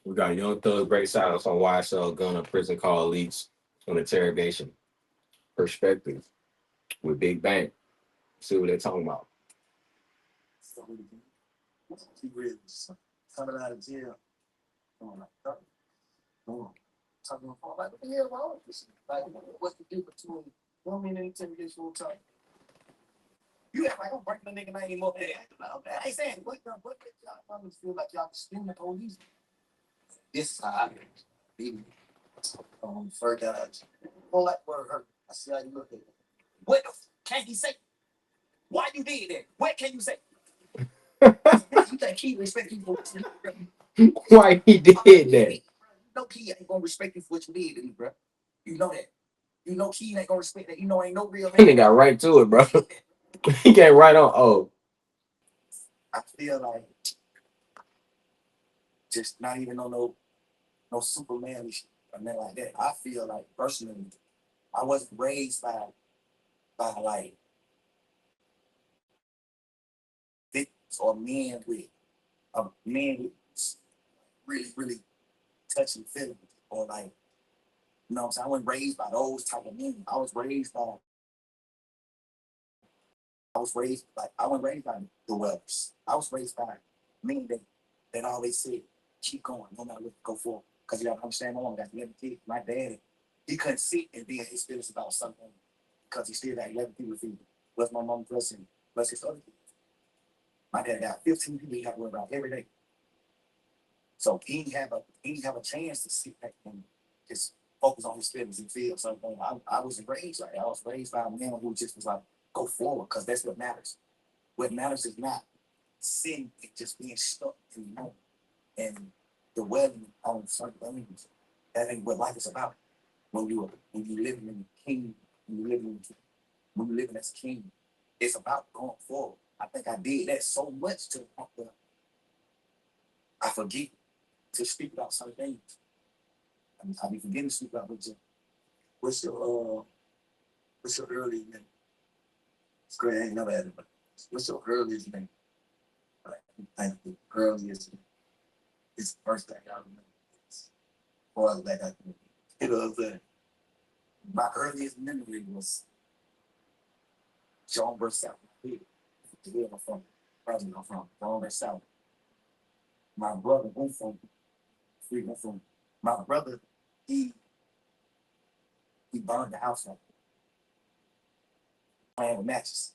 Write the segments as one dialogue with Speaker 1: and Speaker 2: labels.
Speaker 1: We got Young Thug break silence on YSL Gunna prison call leaks on interrogation perspective with Big Bang. See what they're talking about.
Speaker 2: He really coming out of jail. I'm like, oh, talking about like, what the hell wrong with this? Like, what's the difference between 1 minute and interrogation full time? You act like I'm breaking the nigga name up there. I ain't saying what y'all feel like y'all spin the police. This is how I feel. First out, don't like word hurt. I see how you look at it. What the can he say? Why you did that? What can you say? You think he respect you for what you did?
Speaker 1: Why he did that?
Speaker 2: You know he ain't gonna respect you for what you did to me, bro. You know that. You know he ain't gonna respect that. You know ain't no real
Speaker 1: He
Speaker 2: man.
Speaker 1: got right to it, bro. He came right on. Oh,
Speaker 2: I feel like just not even on no Superman shit or nothing like that. I feel like personally, I wasn't raised by like victims or men with really, really touching feelings or like you know what I'm saying? I wasn't raised by those type of men. I wasn't raised by the Webbers. I was raised by men that always said, keep going, no matter what, go forward. Because you gotta understand my mom got 11 kids. My dad, he couldn't sit and be in his feelings about something because he still got 11 people feeding. Plus my mom plus him, plus his other kids. My dad got 15 people he had to worry about every day. So he didn't have a chance to sit back and just focus on his feelings and feel something. I wasn't raised like that. I was raised by a man who just was like, go forward, because that's what matters. What matters is not sitting and just being stuck in the moment and dwelling on certain things. That ain't what life is about. When you living in the king, when you living as a king, it's about going forward. I think I did that so much to the point where I forget to speak about some things. I be forgetting to speak about what's your what's your early name? It's great, I ain't never had it, but what's your earliest name? Like, I think the earliest it's the first thing I remember. It's or like I can, you know what I'm saying? My earliest memory was John Burst South. Where I'm from, probably I'm from John Burst South. My brother, I'm from my brother, he he burned the house up playing with matches.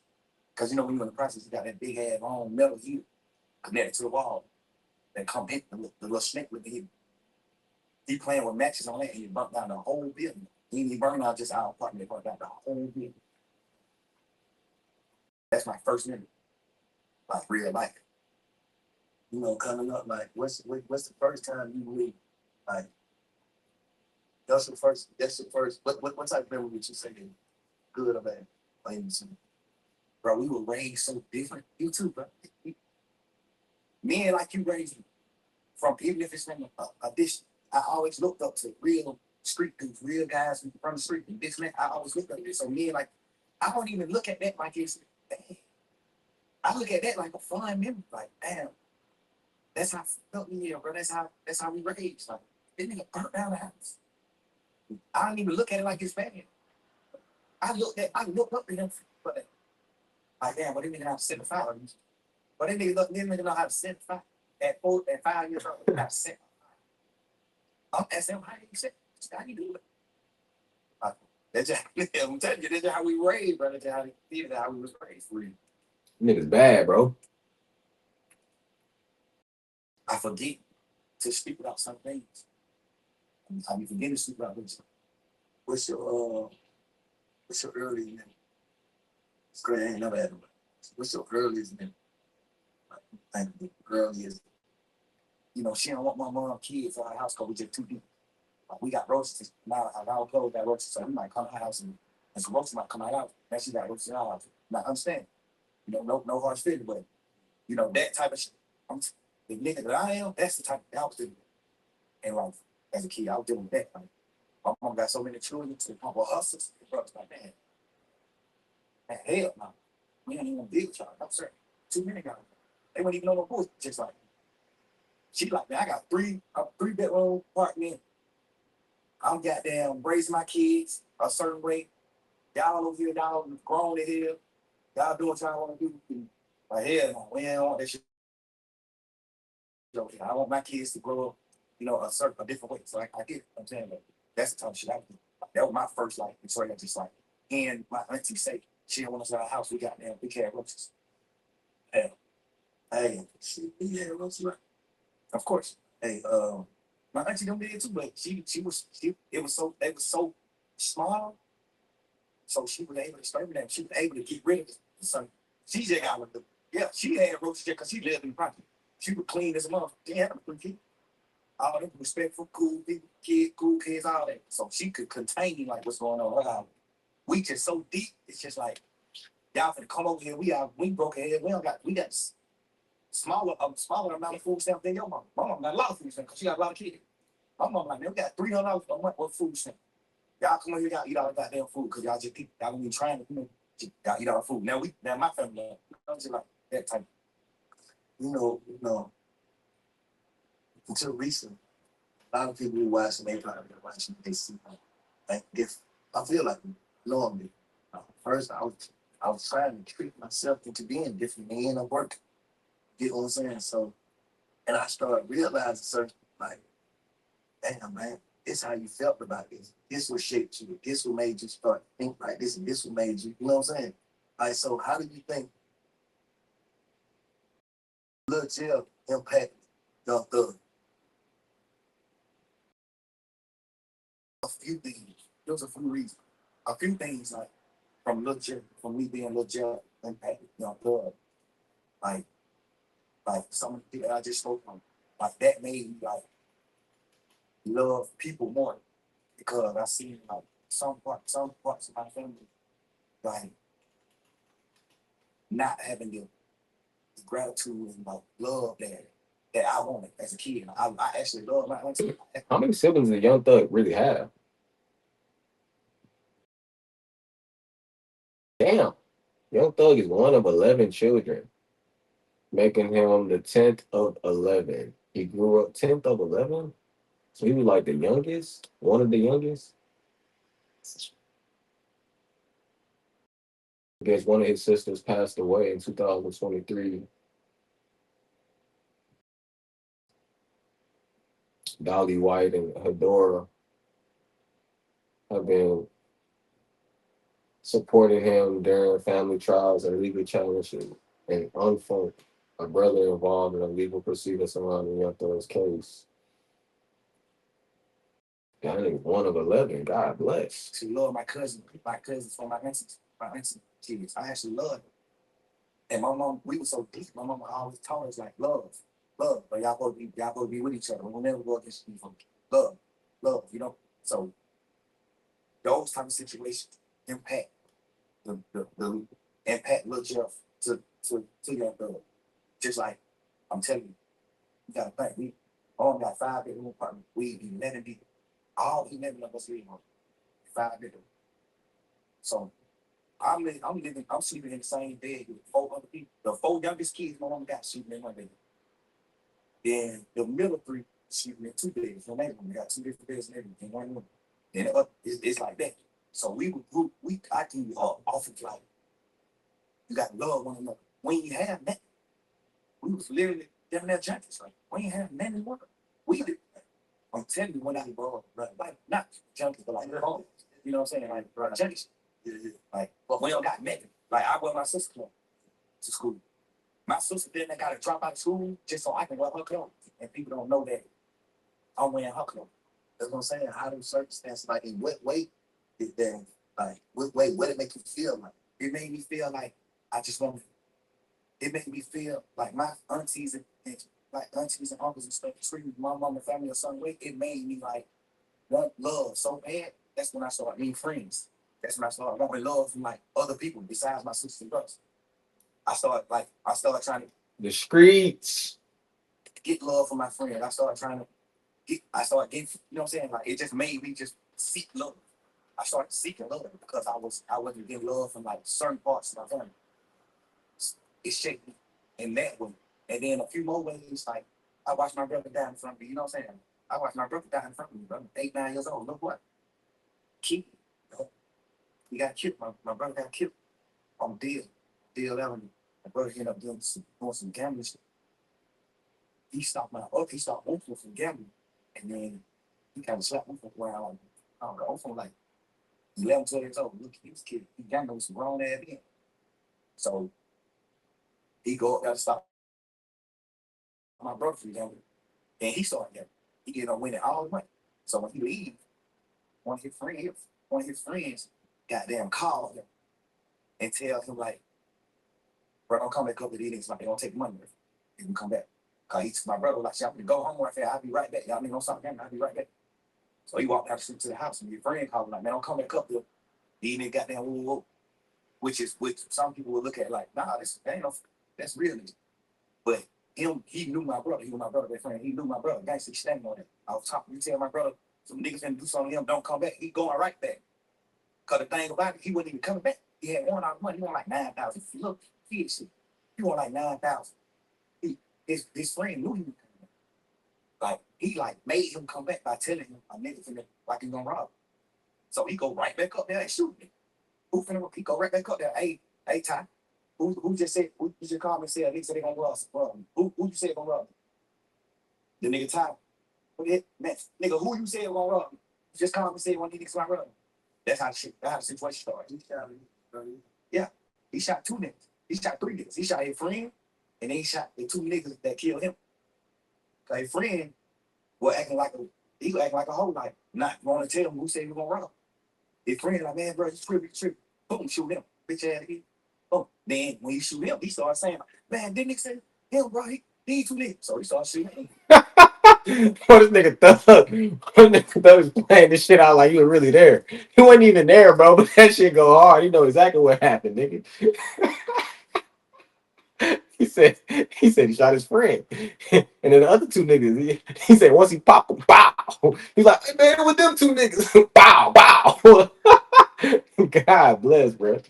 Speaker 2: Cause you know when you're in the process, you got that big ass long metal heater connected to the wall that come in the little snake with the heater. He playing with matches on that and he burnt down the whole building. He burned out just our apartment, he burnt down the whole building. That's my first memory, like real life. You know, coming up, like what's the first time you really like that's the first what type of memory would you say good or bad? Like, bro, we were raised so different. You too, bro. Men like you raised me from even if it's from a dish. I always looked up to real street dudes, real guys from the street and this man. I always looked up to this. So men like I don't even look at that like it's damn. I look at that like a fun memory. Like, damn, that's how I felt me here, bro. That's how we raised. Like this nigga burnt down the house. I don't even look at it like it's bad. I looked up to him for that. Like, damn, but they nigga know how to set a fire. But they nigga know how to set a fire. At 5 years old, they got to set a fire. I'm asking him, how do you set? How do you do it? Like, that's just, I'm telling you, that's just how we raised, bro. That's just how we was raised for real.
Speaker 1: niggas bad, bro.
Speaker 2: I forget to speak about some things. I be forgetting to speak about this. What's your what's your early name? It's great, I ain't never had one. What's your earliest name? Like the earliest, she don't want my mom kids at our house because we just two people. Like, we got roaches now. Our clothes got roaches, so we might come to our house and some roaches might come out. Now she got roaches in our house. Now understand, no harsh feelings, but that type of shit. The nigga that I am, that's the type that I was dealing with in life as a kid. I was dealing with that. Like, my mom got so many children to the point where hustles. Bro, it's like, man, hell no. We ain't even deal with y'all. I'm sorry. Too many guys. They wouldn't even know no bullshit. Just like, She like, man, I got a 3 bedroom apartment. I'm goddamn raising my kids a certain way. Y'all over here, y'all grown in here. Y'all do what y'all want to do. Like, hell no, we ain't want that shit over here. I want my kids to grow up, a different way. So I get it. I'm saying, but that's the type of shit I do. That was my first like betrayal, just like, and my auntie say, she didn't want us in our house. We got damn big cat roaches. Hell, hey, she had roaches, right? Of course. Hey, my auntie them did too, but it was so they was so small, so she was able to exterminate them. She was able to get rid of it. So she just got with them. Yeah, she had roaches just because she lived in the property. She was clean as a mother. She had them 3 kids. All them respectful, cool kids, all that. So she could contain like what's going on. We just so deep. It's just like y'all finna come over here. We broke ahead. We got smaller amount of food stamps than your mom. My mom got a lot of food stamps because she got a lot of kids. My mom like, man, we got $300 a month worth of food stamps. Y'all come over here, y'all eat all the goddamn food because y'all just y'all gonna be trying to, y'all eat all the food. Now my family, I'm just like that type. Until recently, a lot of people who watch and they probably been watching, they see like if I feel like knowing me. First, I was trying to treat myself into being different and end up working. You get what I'm saying? So, and I started realizing certain like, damn man, this how you felt about this. This what shaped you. This what made you start think like this, and this what made you. You know what I'm saying? Like, so how do you think Lil Jill impacted Young Thug? A few things. There was a few reasons. A few things like from me being Lil Jill impacted Young Thug. Like, some of the people I just spoke on. Like that made me like love people more because I seen like some parts of my family like not having the gratitude and like love that I wanted as a kid. I actually love my auntie.
Speaker 1: How many siblings does Young Thug really have? Damn. Young Thug is one of 11 children, making him the 10th of 11. He grew up 10th of 11? So he was like the youngest, one of the youngest. I guess one of his sisters passed away in 2023. Dolly White and Hedora have been supporting him during family trials and legal challenges. And Unfiltered, a brother involved in a legal proceeding surrounding Young Thug's case. That nigga one of 11. God bless.
Speaker 2: To love my cousins from my auntie kids. I actually love them. And my mom, we were so deep. My mom always taught us like love. But y'all supposed to be with each other. We'll never go against people. Love. So those type of situations impact the impact Lil Jeff to Young Thug. Just like I'm telling you, you gotta think we all got 5 bedroom apartment. We 11 people. All 11 of us live on 5 bedroom. So I'm sleeping in the same bed with 4 other people. The 4 youngest kids my mom got sleeping in one bed. Then the middle 3 sleeping in 2 beds. No matter, we got 2 different beds and everything in one room. And it's like that. So we would group, I can offer like you got to love one another. When you have that, we was literally down there junkies. Like we ain't have nothing in work. We did. I'm telling you, when I bro, like not junkies, but like you know what I'm saying? Like junkies. Yeah. Like, but we don't got nothing. Like I wear my sister clothes to school. My sister then I gotta drop out of school just so I can wear her clothes. And people don't know that I'm wearing her clothes. That's what I'm saying. How do circumstances like in what way did that like what way what it make you feel like? It made me feel like I just want it made me feel like my aunties and uncles and stuff treating my mom and family a certain way. It made me like want love so bad. That's when I started meeting friends. That's when I started wanting love from like other people besides my sisters and brothers. I started trying to
Speaker 1: The streets.
Speaker 2: get love from my friends. I started getting, you know what I'm saying? Like it just made me just seek love. I started seeking love because I wasn't getting love from like certain parts of my family. It shaped me in that way. And then a few more ways, like I watched my brother die in front of me. You know what I'm saying? I watched my brother die in front of me, brother. 8, 9 years old. Look what? Kid. He got killed. My brother got killed on deal Avenue. My brother ended up doing some gambling shit. He stopped Uncle from gambling. And then he kind of slapped Uncle around like, I don't know, Uncle like 11, 12 years old. Look, he was a kid. He gambled with some grown ass men. So he go up there to stop my brother from gambling. And he started gambling. He ended up winning all the money. So when he leave, one of his friends goddamn called him and tell him like, bro, don't come back up with these niggas like they don't take money with you. And come back. Cause my brother was like, y'all go home. I said, I'll be right back. Y'all niggas don't stop gambling. I'll be right back. So he walked down the street to the house and your friend called him like, man, don't come back up there. These niggas goddamn whoa. Which some people would look at like, nah, that's real nigga. But he knew my brother. He was my brother, best friend. He knew my brother. Guys, he standing on that. I was talking, you tell my brother, some niggas gonna do something to him, don't come back. He going right back. Cause the thing about it, he wasn't even coming back. He had won all the money. He won like 9,000. Look, he shit. He won like 9,000. His friend knew he was coming back. Like he like made him come back by telling him a nigga finna like he gonna rob him. So he go right back up there and shoot me. He go right back up there. Hey, Ty. Who just called me and said nigga said they gonna rob him? Who you said gonna rob him? The nigga Ty. Man, nigga, who you said gonna rob him? You just called me and said one of these niggas gonna rob him. That's how the situation started. Yeah. He shot 2 niggas. He shot 3 niggas. He shot his friend, and then he shot the 2 niggas that killed him. Cause his friend was acting like a hoe, like not want to tell him who said he was gonna rob him. His friend like, man, bro, you tripping. Boom, shoot him. Bitch ass nigga. Boom. Then when he shoot him, he started saying, man, didn't nigga say him, bro? He 2 niggas. So he started shooting him.
Speaker 1: What this nigga Thug was playing this shit out like you were really there. He wasn't even there, bro, but that shit go hard. You know exactly what happened, nigga. He said he shot his friend. And then the other 2 niggas, he said once he popped them, bow. He's like, hey man, it was them 2 niggas. Bow, bow. God bless, bro.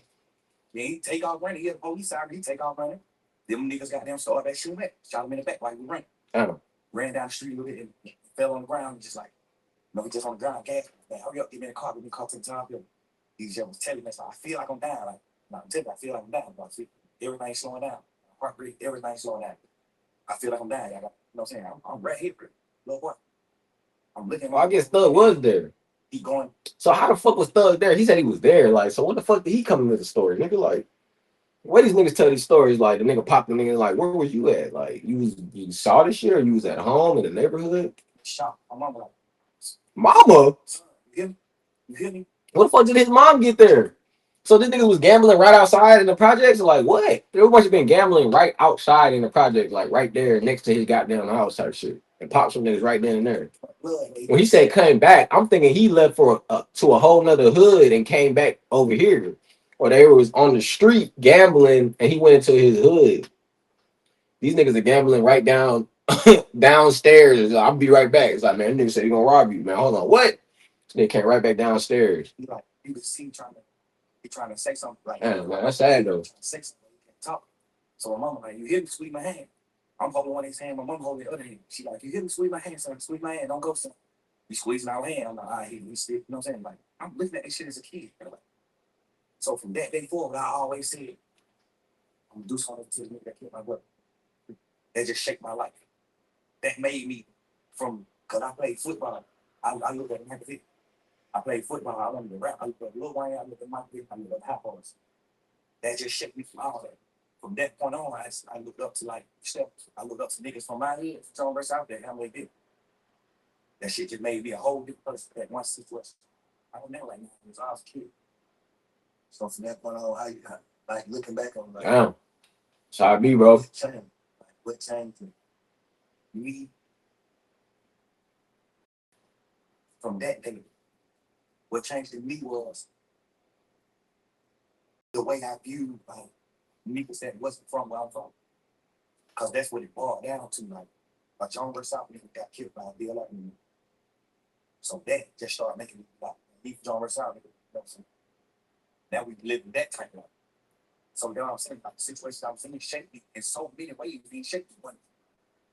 Speaker 2: Then he take off running. He had a police siren. He take off running. Them niggas got them started that shooting back. Shot him in the back while he was running.
Speaker 1: Oh.
Speaker 2: Ran down the street with it and fell on the ground. Just like, he just on the ground. Gas. Man, hurry up, get me in the car. Get me caught to the top. He just was telling me, so I feel like I'm down. Like, no, I'm telling you, I feel like I'm down. But see, everything's slowing down. Heart rate, everything's slowing down. I feel like I'm down. You know what I'm saying? I'm right here, bro. Look what? I'm looking.
Speaker 1: Well, I guess Thug was there.
Speaker 2: He going.
Speaker 1: So how the fuck was Thug there? He said he was there. Like, so what the fuck did he come into the story? Nigga, like, where these niggas tell these stories? Like, the nigga popped the nigga, like, where was you at? Like, you saw this shit or you was at home in the neighborhood?
Speaker 2: Shot. My mama like,
Speaker 1: mama?
Speaker 2: You hear me?
Speaker 1: What the fuck did his mom get there? So this nigga was gambling right outside in the projects? Like, what? Everybody's been gambling right outside in the project, like right there next to his goddamn house type shit. And pop some niggas right then and there. When he said came back, I'm thinking he left for to a whole nother hood and came back over here. Or they was on the street gambling and he went into his hood. These niggas are gambling right downstairs. I'll be right back. It's like, man, nigga said he gonna rob you, man. Hold on, what? They came right back downstairs.
Speaker 2: He like, you could see he trying to say something like,
Speaker 1: man, that's sad though.
Speaker 2: Say something, he can't talk. So my mama like, you hear me, squeeze my hand. I'm holding one of his hand, my mom holding the other hand. She like, you hear me, squeeze my hand, son, squeeze my hand, don't go, son. We squeezing our hand. I'm like, all right, he still, you know what I'm saying? Like, I'm looking at this shit as a kid. So from that day forward, I always said, I'm gonna do something to the nigga that killed my brother. That just shaped my life. That made me cause I played football. I looked at Mike Vick. I played football. I wanted to rap. I looked at Lil Wayne. I looked at Mike Vick. I looked at Hot Horse. That just shaped me from all that. From that point on, I looked up to like steps. I looked up to niggas from my head, from verse out there, how they did. That shit just made me a whole different person at one situation. I don't know right now because I was a kid. So from that point on, like looking back on like,
Speaker 1: damn. Sorry, me, bro.
Speaker 2: What changed me from that day? What changed in me was the way I viewed niggas that wasn't from where I'm from. Because that's what it boiled down to. Like, a John South nigga got killed by a deal like me. So that just started making me like, leave John South nigga. You know what I'm saying? Now we live in that type of life. So you know what I'm saying? Like, the situation I was in shaped me in so many ways. Being shaped me one.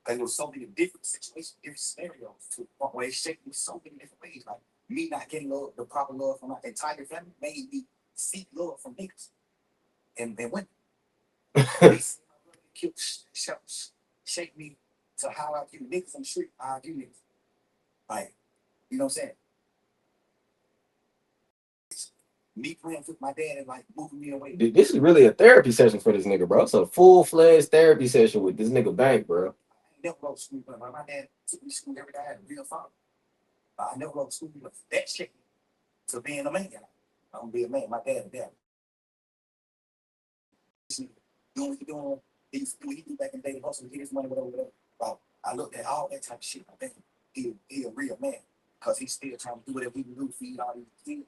Speaker 2: Because there was so many different situations, different scenarios to where it shaped me so many different ways. Like me not getting love, the proper love from my entire family made me seek love from niggas and women. They see my brother cute shape me to how I view niggas on the street, how I view niggas. Like, you know what I'm saying? Me playing with my dad and like moving me away.
Speaker 1: Dude, this is really a therapy session for this nigga, bro. It's a full-fledged therapy session with this nigga Bank, bro.
Speaker 2: I never wrote school, but my dad took me to school every day. I had a real father. I never wrote school, but that shit to being a man. I'm gonna be a man. My dad and dad. Doing what he doing, he used to do what he do back in the day, hustle, get his money, whatever, whatever. But I looked at all that type of shit. I think he a real man because he's still trying to do whatever he can do, feed all these kids,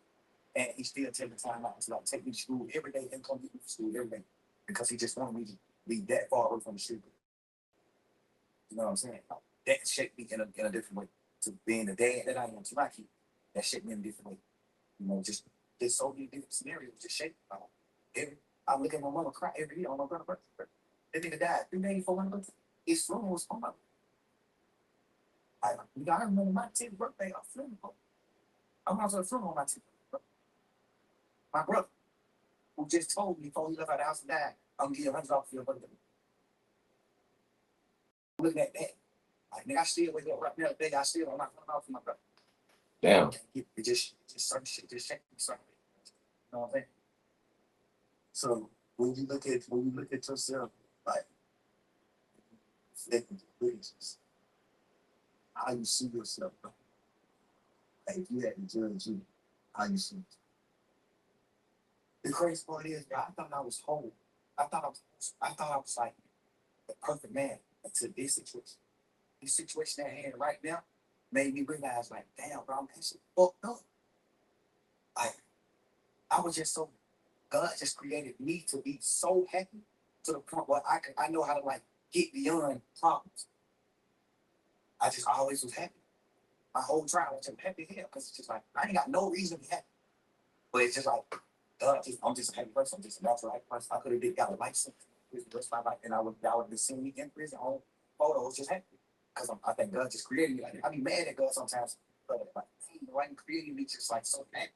Speaker 2: and he still taking time out to like take me to school every day and come get me to school every day because he just wanted me to be that far away from the street. You know what I'm saying? That shaped me in a different way to being the dad that I am to my kid. That shaped me in a different way. You know, just there's so many different scenarios just shaped me. Every I look at my mama cry every year on my brother's birthday. That nigga died 3 days before my birthday. His funeral was on my. I remember my 10th birthday. I funeral. I went to the funeral on my 10th birthday. My brother, who just told me before he left out the house and died, I'm gonna give you $100 for your birthday. Looking at that, like nigga, I still wake up right now today. I still I'm not $100 for my brother.
Speaker 1: Damn.
Speaker 2: It just certain shit just shake me certain. You know what I'm saying? So when you look at yourself, like flicking the bridges, how you see yourself, like if you had to judge you, how you see it. The crazy part is, I thought I was whole. I thought I was like the perfect man until this situation. This situation at hand right now made me realize, like, damn, bro, I'm actually fucked up. Like, I was just so God just created me to be so happy to the point where I know how to like get beyond problems. I just always was happy. My whole trial was just happy here because it's just like I ain't got no reason to be happy. But it's just like I'm just a happy person. I'm just a natural happy person. I could have got a license with the rest of my life, and I would have been seeing me in prison on photos just happy. Because I think God just created me like that. I be mad at God sometimes, but like why he created me just like so happy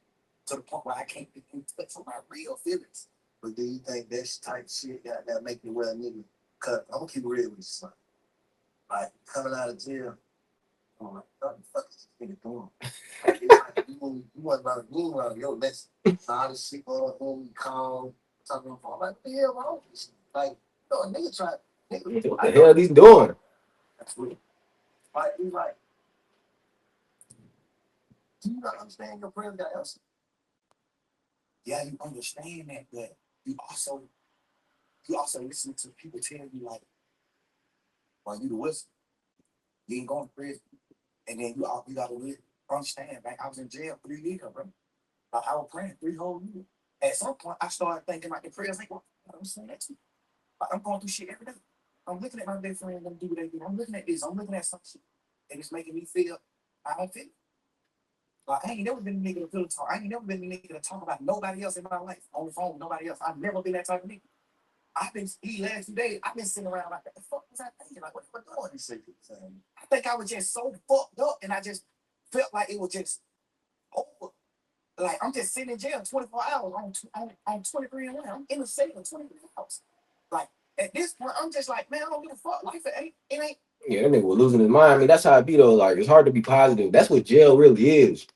Speaker 2: to the point where I can't be in touch with my real feelings. But do you think that's type of shit that make me well nigga? Cause I'm gonna keep it real with you, son. Like coming out of jail, I'm like, what the fuck is this nigga doing? You want about me around your lesson. All this shit going on, calm, talking about I'm like, what the hell wrong with this? Like, a nigga try nigga,
Speaker 1: What the hell he's doing?
Speaker 2: that's weird. Like he's like, do you not understand your prayer got else? Yeah, you understand that, but you also listen to people tell you like, well, you the wisdom. You ain't going to prison. And then you gotta really understand, man. I was in jail 3 years, bro. Like, I was praying 3 whole years. At some point, I started thinking like the prayers like, well, I'm saying that too. Like, I'm going through shit every day. I'm looking at my best friend and do what they do. I'm looking at this. I'm looking at some shit. And it's making me feel I don't feel. Like, I ain't never been a nigga to feel talk. I ain't never been a nigga to talk about nobody else in my life on the phone with nobody else. I've never been that type of nigga. I've been these last 2 days. I've been sitting around like, what the fuck was I thinking? Like, what am I doing? I think I was just so fucked up, and I just felt like it was just over. Like I'm just sitting in jail 24 hours on 23 and 1. I'm in the cell 23 hours. Like at this point, I'm just like, man, I don't give a fuck. Life it ain't.
Speaker 1: Yeah, that nigga was losing his mind. I mean, that's how it be though. Like, it's hard to be positive. That's what jail really is.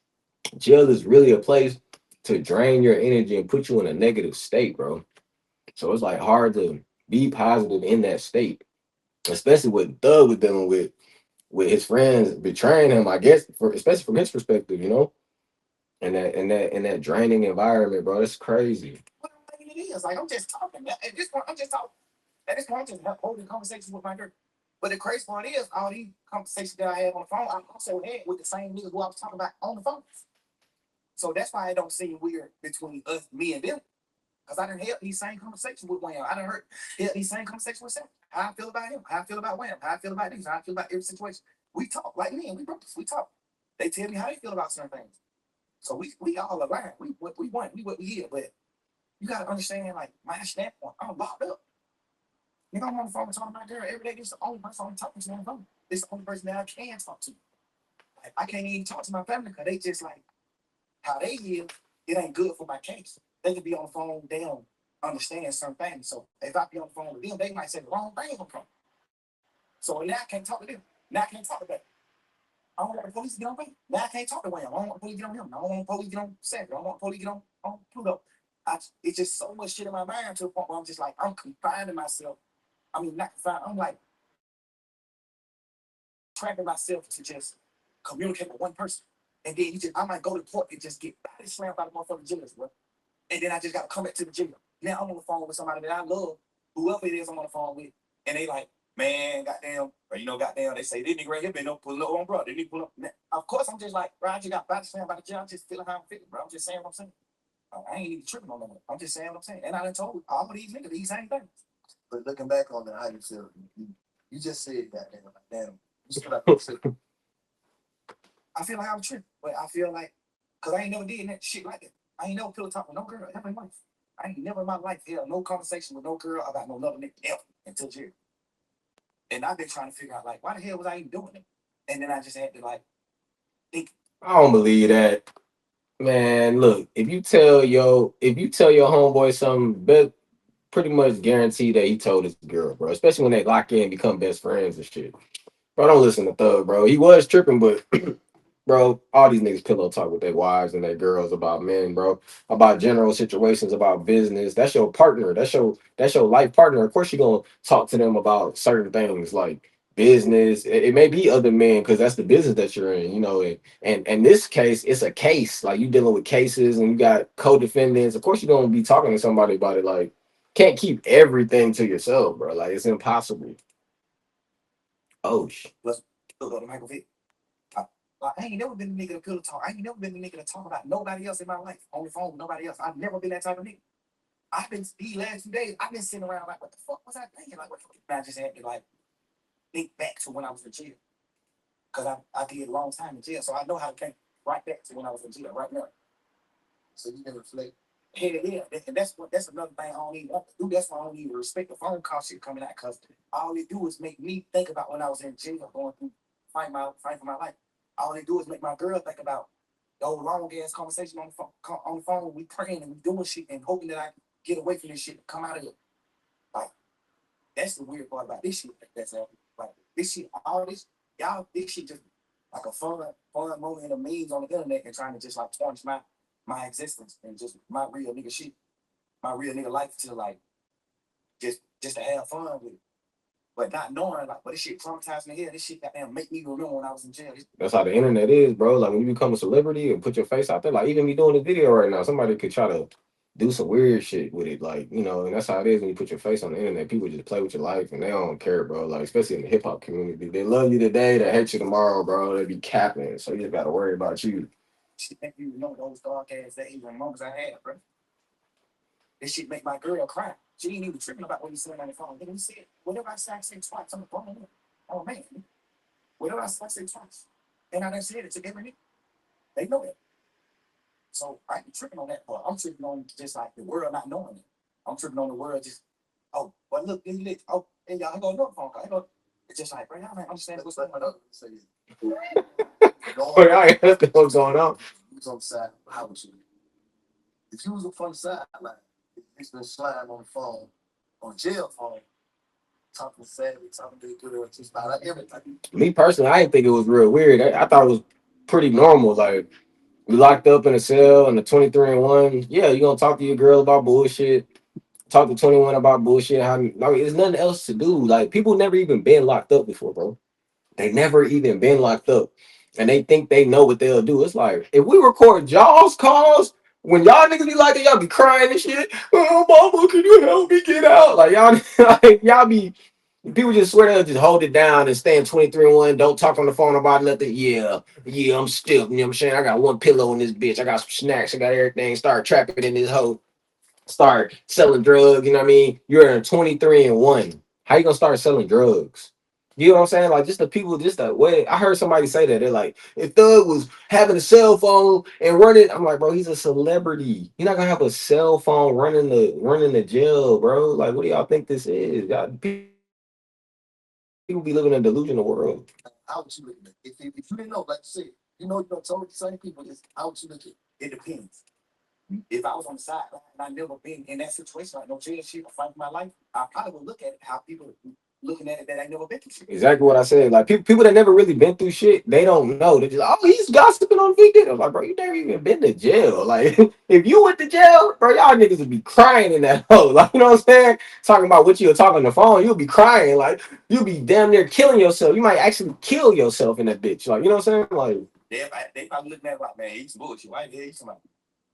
Speaker 1: Jail is really a place to drain your energy and put you in a negative state, bro. So it's like hard to be positive in that state, especially what Thug was dealing with his friends betraying him. I guess, especially from his perspective, you know, and that draining environment, bro. That's crazy.
Speaker 2: What I'm thinking it is. Like I'm just talking. At this point, I'm just talking. At this point, I'm just holding conversations with my girl. But the crazy part is, all these conversations that I had on the phone, I also had with the same niggas who I was talking about on the phone. So that's why it don't seem weird between us, me and them. Because I didn't have these same conversations with Wham. I didn't hear these same conversations with Sam. How I feel about him, how I feel about Wham, how I feel about these, how I feel about every situation. We talk like me and we brothers. We talk. They tell me how they feel about certain things. So we all aligned. We what we want, we what we hear. But you gotta understand, like my standpoint, I'm locked up. Nigga, I'm on the phone talking to my girl every day. This is the only person I'm talking to on the phone. This is the only person that I can talk to. Like, I can't even talk to my family because they just like how they live. It ain't good for my case. They can be on the phone. They don't understand certain things. So if I be on the phone with them, they might say the wrong thing on the phone. So now I can't talk to them. Now I can't talk to them. I don't want the police to get on me. Now I can't talk to Wayne. I don't want the police to get on him. I don't want the police to get on Savage. I don't want the police to get on Pluto. It's just so much shit in my mind to the point where I'm just like, I'm confining myself. I mean, not confined. I'm like trapping myself to just communicate with one person. And then I might go to court and just get body slammed by the motherfucking jailers, bro. And then I just got to come back to the jail. Now I'm on the phone with somebody that I love, whoever it is I'm on the phone with. And they like, man, goddamn, or goddamn, they say, this nigga right here been no pull up on, bro. They need to pull up. Now, of course, I'm just like, bro, I just got body slammed by the jail. I'm just feeling how I'm feeling, bro. I'm just saying what I'm saying. I ain't even tripping on that. I'm just saying what I'm saying. And I done told all of these niggas these same things. But looking back on that, how you feel? You just said that, damn, like, damn. You said like, I feel like I'm tripping, but I feel like, because I ain't never did that shit like that. I ain't never pillow talk with no girl ever in my life. I ain't never in my life held no conversation with no girl about no other nigga ever until Jerry. And I've been trying to figure out, like, why the hell was I even doing it? And then I just had to, like, think.
Speaker 1: I don't believe that. Man, look, if you tell your homeboy something, pretty much guarantee that he told his girl, bro. Especially when they lock in, become best friends and shit. Bro, don't listen to Thug, bro. He was tripping, but bro, all these niggas pillow talk with their wives and their girls about men, bro. About general situations, about business. That's your partner. That's your life partner. Of course, you're gonna talk to them about certain things like business. It may be other men because that's the business that you're in, you know. And this case, it's a case. Like you dealing with cases and you got co-defendants. Of course, you're gonna be talking to somebody about it. Like, can't keep everything to yourself, bro. Like it's impossible. Oh,
Speaker 2: Let's look at Michael Vick. I ain't never been the nigga to pillow talk. I ain't never been the nigga to talk about nobody else in my life on the phone with nobody else. I've never been that type of nigga. I've been these last few days. I've been sitting around like, what the fuck was I thinking? Like, what the fuck? I just had to like think back to when I was in jail because I did a long time in jail, so I know how to think right back to when I was in jail right now. So you can reflect. Hell yeah, and that's another thing I don't even want to do. That's why I don't even respect the phone call shit coming out because all they do is make me think about when I was in jail going through fight for my life. All they do is make my girl think about those long ass conversation on the phone. On the phone, we praying and we doing shit and hoping that I get away from this shit and come out of it. Like that's the weird part about this shit. That's like this shit. All this y'all. This shit just like a fun moment in the memes on the internet and trying to just like tarnish my existence and just my real nigga shit, my real nigga life to like just to have fun with it. But not knowing like, but this shit traumatized me here. This shit goddamn make me remember when I was in jail.
Speaker 1: that's how the internet is, bro. Like when you become a celebrity and put your face out there, like even me doing a video right now, somebody could try to do some weird shit with it, like you know, and that's how it is when you put your face on the internet. People just play with your life and they don't care, bro. Like especially in the hip hop community, they love you today, they hate you tomorrow, bro. They be capping, so you just gotta worry about you.
Speaker 2: Shit make you know those dark ass days and moments I had, bro. This shit make my girl cry. She ain't even tripping about what you said on the phone. Then you said whatever I say twice on the phone. Oh man, whatever I say twice, and I done said it to every nigga. They know that. So I ain't tripping on that part. I'm tripping on just like the world not knowing it. I'm tripping on the world just, oh, but look, oh, and y'all ain't gonna know the phone call. It's just like, bro, y'all ain't understand what's going on. So,
Speaker 1: Oh yeah, that's what's going on.
Speaker 2: you was on the side, how would you? If you was up on the sideline, it's been sliding on the phone, on jail phone, talking to Savage, talking to the girl, just about like everything.
Speaker 1: Me personally, I didn't think it was real weird. I thought it was pretty normal. Like we locked up in a cell in the 23-1. Yeah, you gonna talk to your girl about bullshit. Talk to 21 about bullshit. How like, there's nothing else to do. Like people never even been locked up before, bro. They never even been locked up. And they think they know what they'll do. It's like if we record y'all's calls, when y'all niggas be like that, y'all be crying and shit. Oh mama, can you help me get out? Like y'all like y'all be people just swear they'll just hold it down and stay in 23-1. Don't talk on the phone about nothing. Yeah, I'm still, you know what I'm saying? I got one pillow in this bitch. I got some snacks. I got everything. Start trapping in this hoe. Start selling drugs. You know what I mean? You're in 23-1. How you gonna start selling drugs? You know what I'm saying? Like just the people, just the way I heard somebody say that they're like, if Thug was having a cell phone and running, I'm like, bro, he's a celebrity. You're not gonna have a cell phone running the jail, bro. Like, what do y'all think this is? People be living in a delusional world.
Speaker 2: How would you look at it? If you didn't know, like you said, you know, told the same people this. How would you look at it? It depends. If I was on the sideline and I never been in that situation, like no jail shit or fighting my life, I probably would look at it how people looking at it that I never been through shit.
Speaker 1: Exactly what I said. Like people that never really been through shit, they don't know. They just, oh, he's gossiping on VD. I'm like, bro, you never even been to jail. Like, if you went to jail, bro, y'all niggas would be crying in that hole. Like, you know what I'm saying? Talking about what you'll talk on the phone, you'll be crying. Like, you'll be damn near killing yourself. You might actually kill yourself in that bitch. Like, you know what I'm saying? Like,
Speaker 2: They probably looking at it like, man, he's bullshit. Why the hell he's somebody?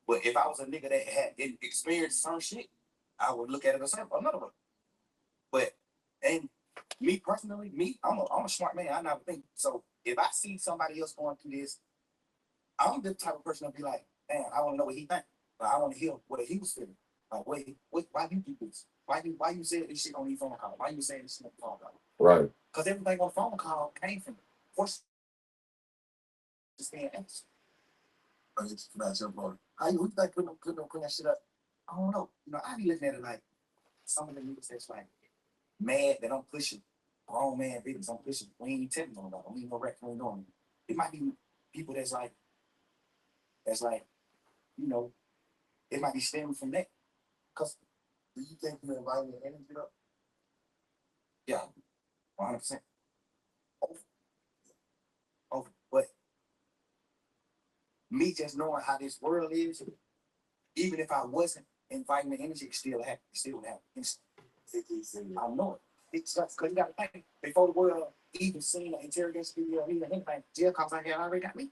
Speaker 2: But if I was a nigga that had experienced some shit, I would look at it another way. But and me personally, I'm a smart man. I never think so. If I see somebody else going through this, I'm the type of person to be like, man, I want to know what he think. Like, I want to hear what he was feeling. Like, wait, why you do this? Why you said this shit on these phone call? Why you saying this shit on the phone call?
Speaker 1: right.
Speaker 2: Because everything on the phone call came from force just being answered. Or it's about your brother. How you think putting that shit up? I don't know. You know, I be looking at it like some of the niggas that's like mad that I'm pushing grown man business. I'm pushing. We ain't telling them about it. We ain't no rec. We ain't doing it. It might be people that's like, you know, it might be stemming from that. Cause do you think you're inviting the energy up? Yeah, 100%. Over, over. But me just knowing how this world is, even if I wasn't inviting the energy, it still happen. It still would happen. I know it. It's because you got to think before the world even seen an interrogation video or even anything, jail calls out here already got me.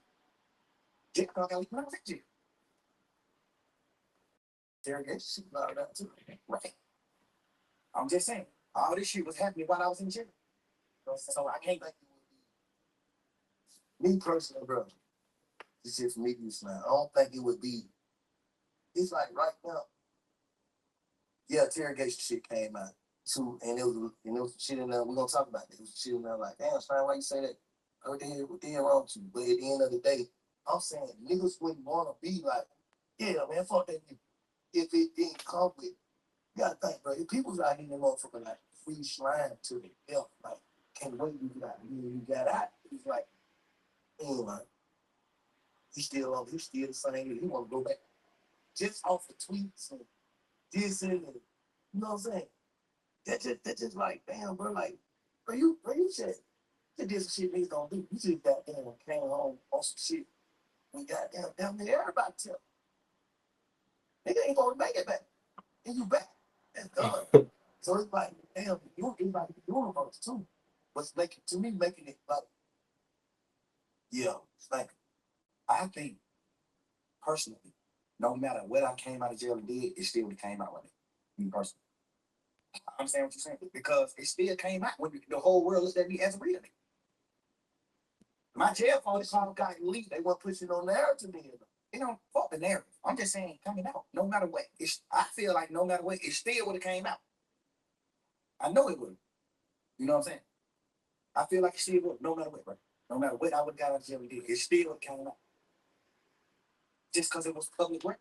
Speaker 2: Jail calls got me when I was in jail. Interrogation shit about that too. Right. I'm just saying, all this shit was happening while I was in jail. So I can't like me personally, bro. This is me, now. I don't think it would be. It's like right now. Yeah, interrogation shit came out too, and it was shit in there. We're gonna talk about it. It was shit in there like, damn, son, why you say that? What the hell wrong with you? But at the end of the day, I'm saying niggas wouldn't wanna be like, yeah, man, fuck that nigga. If it didn't come with, you gotta think, bro. If people's out here in the motherfucker like free slime to the death, like, can't wait you got you got out. It's like, man, he's still the same. He wanna go back just off the tweets and this and you know what I'm saying? That just like, damn, bro, like, bro, you just did some shit niggas don't do. You just goddamn came home on some shit. We goddamn down there, everybody tell. Nigga ain't gonna make it back. And you back. That's done. So it's like, damn, you like doing about too. What's making to me making it like, yeah, it's like I think personally, no matter what I came out of jail and did, it still would have came out with it. Me personally. I understand what you're saying. Because it still came out when the whole world looked at me as a real nigga. My jail phone call got leaked. They weren't pushing no narrative in. They don't fuck the narrative. I'm just saying coming out. No matter what. I feel like no matter what, it still would have came out. I know it would. You know what I'm saying? I feel like it still would, no matter what, bro. No matter what I would have got out of jail and did, it still would have came out. Just because it was public record.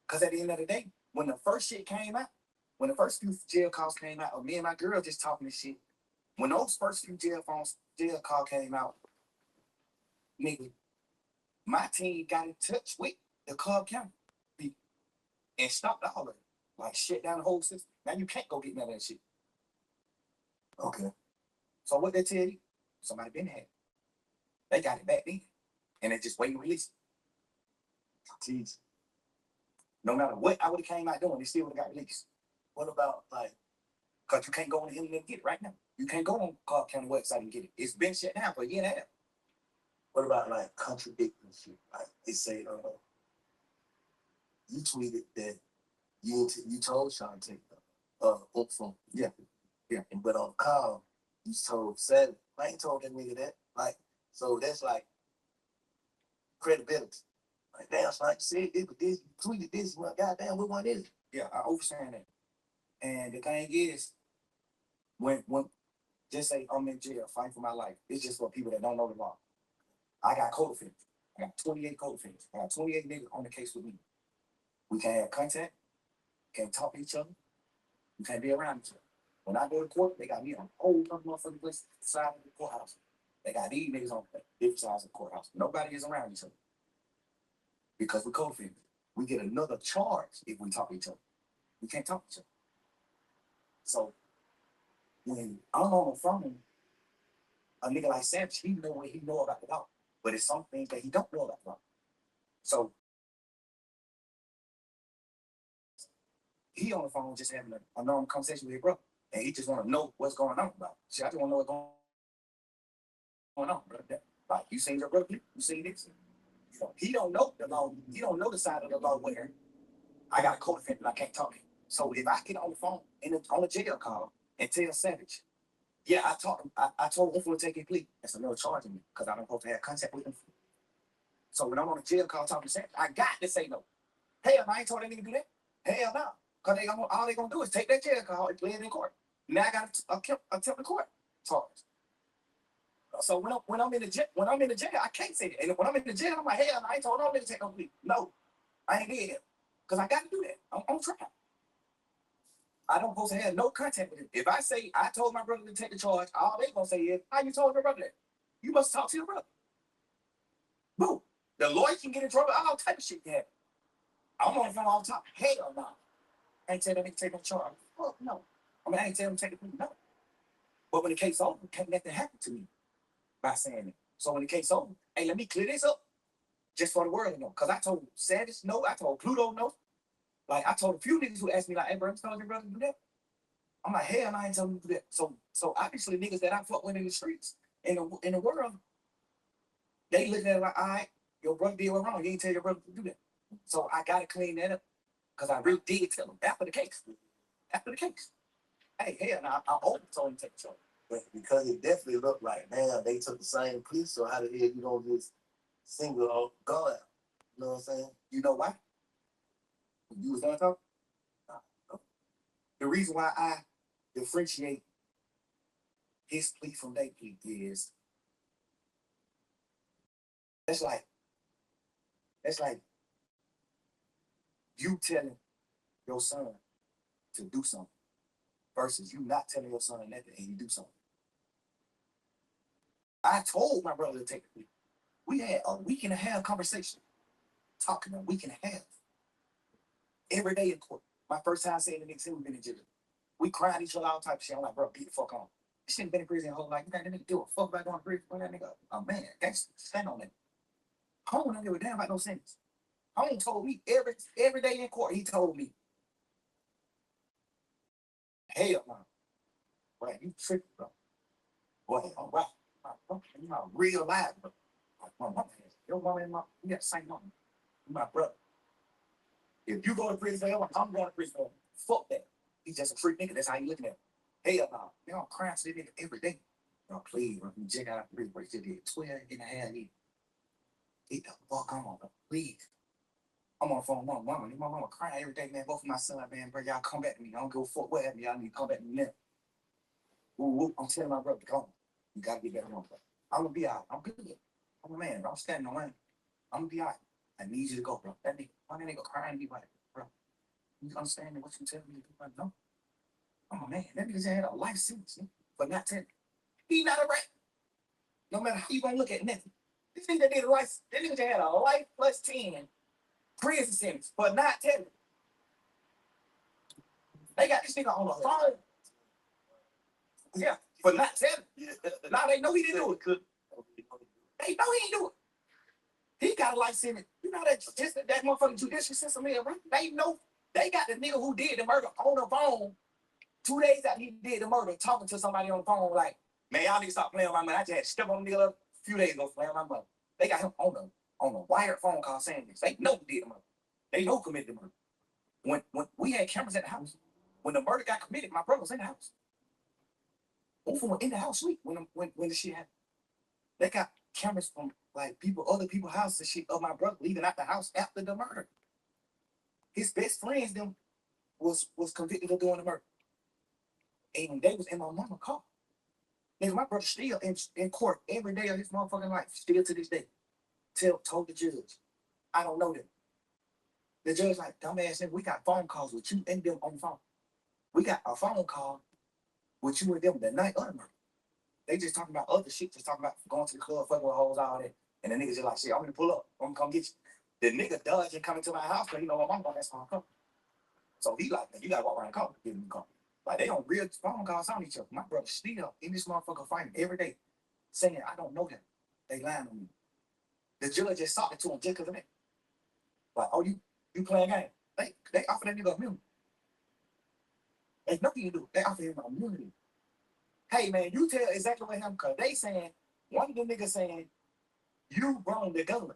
Speaker 2: Because at the end of the day, when the first shit came out, when the first few jail calls came out, or me and my girl just talking this shit, when those first few jail call came out, nigga, my team got in touch with the Cobb County people and stopped all of it. Like shut down the whole system. Now you can't go get none of that shit. Okay. So what they tell you? Somebody been had it. They got it back then. And they just waiting to release it. Jeez. No matter what I would have came out doing, they still would have got released. What about like, because you can't go on the internet and get it right now. You can't go on Cobb County website and get it. It's been shut down for a year and a half. What about like contradicting shit? Like they say, you tweeted that you told Sean take from yeah. But on the call, you told Sally. I ain't told that nigga that. Like, so that's like credibility. Like, damn, it's like you said this, but this, you tweeted this, well, goddamn, what one is it? Yeah, I understand that. And the thing is, when Just say I'm in jail, fighting for my life. It's just for people that don't know the law. I got co-defendants. I got 28 co-defendants. I got 28 niggas on the case with me. We can't have contact, can't talk to each other, we can't be around each other. When I go to court, they got me on a whole motherfucking place side of the courthouse. They got these niggas on different sides of the courthouse. Nobody is around each other because we're co-defendants. We get another charge if we talk to each other. We can't talk to each other. So when I'm on the phone, a nigga like Savage, he know what he know about the law, but it's some things that he don't know about the law. So he on the phone just having a normal conversation with his brother, and he just want to know what's going on about. See, I just want to know what's going on, bro. Like you seen your brother, you seen this. You know, he don't know the law. He don't know the side of the law where I got a co-defendant, I can't talk to him. So if I get on the phone on a jail call and tell Savage, yeah, I told him to take a plea. That's another charge in me because I don't supposed to have contact with him. So when I'm on a jail call talking to Savage, I got to say no. Hell, I ain't told that nigga to do that. Hell no. Because all they gonna do is take that jail call and play it in court. Now I got attempt court charge. So when I'm in the jail, I can't say that. And when I'm in the jail, I'm like, hell, I ain't told no nigga to take no plea. No, I ain't did it. Because I got to do that. I'm trying. I don't supposed to have no contact with him. If I say I told my brother to take the charge, all they gonna say is, how you told your brother that? You must talk to your brother. Boom. The lawyer can get in trouble. All type of shit can happen. I'm on the phone all the time. Hell no. I ain't tell that nigga take no charge. Fuck no. I mean, I ain't tell him to take it. No. But when the case over, can't let that happen to me by saying it. So when the case over, hey, let me clear this up just for the world to know. Because I told Savage no. I told Pluto no. Like, I told a few niggas who asked me, like, hey, bro, you told your brother to do that? I'm like, hell, I ain't telling you to do that. So obviously, niggas that I fuck with in the streets, in the world, they look at it like, all right, your brother did wrong. You ain't tell your brother to do that. So I got to clean that up because I really did tell him after the case. After the case. Hey, hell, I always told him to take the charge.
Speaker 3: But because it definitely looked like, damn, they took the same piece, so how the hell you don't just single go out? You know what I'm saying?
Speaker 2: You know why? You was gonna talk? The reason why I differentiate his plea from their plea is that's like that's like you telling your son to do something versus you not telling your son nothing and you do something. I told my brother to take the plea. We had a week and a half conversation, talking a week and a half every day in court. My first time saying the nigga said we been in jail. We cried each other all type of shit. I'm like, bro, beat the fuck on. This shit been in prison whole life. You got that nigga do a fuck about going to prison for that nigga. Oh man, that's stand on that. Home don't give a damn about no sentence. Home told me every day in court, he told me, hell no. Right, you tripping, bro. Boy, all right. You know, real life, bro. Your mama and my, you got the same mama. You my brother. If you go to prison for him, I'm going to prison for him. Fuck that. He's just a freak nigga. That's how you looking at him. Hell no. They don't cry to this nigga every day. Bro, please, bro. You check out the prison break. Just did 12 and a half years. Get the fuck on, bro. Please. I'm on the phone with my mama. My mama crying every day, man. Both of my son, man, bro, y'all come back to me. I don't give a fuck what happened. Y'all need to come back to me now. Ooh, I'm telling my brother, come. You gotta get back on, bro. I'm gonna be out. I'm good. I'm a man, bro. I'm standing on line. I'm gonna be out. I need you to go, bro. That nigga, why that nigga crying to me like, bro? You understand what you telling me to do? Like, no. I'm a man. That nigga just had a life sentence for not telling. He not a right. No matter how you gonna look at nothing. This nigga did a life. That nigga just had a life plus 10 prison sentence for not telling. They got this nigga on the phone. Yeah, for not telling. Now they know he didn't do it. They know he didn't do it. He got a life sentence. You know that just that motherfucking judicial system here, right? They know they got the nigga who did the murder on the phone 2 days after he did the murder, talking to somebody on the phone like, man, y'all need to stop playing with my money. I just had to step on the nigga a few days ago playing with my money. They got him on a wired phone call saying this. They know who did the murder. They know who committed the murder. When we had cameras at the house, when the murder got committed, my brother was in the house. Both of them in the house sleep when the shit happened. They got cameras from like other people's houses and shit of my brother leaving out the house after the murder. His best friends them was convicted of doing the murder. And they was in my mama's car. Nigga, my brother still in court every day of his motherfucking life, still to this day. Told the judge, I don't know them. The judge like, dumbass nigga, we got phone calls with you and them on the phone. We got a phone call with you and them the night of the murder. They just talking about other shit, just talking about going to the club, fucking with hoes, all that. And the niggas just like, shit, I'm gonna pull up. I'm gonna come get you. The nigga dodged and coming to my house because you know my mom that's my car. So he like, man, you gotta walk around the car, get in the car. Like they on real phone calls on each other. My brother still in this motherfucker fighting every day, saying I don't know them. They lying on me. The judge just sought it to him just because of that. Like, oh, you playing game? They offer that nigga immunity. Ain't nothing you do. They offer him immunity. Hey man, you tell exactly what happened because they saying one of the niggas saying you brought the gun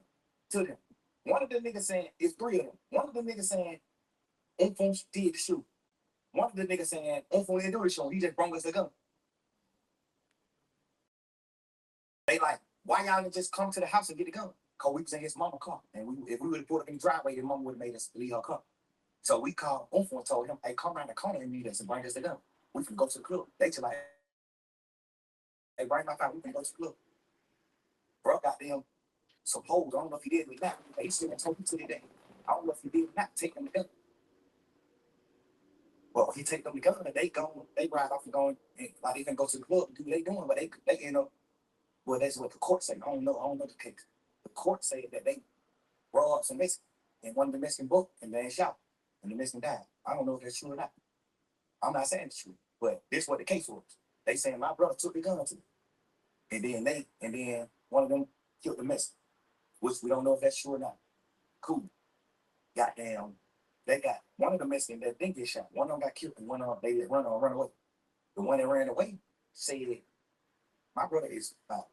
Speaker 2: to them. One of the niggas saying it's three of them. One of the niggas saying Info did the shoot. One of the niggas saying Info didn't do the show. He just brought us the gun. They like, why y'all didn't just come to the house and get the gun? Cause we was in his mama's car, and if we would have put up in the driveway, his mama would have made us leave her car. So we called Info and told him, hey, come around the corner and meet us and bring us the gun. We can go to the club. They just like, hey, bring my car. We can go to the club. Bro, goddamn. Suppose, I don't know if he did or not. They still told me to the day. I don't know if he did or not take them together. Well, he take them together and they go, they ride off and going, and like they can go to the club and do what they doing, but they end up, well, that's what the court said. I don't know the case. The court said that they robbed some Mexican, and one of the Mexican booked and then shot, and the Mexican died. I don't know if that's true or not. I'm not saying it's true, but this is what the case was. They saying my brother took the gun to them, and then one of them killed the Mexican, which we don't know if that's true or not. Cool. Goddamn, they got one of the Mexicans that didn't get shot. One of them got killed, and one of them they run away. The one that ran away said, "My brother is about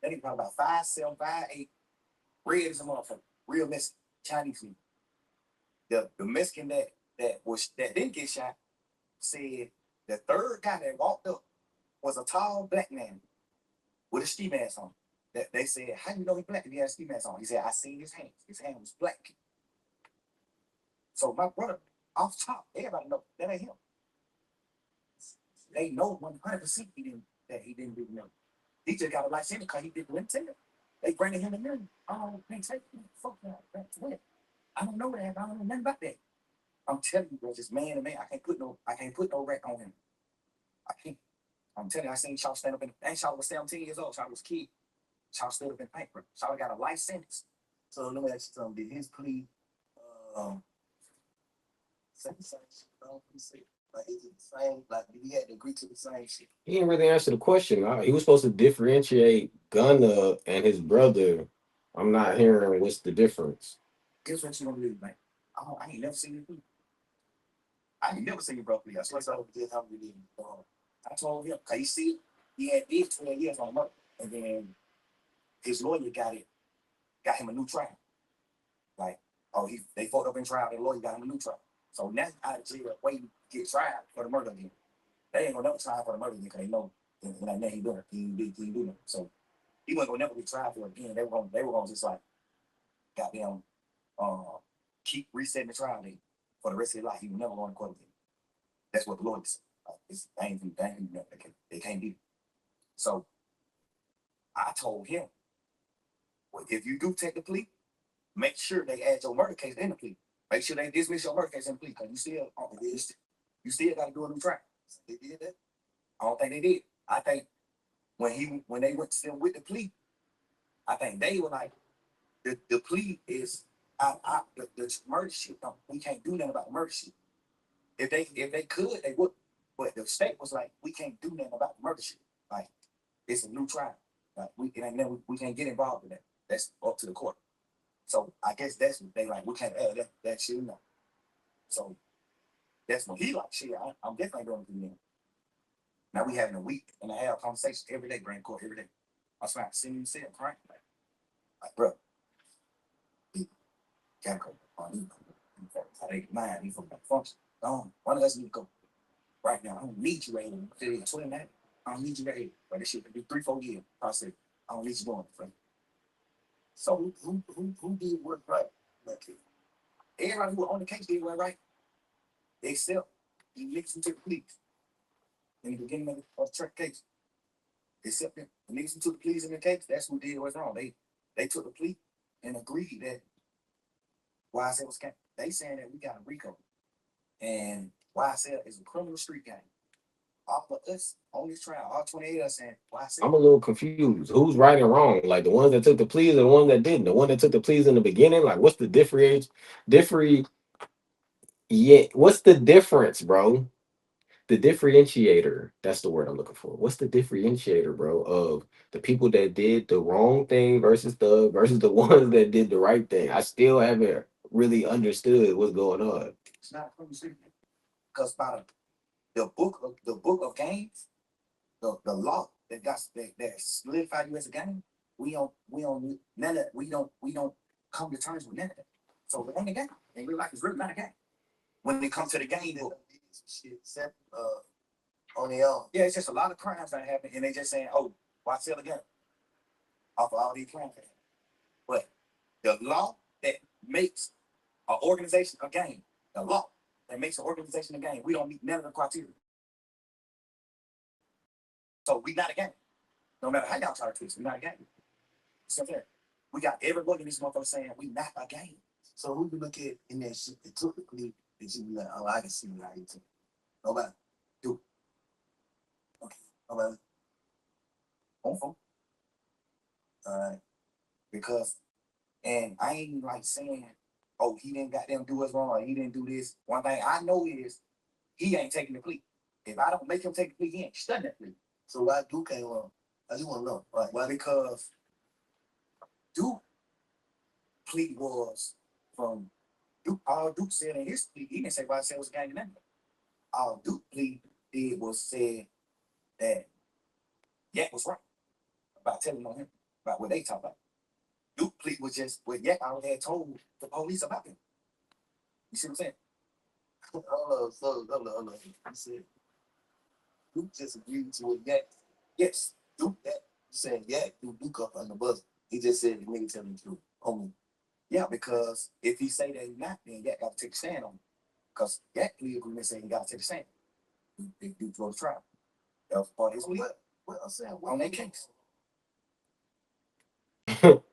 Speaker 2: that ain't probably about 5'7", 5'8", red as a motherfucker, real Mexican, Chinese people." The Mexican that didn't get shot said the third guy that walked up was a tall black man with a ski mask on. That they said, "How do you know he black if he had a ski mask on?" He said, "I seen his hands. His hand was black." So my brother, off top, everybody know that ain't him. They know 100% he didn't do nothing. He just got a license because he didn't tell. They granted him a million. Oh, they take me. Fuck that. That's it. I don't know that. I don't know nothing about that. I'm telling you, bro, just man to man. I can't put no wreck on him. I can't. I'm telling you, I seen Shaw stand up and Shaw was 17 years old. Shaw was a kid. Shaw stood up in paint, bro. Shaw got a life sentence.
Speaker 3: So let me ask you something. Did his plea say the same shit? Like is it the same? Like did he had to agree to the same shit?
Speaker 1: He didn't really answer the question. He was supposed to differentiate Gunna and his brother. I'm not hearing what's the difference.
Speaker 2: Guess what you gonna do, man? I ain't never seen you. I ain't never seen you, bro. I swear to God, how we did. I told him, cause you see, he had these 12 years on murder, and then his lawyer got him a new trial. Like, oh, they fought up in trial, the lawyer got him a new trial. So now out of jail waiting to get tried for the murder again. They ain't gonna never try for the murder again because they know like now he doing it. He ain't doing it. So he wasn't gonna never get tried for it again. They were gonna just like goddamn keep resetting the trial date for the rest of his life. He was never going to court again. That's what the lawyer said. Like, they can't do it. So I told him, well, if you do take the plea, make sure they add your murder case in the plea. Make sure they dismiss your murder case in the plea because you still got to do a new trial. They did that. I don't think they did. I think when they went to them with the plea, I think they were like, the plea is the murder shit. No, we can't do nothing about the murder shit. If they could, they would. But the state was like, we can't do nothing about the murder shit. Like it's a new trial. Like we can't get involved with that. That's up to the court. So I guess that's what they like. We can't add that shit in. So that's what he like. Shit, I'm definitely doing it again. Now we having a week and a half conversation every day, grand court every day. I swear, I see him say crying like, bro, he gotta go. I ain't mind. He from the function. One of us need to go right now. I don't need you right here. 29. I don't need you right here. But this shit could be 3-4 years. I said, I don't need you going, friend.
Speaker 3: So who did work right? Like,
Speaker 2: Everybody who was on the case did work right. Except the niggas who took the police in the beginning of the case. Except the niggas who took the pleas in the case, that's who did what's wrong. They took the plea and agreed that YSL was gang. They saying that we got a RICO. And YSL is a criminal street gang. All of us on this trial, all 28 of us saying
Speaker 1: I'm
Speaker 2: YSL.
Speaker 1: a little confused. Who's right and wrong? Like the ones that took the pleas or the ones that didn't? The one that took the pleas in the beginning? Like what's the different yeah, what's the difference, bro? The differentiator. That's the word I'm looking for. What's the differentiator, bro, of the people that did the wrong thing versus the ones that did the right thing? I still haven't really understood what's going on.
Speaker 2: It's not a criminal street gang. Because by the book of games, the law that solidified you as a gang, we don't none of we don't come to terms with none of that. So it ain't a game. In real life, it's really not a game. When it comes to the game book,
Speaker 3: Shit, except on their own.
Speaker 2: yeah, it's just a lot of crimes that happen, and they just saying, "Oh, why sell again?" Off of all these crimes. But the law that makes an organization a game, the law that makes an organization a game, we don't meet none of the criteria. So we not a game. No matter how y'all try to twist, we not a game. So there, we got everybody in this motherfucker saying we not a game.
Speaker 3: So who you look at in that shit that took the plea that you be like, oh, I can see how you took. Nobody.
Speaker 2: Do
Speaker 3: Okay. Nobody.
Speaker 2: on phone. Because and I ain't like saying, oh, he didn't got them do us wrong or he didn't do this. One thing I know is he ain't taking the plea. If I don't make him take the plea, he ain't studying that plea.
Speaker 3: So why Duke came on? I just want to know. Right.
Speaker 2: Well, because Duke plea was from Duke. All Duke said in his plea, he didn't say why I said it was a gang member. All Duke plea did was say that Yak was right about telling on him about what they talk about. Duke plea was just what Yak already had told the police about him. You see what I'm saying?
Speaker 3: Hold on. You said Duke just agreed to what Yak.
Speaker 2: Yes,
Speaker 3: Duke that you saying Yak Duke up on the buzzer. He just said the nigga tell him the truth. Homie.
Speaker 2: yeah, because if he say that he's not, then Yak got to take a stand on him. Because Yak plea agreement saying he got to take a stand. They do for the trial. That was part of his plea
Speaker 3: What I'm saying?
Speaker 2: on that case.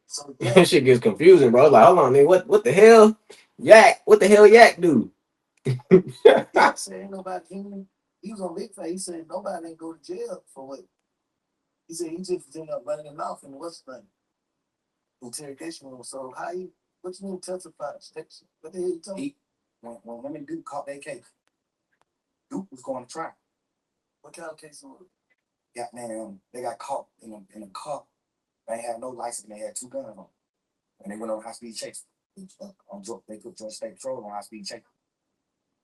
Speaker 3: So
Speaker 1: That
Speaker 3: Yak,
Speaker 1: shit gets confusing, bro. Like, hold on, nigga, what the hell? Yak, what the hell Yak do?
Speaker 3: Yak saying nobody he was on big face. He said nobody ain't go to jail for what. He said he just ended up running it off in the what's name interrogation room. So how you what you mean testify? What the hell you talking?
Speaker 2: When women Duke caught that case, Duke was going to trial.
Speaker 3: What kind of case was it?
Speaker 2: Yeah, man, they got caught in a car. They had no license and they had two guns on. And they went on high speed chase. They put Georgia State Patrol on high speed chase.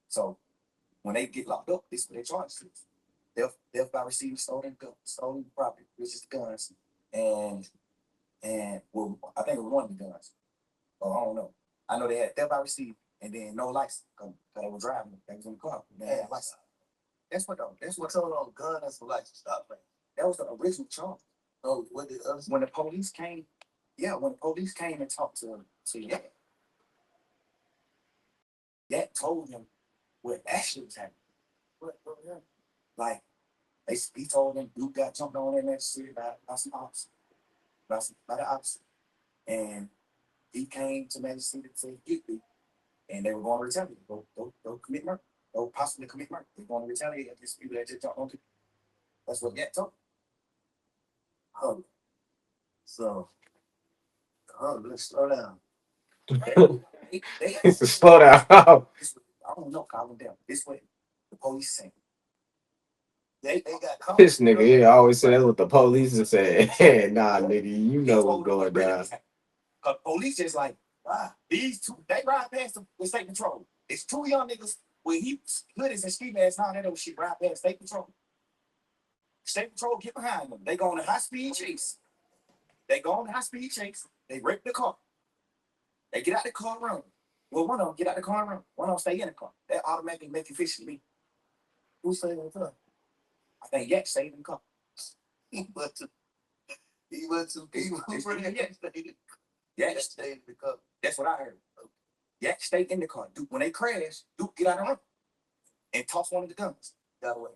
Speaker 2: So when they get locked up, this is what they charge to. Death by receiving stolen property, which is the guns, and well, I think it was one of the guns. Oh, I don't know. I know they had theft by receipt and then no license because they were driving. They was in the car. They had a license. That's what though. That's what
Speaker 3: told on gun that's for license. Stop playing.
Speaker 2: that was the original charge.
Speaker 3: Oh, what did others?
Speaker 2: When the police came, yeah, when the police came and talked to Yak told him what actually was happening.
Speaker 3: What?
Speaker 2: Like he told him Duke got jumped on in that street by some ops, by the ops, and he came to Magic to get me, and they were going to retaliate. Go commit murder. Go possibly commit murder. They're going to retaliate against people that just jumped on people. That's what Yak told.
Speaker 3: Oh, so let's slow down.
Speaker 2: They
Speaker 1: Slow down.
Speaker 2: I don't know, calm down. This way, the police saying
Speaker 3: They got caught.
Speaker 1: This nigga here always say that's what the police is saying. Nah, nigga, you know what's going down.
Speaker 2: Cause police just like, these two, they ride past the state patrol. It's two young niggas with hoodies and ski masks on that old shit ride past state patrol. State patrol get behind them. They go on a high speed chase. They wreck the car. They get out the car and run. Well, one of them get out the car and run. One of them stay in the car. That automatically make you fish me.
Speaker 3: Who stayed in the car?
Speaker 2: I think Yak stayed in the car.
Speaker 3: He went to people.
Speaker 2: Yak
Speaker 3: Stayed in the car.
Speaker 2: That's what I heard. Yak stayed in the car. Duke, when they crash, Duke get out and run and toss one of the guns.
Speaker 3: Got away.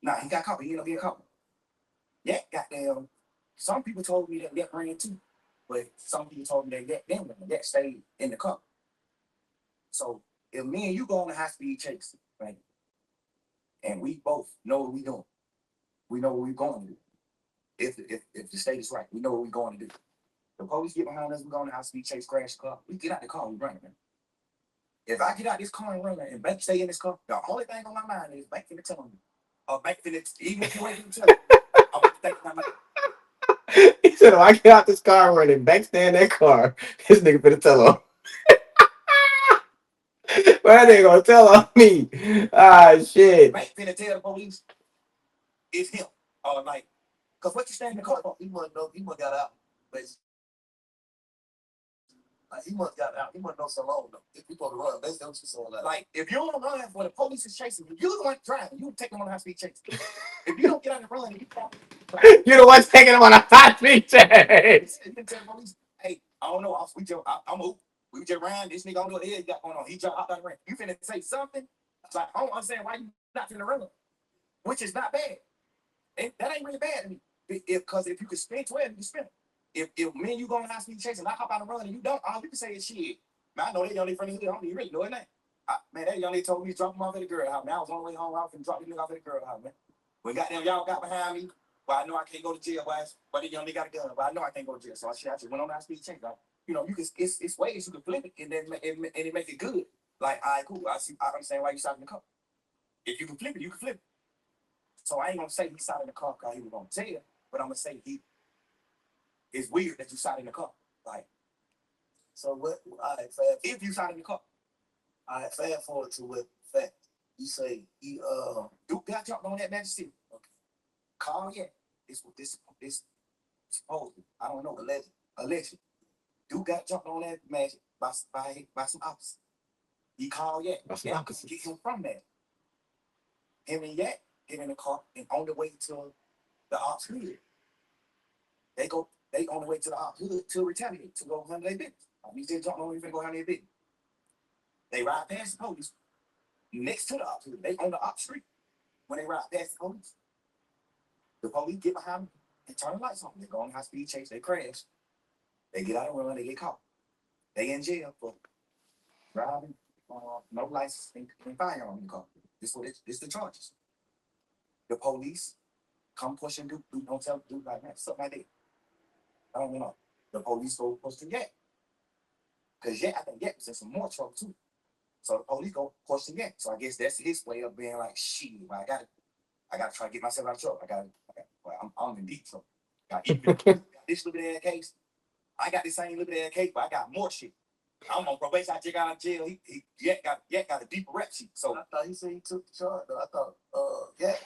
Speaker 2: Nah, he got caught. He ended up getting caught. Yeah, goddamn. Some people told me that ran too, but some people told me that stayed in the car. So if me and you go on a high speed chase, right, and we both know what we doing, we know what we're going to do. If the state is right, we know what we're going to do. The police get behind us, we're going to high speed chase, crash the car. We get out the car, we running, man. If I get out this car and run and Bank stay in this car, the only thing on my mind is Bank finna tell me. Or Bank finna, even if you ain't gonna tell me, I'm gonna think in my mind.
Speaker 1: He said, if I get out this car running, back stand that car, this nigga finna tell him. But that nigga gonna tell on me. Ah, shit.
Speaker 2: Bank finna tell the police it's him. Or like, cause what you stand in the car for?
Speaker 3: He must know. He must got out. But like, he must got out. He must know so long though. If people to run, that's what you saw.
Speaker 2: Like, if you don't run when the police is chasing you, you the one driving. You take them on a high speed chase. If you don't get out and run, you fall.
Speaker 1: You the one taking him on a high speed chase.
Speaker 2: You can tell the police, hey, I don't know, I'm a we just ran. This nigga don't know what the hell he got going on. He jumped out that ring. You finna say something? It's like, I don't understand why you not finna run. Which is not bad. That ain't really bad to me. Because if you could spin 12, you can spin it. If me and you going high speed chasing, I hop out and run and you don't, all you can say is shit. Man, I know that young lady from the hood. I don't even really know his name. Man, that young lady told me to drop him off at the girl house. Man, I was on the way home. I was finna drop this nigga off at the girl house, man. When goddamn y'all got behind me, but I know I can't go to jail, but the young nigga got a gun, but I know I can't go to jail. So I just went on high speed chase. Like, you know, you can it's ways you can flip it and then and it make it good. Like, all right, cool. I understand why you stopped in the car. If you can flip it, you can flip it. So I ain't gonna say he sat in the car because he was gonna jail, but I'm gonna say it's weird that you sat in the car. Like,
Speaker 3: so what?
Speaker 2: if you sat in the car,
Speaker 3: I fast forward to what fact you say he
Speaker 2: Duke got jumped on that Magic City. Okay. Call yet. This supposedly, I don't know, alleged. Duke got jumped on that Magic by some officers. He called yet.
Speaker 1: By some
Speaker 2: Yeah,
Speaker 1: officers.
Speaker 2: get him from that. Him and Yet get in the car and on the way to the ops hood. They on the way to the ops hood to retaliate, to go handle their business. He just don't know if they go handle their business. They ride past the police next to the ops hood. They on the ops street. When they ride past the police get behind them and turn the lights on. They go on high speed chase, they crash. They get out and run, they get caught. They in jail for driving, no license, and firearm in the car. This the charges. The police come push and do don't tell do like that, something like that. I don't know. The police go push to Yak. Because I think Yak was in some more trouble too. So the police go push to Yak. So I guess that's his way of being like, shit, well, I gotta try to get myself out of trouble. I'm in deep trouble. Got this little bit of case. I got the same little bit of case, but I got more shit. I'm on probation. I just got out of jail. He got a deeper rap sheet. So
Speaker 3: I thought he said he took the charge. Though. I thought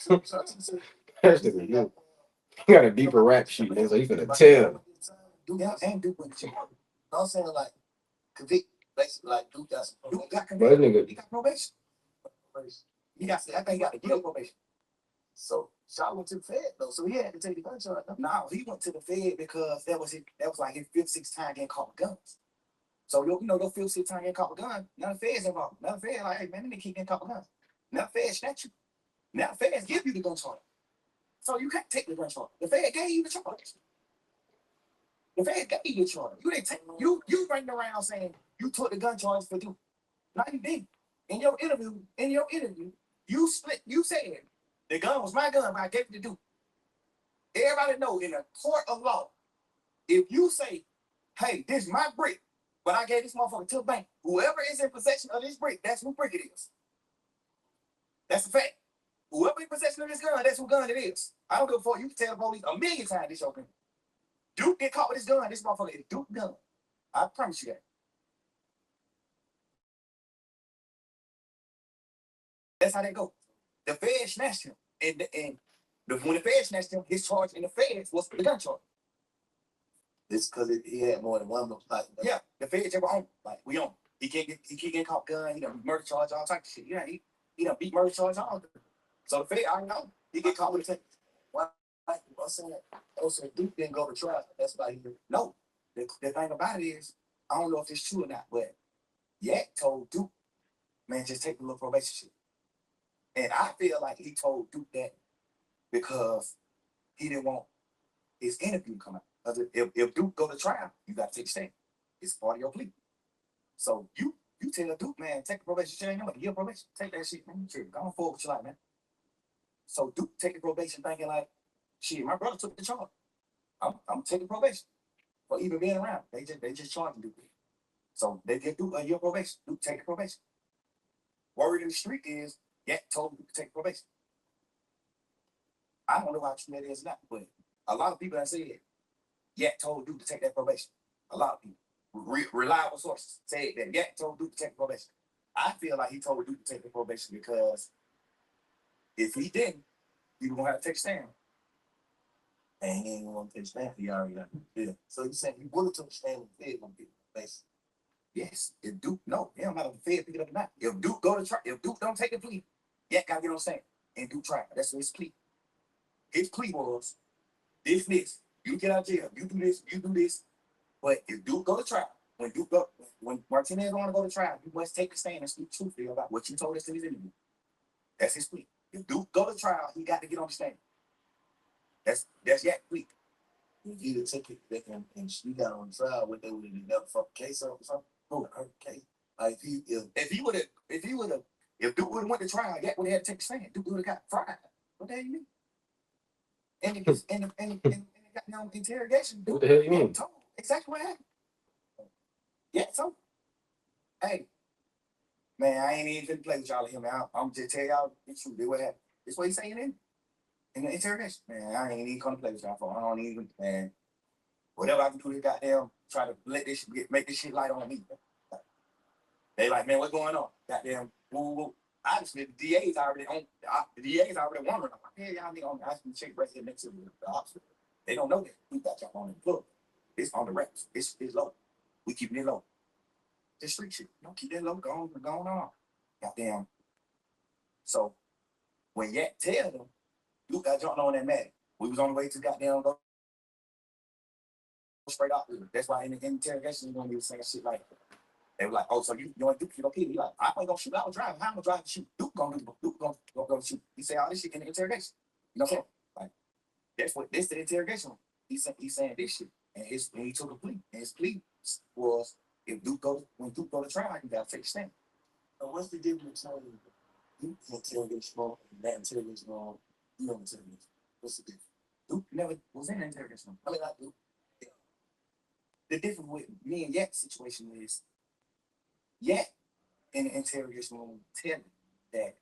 Speaker 3: took the charge. He said
Speaker 1: That's the good. He got a deeper rap sheet, so he finna tell.
Speaker 2: and Duke went to jail.
Speaker 3: I'm saying like convict, basically like Duke got some
Speaker 2: Duke got
Speaker 1: But
Speaker 2: convicted.
Speaker 1: nigga,
Speaker 2: He got probation. I think he got to get probation.
Speaker 3: So Shaw went to the Fed though, so he had to take the gun charge.
Speaker 2: No, he went to the Fed because that was like his fifth, sixth time getting caught with guns. So your fifth, sixth time getting caught with guns. Now the Fed's involved. Now the Fed like, hey man, they keep getting caught with guns. Now the Fed snatch you. Now the Feds give you the gun charge. So you can't take the gun charge. The Fed gave you the charge. The Fed gave you the charge. You didn't take you running around saying you took the gun charge for Duke. No, you didn't. In your interview, you said the gun was my gun, but I gave it to Duke. Everybody know in a court of law, if you say, hey, this is my brick, but I gave this motherfucker to the bank, whoever is in possession of this brick, that's who brick it is. That's a fact. Whoever in possession of this gun, that's who gun it is. I don't give a fuck. You can tell the police a million times this your gun. Duke get caught with this gun, this motherfucker is Duke gun. I promise you that. That's how they go. The Fed snatched him. When the Fed snatched him, his charge in the Feds was the gun charge.
Speaker 3: It's because he had more than one. Like,
Speaker 2: yeah, the Feds ever on. Like, we on. He can't get caught gun. He done murder charge, all types of shit. Yeah, he done beat murder charge, all. So the Fed, I don't know. He get caught with it.
Speaker 3: Why? I'm saying, so Duke didn't go to trial. That's why he.
Speaker 2: No. The thing about it is, I don't know if it's true or not, but Yak told Duke, man, just take the little probation shit. And I feel like he told Duke that because he didn't want his interview to come out. Because if Duke go to trial, you got to take a stand. It's part of your plea. So you tell a Duke, man, take the probation, change him, year probation, take that shit, man. Sure, go forward with your life, man. So Duke taking probation, thinking like, shit, my brother took the charge. I'm taking probation for even being around. They just charged Duke. So they get Duke a year probation. Duke take probation. Word in the street is, yeah, told Duke to take probation. I don't know how true that is not, but a lot of people have said, yeah, told Duke to take that probation. A lot of people, reliable sources, said that yeah, told Duke to take probation. I feel like he told Duke to take the probation because if he didn't, he was gonna have to take a stand.
Speaker 3: And he ain't want to take a stand. He already got yeah. So you saying he would have took a stand and Fed gonna be basically.
Speaker 2: Yes, if Duke, no, it don't matter if the Fed pick it up or not. If Duke go to trial, if Duke don't take the plea, yeah, gotta get on stand and do trial. That's his plea. His plea was this. You get out of jail, you do this. But if Duke go to trial, when Martinez want to go to trial, you must take a stand and speak truthfully about what you told us in his interview. That's his plea. If Duke go to trial, he got to get on the stand. That's Yak's plea.
Speaker 3: If he'd have took it and she got on trial, what they would have never fucked case up or something. Oh, her case. Like
Speaker 2: if Duke would have went to trial, Yak would have had to take a stand. Duke would have got fried. What the hell you mean? And the goddamn interrogation.
Speaker 1: What the hell you mean?
Speaker 2: Told exactly what happened. Yeah, so hey, man, I ain't even finna play with y'all here, man. I'm just tell y'all the truth. This what happened. This what he's saying in the interrogation. Man, I ain't even gonna play with y'all for. I don't even, man. Whatever I can do to goddamn try to let this make this shit light on me. They like, man, what's going on? Goddamn, woo. Obviously, the DA's already on. The DA's already wondering. I'm like, hey, y'all nigga on. I can check right here next to the officer. They don't know that we got y'all on the plug. It's on the reps. It's low. We keeping it low. This street shit. Don't keep that low going on. Goddamn. So when Yak tell them, Luke got jumped on that mat. We was on the way to goddamn go straight out. That's why in the interrogation, when he was saying shit like, they were like, oh, so you want Duke, you don't kill me. He like, I ain't gonna shoot, I was driving. How am I driving to shoot? Duke gonna shoot. He say all this shit in the interrogation. You know what I'm saying? Like, this the interrogation. He's saying this shit. And he took a plea. And his plea was when Duke go to trial, you gotta take a stand.
Speaker 3: what's the difference between you interrogation wrong and that interrogation wrong? You don't interrogation. What's the difference?
Speaker 2: Duke never was in the interrogation.
Speaker 3: I mean, I do.
Speaker 2: Yeah. The difference with me and Yak's situation is Yak in the interrogation room tell me that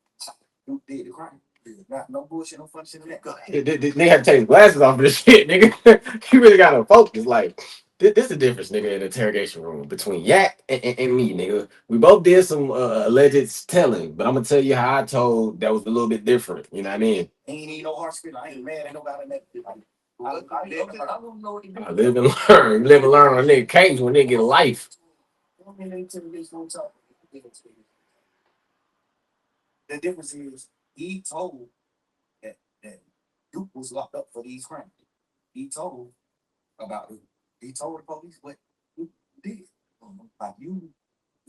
Speaker 2: Duke did the crime. Not no bullshit, no fun shit of that. Go ahead.
Speaker 1: Nigga had to take his glasses off of this shit, nigga. You really gotta focus. Like, this the difference, nigga, in the interrogation room between Yak and me, nigga. We both did some alleged telling, but I'm gonna tell you how I told that was a little bit different. You know what I mean?
Speaker 2: Ain't need no hard spirit. I ain't mad at nobody in that.
Speaker 3: I don't know what
Speaker 1: I live and learn. Live and learn on nigga case when they get life.
Speaker 2: The difference is he told that Duke was locked up for these crimes. He told about it. He told the police what Duke did. Like you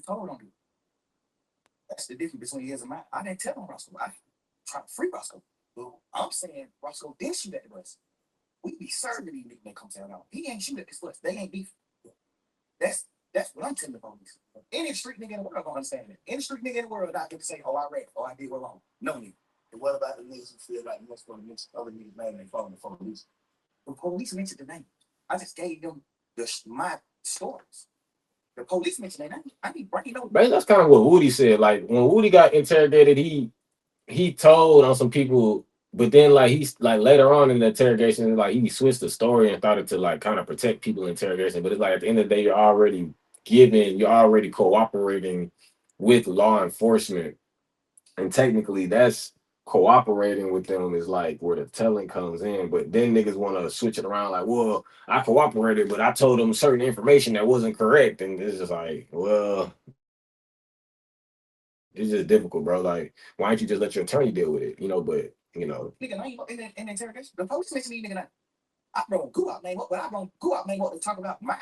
Speaker 2: told on Duke. That's the difference between his and mine. I didn't tell him Roscoe. I tried to free Roscoe. Well, I'm saying Roscoe did shoot at the bus. We be serving these niggas that come down. He ain't shoot at this bus. They ain't beef. That's what I'm telling the police. Any street nigga in the world gonna understand that. Any street nigga in the world not gonna say, oh, I read, oh, I did what wrong. No nigga.
Speaker 3: And what about the niggas who feel like most of the other niggas' name ain't following the police?
Speaker 2: The police mentioned the name. I just gave them my stories. The police mentioned their name. I need bringing over.
Speaker 1: Man, that's kind of what Woody said. Like when Woody got interrogated, he told on some people, but then like he's like later on in the interrogation, like he switched the story and thought it to like kind of protect people in interrogation. But it's like at the end of the day, you're already cooperating with law enforcement, and technically that's cooperating with them is like where the telling comes in. But then niggas want to switch it around, like, well, I cooperated, but I told them certain information that wasn't correct, and it's just like, well, it's just difficult, bro. Like, why don't you just let your attorney deal with it? But
Speaker 2: nigga name in the interrogation. The police mentioned me nigga name. I brought Guap name up, but I brought Guap name up to talk about my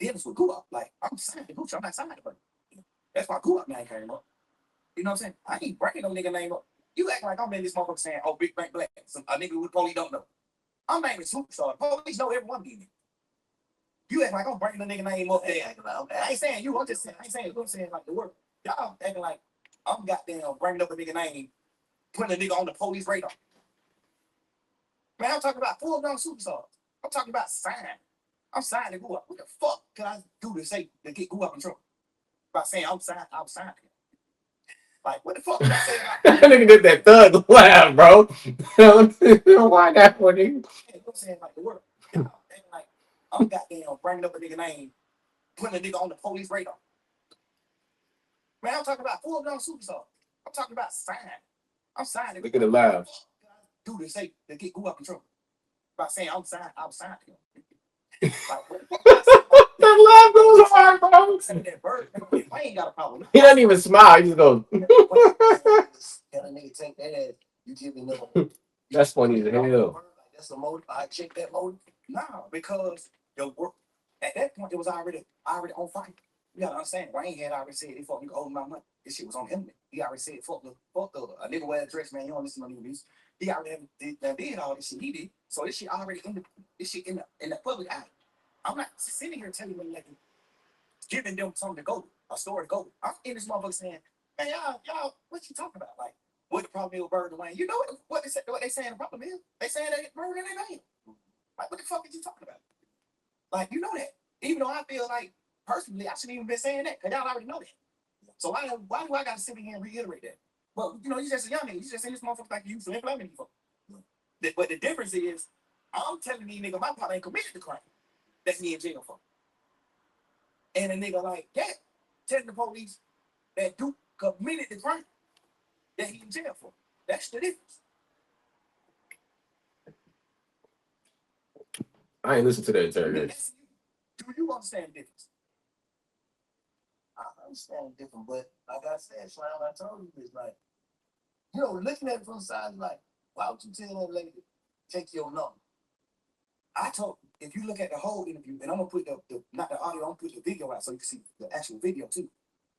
Speaker 2: dealings with Guap. Like I'm signed to Gucci, I'm not signed to her. That's why Guap name came up. You know what I'm saying? I ain't breaking no nigga name up. You act like I'm in this motherfucker saying, oh, Big Bank Black. A nigga who the police don't know. I'm naming superstar. Police know everyone be there. You act like I'm bringing the nigga name up there. I ain't saying you. I'm just saying. I ain't saying you. I'm saying like the word. Y'all acting like I'm goddamn bringing up a nigga name, putting a nigga on the police radar. Man, I'm talking about full blown superstars. I'm talking about sign. I'm signed to go up. What the fuck can I do to say to get go up in trouble? By saying I'm signed. Like what the fuck did I say
Speaker 1: That
Speaker 2: about?
Speaker 1: nigga did that thug laugh, bro. Why that one? Nigga?
Speaker 2: I'm saying like the word. Y'all acting like I'm goddamn bringing up a nigga name, putting a nigga on the police radar. Man, I'm talking about full blown superstars. I'm talking about sign. I'm signed.
Speaker 1: Look at the laugh.
Speaker 2: Do to say to get go up in trouble by saying I'm signed. Like, what the fuck did I say about
Speaker 1: That laugh goes hard, bro.
Speaker 2: that bird? If I ain't got a problem.
Speaker 1: He doesn't even smile. He just goes.
Speaker 3: Can a nigga take that as you giving them?
Speaker 1: That's funny as hell.
Speaker 3: That's the motive. I check that motive.
Speaker 2: Nah, because the work at that point it was already on fire. You gotta understand. Wayne had already said, "If fuck you owe my money." This shit was on him. He already said, "Fuck the a nigga wear a dress, man. You don't listen to me music." He already did all this shit. He did. So this shit already in the public eye. I'm not sitting here telling them like giving them something to go to, a story to go to. I'm in this motherfucker saying, "Man, y'all, what you talking about? Like, what the problem is with Bird and Wayne? You know what they saying the problem is? They saying that Bird and Wayne. Like, what the fuck are you talking about? Like, you know that. Even though I feel like personally, I shouldn't even been saying that because y'all already know that. So why do I got to sit here and reiterate that? Well, you know, you just a young nigga. You just in this motherfucker like you for implementing people. But the difference is, I'm telling these nigga my partner ain't committed the crime. That's me in jail for. And a nigga like that telling the police that Duke committed the crime that he in jail for. That's the difference.
Speaker 1: I ain't listen to that interrogation.
Speaker 2: Do you understand the difference?
Speaker 3: I understand different, but like I said, Slam, I told you it's like, you know, looking at it from the side, like, why would you tell that lady to take your number?
Speaker 2: I told if you look at the whole interview, and I'm gonna put the not the audio, I'm gonna put the video out so you can see the actual video too.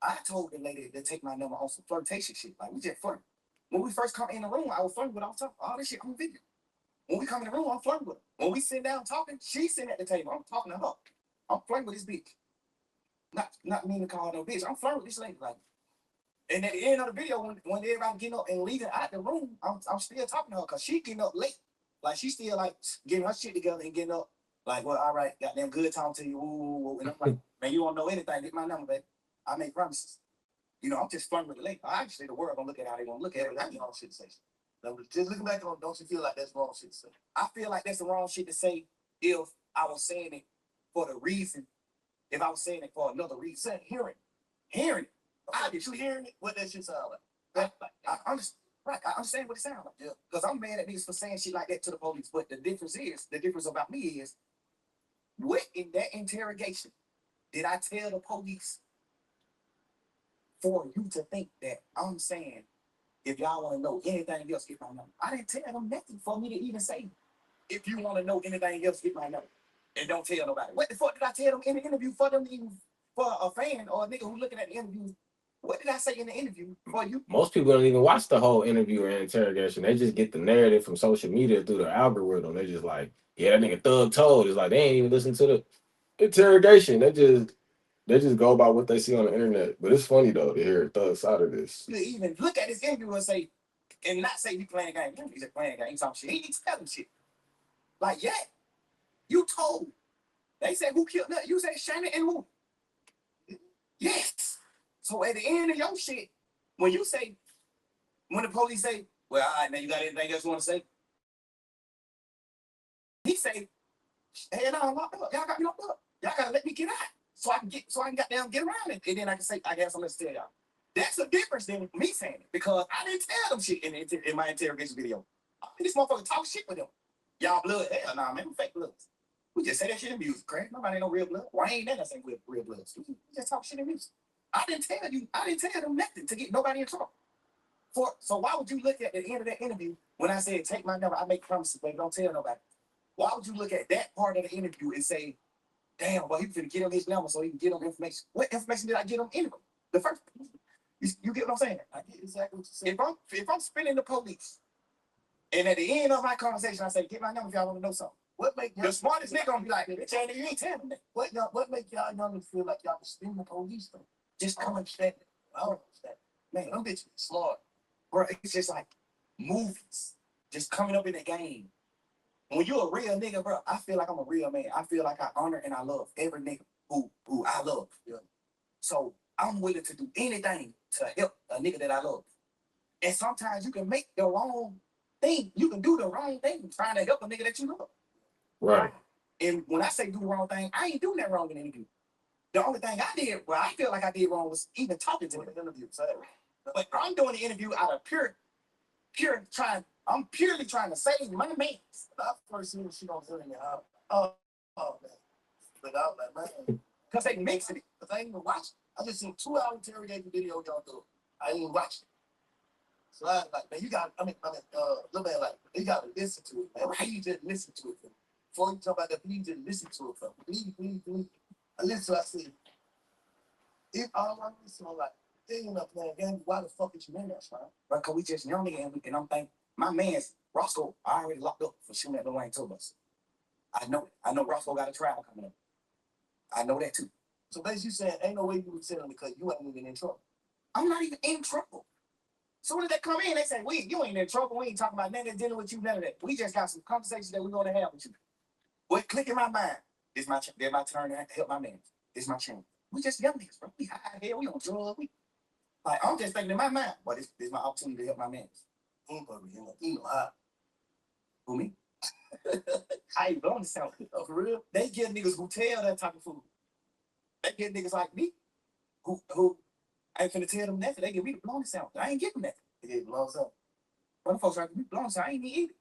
Speaker 2: I told the lady to take my number on some flirtation shit. Like we just flirting. When we first come in the room, I was flirting with her. I was talking all this shit on video. When we come in the room, I'm flirting with her. When we sit down talking, she's sitting at the table. I'm talking to her. I'm flirting with this bitch. Not mean to call her no bitch. I'm flirting with this lady. Like, and at the end of the video, when everybody getting up and leaving out the room, I'm still talking to her because she getting up late. Like she still like getting her shit together and getting up. Like, well, all right, goddamn good talking to you. Woo. And I'm like, man, you don't know anything. Get my number, baby. I make promises. You know, I'm just flirting with the lady. Actually, the world gonna look at how they gonna look at it. That's wrong shit to say. No, just looking back on, don't you feel like that's wrong shit to say? I feel like that's the wrong shit to say if I was saying it for the reason. If I was saying it for another reason, hearing it. I get you hearing it. What that shit sound like? I understand. Right, I understand what it sounds like. Yeah, because I'm mad at niggas for saying shit like that to the police. But the difference about me is, what in that interrogation did I tell the police for you to think that I'm saying, if y'all want to know anything else, get my number? I didn't tell them nothing for me to even say, if you want to know anything else, get my number. And don't tell nobody. What the fuck did I tell them in the interview for them even, for a fan or a nigga who looking at the interview? What did I say in the interview for you?
Speaker 1: Most people don't even watch the whole interview or interrogation. They just get the narrative from social media through the algorithm. They just like, yeah, that nigga thug told. It's like they ain't even listen to the interrogation. They just go by what they see on the internet. But it's funny though to hear Thug's side of this.
Speaker 2: You even look at this interview and say, and not say you playing a game. He's just playing a game, some shit. He needs to tell them shit. Like, yeah, you told. They said who killed that? You said Shannon and who? Yes. So at the end of your shit, when you say, when the police say, well, all right, man, you got anything else you want to say? He say, hey, no, I'm locked up. Y'all got me locked up. Y'all gotta let me get out. So I can goddamn get around it. And then I can say, I got something else to tell y'all. That's the difference than me saying it. Because I didn't tell them shit in my interrogation video. I mean, this motherfucker talk shit with them. Y'all blood. Hell nah, man, we fake bloods. We just say that shit in music, crazy. Nobody ain't no real blood. Why ain't that say real bloods? We just talk shit in music. I didn't tell them nothing to get nobody in trouble. So why would you look at the end of that interview when I said take my number, I make promises, but don't tell nobody? Why would you look at that part of the interview and say, damn, well, he finna get him his number so he can get him information? What information did I get him anyway? The first, you get what I'm saying? I get exactly what you saying. If I'm spinning the police And at the end of my conversation, I say, get my number if y'all want to know something.
Speaker 3: What make
Speaker 2: The smartest nigga gonna be like, bitch, ain't you ain't telling me that.
Speaker 3: what make y'all young feel like y'all can spin the police though?
Speaker 2: Just
Speaker 3: I don't
Speaker 2: come
Speaker 3: understand it. I don't understand.
Speaker 2: man, them bitches smart. Bro, it's just like movies. Just coming up in the game. When you a real nigga, bro, I feel like I'm a real man. I feel like I honor and I love every nigga who I love. Yeah. So I'm willing to do anything to help a nigga that I love. And sometimes you can make the wrong thing. You can do the wrong thing trying to help a nigga that you love.
Speaker 1: Right.
Speaker 2: And when I say do the wrong thing, I ain't doing that wrong in the interview. The only thing I did, well, I feel like I did wrong was even talking to the interview. So, but I'm doing the interview out of I'm purely trying to save my man.
Speaker 3: I first seen she don't feel in your house. Oh man. But I was like, man,
Speaker 2: Because they mixing it.
Speaker 3: because I ain't even watched it. I just seen 2 hour interrogation video y'all do. I ain't even watched it. So I was like, man, you got, little man, like, you got to listen to it, man. Why you just listen to it? Before you talk about that, please just listen to it, please, please, please. I listen to it, I said, if all I listen, I'm like, they ain't not playing games. Why the fuck is you in that, man?
Speaker 2: Bro, because we just young nigga and I'm thinking, my man's Roscoe already locked up for shooting at the Wayne tour bus. I know it. I know Roscoe got a trial coming up. I know that too.
Speaker 3: So basically, you saying ain't no way you would send them because you ain't even in trouble.
Speaker 2: I'm not even in trouble. Soon as they come in, they say, you ain't in trouble. We ain't talking about nothing dealing with you, none of that. We just got some conversations that we're going to have with you. What click in my mind is my turn to help my man. It's my chance. We just young niggas, bro. We high here. We on drugs. Like, I'm just thinking in my mind, but this my opportunity to help my man.
Speaker 3: He ain't gonna be in the how.
Speaker 2: Who me? I ain't blowing the sound.
Speaker 3: Oh, for real?
Speaker 2: They get niggas who tell that type of food. They get niggas like me who I ain't finna tell them nothing. They give me the blowing sound. I ain't getting nothing.
Speaker 3: They get blown up.
Speaker 2: When the folks like me blowing sound, I ain't even eat it.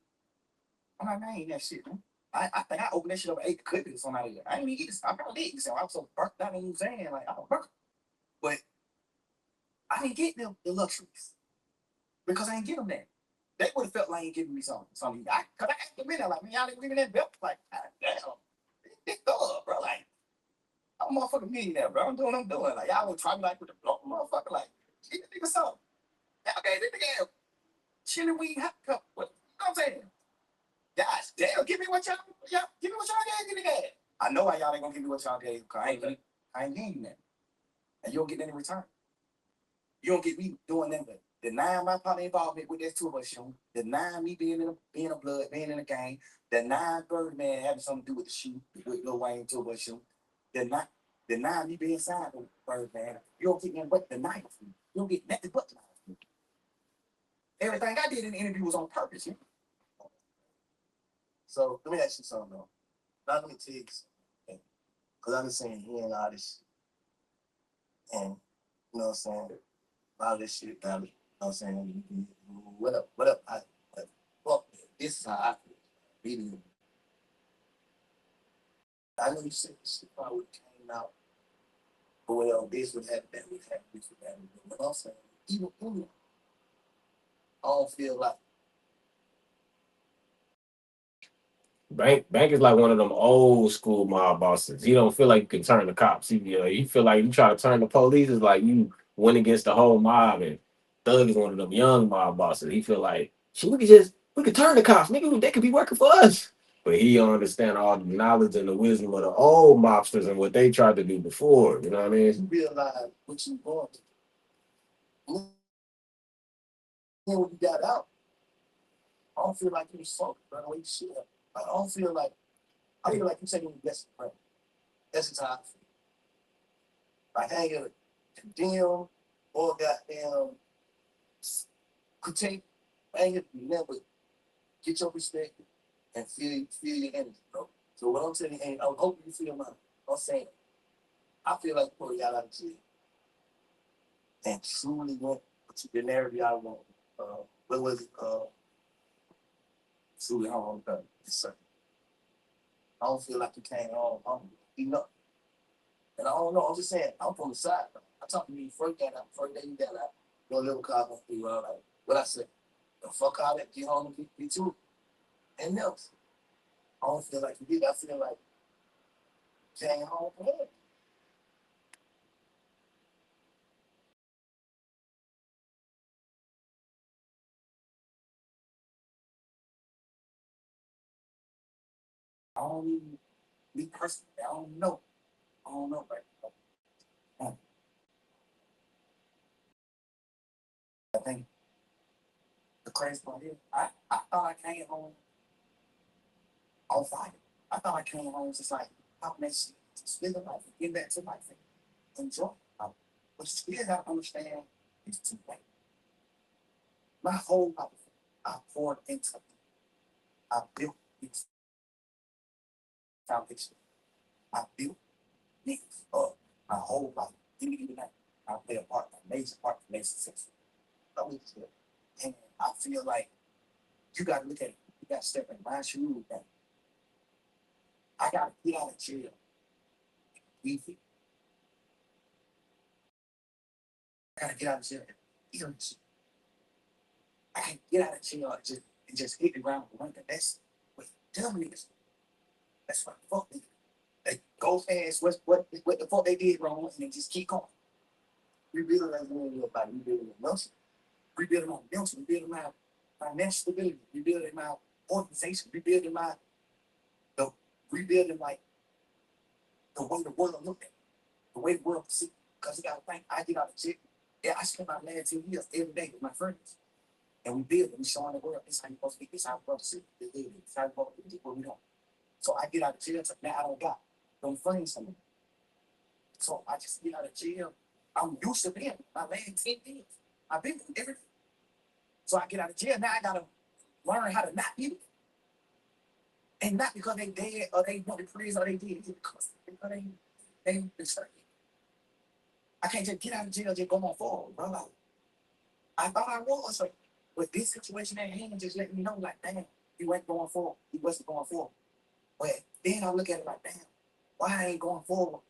Speaker 2: I'm like, I ain't that shit, man. I think I opened that shit up and ate the cookies or something out of there. I ain't even eat this. I probably did eat this. I was so burnt out and you saying like I'm a burnt. But I didn't get them the luxuries because I ain't give them that. They would have felt like I ain't giving me something. Cause I asked them in there like, man, y'all didn't give me that belt. Like, damn, this up, bro. Like, I'm a motherfucking millionaire, bro. I'm doing what I'm doing. Like, y'all would try me like with the block, motherfucker. Like, give the nigga something. Y'all gave this nigga chili weed hot cup. What you know what I'm saying? Gosh damn, give me what give me what y'all gave, nigga. I know why y'all ain't gonna give me what y'all gave, cause I ain't getting that. And you don't get that in return. You don't get me doing that. Deny my partner involvement with that tour bus show. Deny me being a blood, being in a gang. Deny Birdman having something to do with the shoe, with Lil Wayne tour bus show. Deny me being signed with Birdman. You don't get nothing but deny it from me. You don't get nothing but deny it from me. Everything I did in the interview was on purpose.
Speaker 3: So let me ask you something though. Not let me tell you something. Because I've been saying hearing all this shit. And you know what I'm saying? A lot of this shit, you know what I'm saying? What up? Fuck, this is how I feel. Really. I know you said this shit probably came out. But well, this would happen, that would happen, this would happen. But what I'm saying, even I don't feel like
Speaker 1: Bank is like one of them old school mob bosses. He don't feel like you can turn the cops. He feel like you try to turn the police is like you went against the whole mob. And Thug is one of them young mob bosses. He feel like shit, we could turn the cops, nigga. They could be working for us. But he don't understand all the knowledge and the wisdom of the old mobsters and what they tried to do before. You know what I mean?
Speaker 3: you realize what you going through. Then when you got out, I don't feel like you was focused, bro. The way you should have. Like, I feel like you taking your best friend. That's just how I feel. Like, I ain't gonna condemn or goddamn critique. I ain't gonna do nothing but get your perspective and feel your energy, bro. So what I'm saying, and I'm hoping you feel mine. I'm saying, I feel like before y'all out of jail and truly went to the narrative y'all want. What was it? Truly home. Yes, I don't feel like you came home hungry. Enough. And I don't know. I'm just saying, I'm from the side. Bro. I talked to you first day out, first day you got out. Your little car gonna be around like what I said. The fuck all that, get home and be too. And else. I don't feel like you did. I feel like you came home from home.
Speaker 2: don't even, me personally, I don't know. I don't know, but I think the crazy part is, I thought I came home on fire. I thought I came home just like, how that shit, just living life, get back to life, and enjoy life. But you still gotta understand it's too late. My whole life, I poured into it. I built this foundation. I built niggas up my whole life. Even that, I play a part, a major part in their success. And I feel like you gotta look at it. You gotta step in my shoes. And I gotta get out of jail. Easy. I gotta get out of jail. Even I can get out of jail and just hit the ground with one thing. That's what dumb niggas. That's what the fuck they go fast. What the fuck they did wrong, and they just keep going. Rebuilding as one about rebuilding emotion, rebuilding my mental, rebuilding my financial stability, rebuilding my organization, rebuilding my the rebuilding like the way the world look at, the way the world see. Because you gotta think, I get out of jail. Yeah, I spend my last 2 years every day with my friends. And we build and we showing the world this how you supposed to be, this how you supposed to see, this how you supposed to do what we don't. So I get out of jail, so now I don't got them friends anymore. So I just get out of jail. I'm used to being my last 10 years. I've been through everything. So I get out of jail, now I gotta learn how to not be with them. And not because they dead or they want to praise or they did, it's because they betrayed. I can't just get out of jail and just go on forward, bro. Like, I thought I was, like, but this situation at hand just let me know, like, damn, he wasn't going forward. He wasn't going forward. But then I look at it like, damn, why I ain't going forward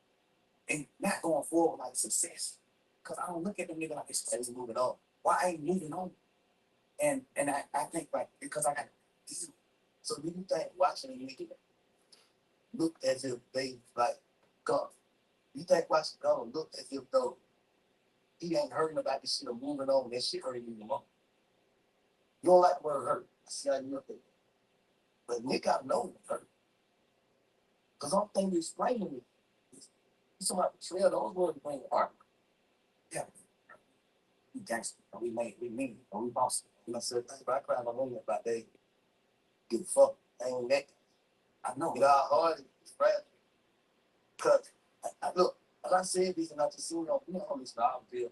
Speaker 2: and not going forward like success? Because I don't look at them nigga like it's moving on. Why I ain't moving on? And I think like because I got this. So do you think watching a nigga look as if they like gone? You think watching gone look as if though he ain't hurting about this shit or moving on, that shit hurting you more. You don't like the word hurt. I see how you look at it. But Nick, I know it hurt. Because I'm thinking you explaining it. It's about betrayal, those words bring art. Yeah. We gangster. We made we mean we boss. You know, so I cry my moment about they give a fuck. I ain't that. I know. Get all hard, right? Cause look, as I said this and I just seen you know, this now I feel.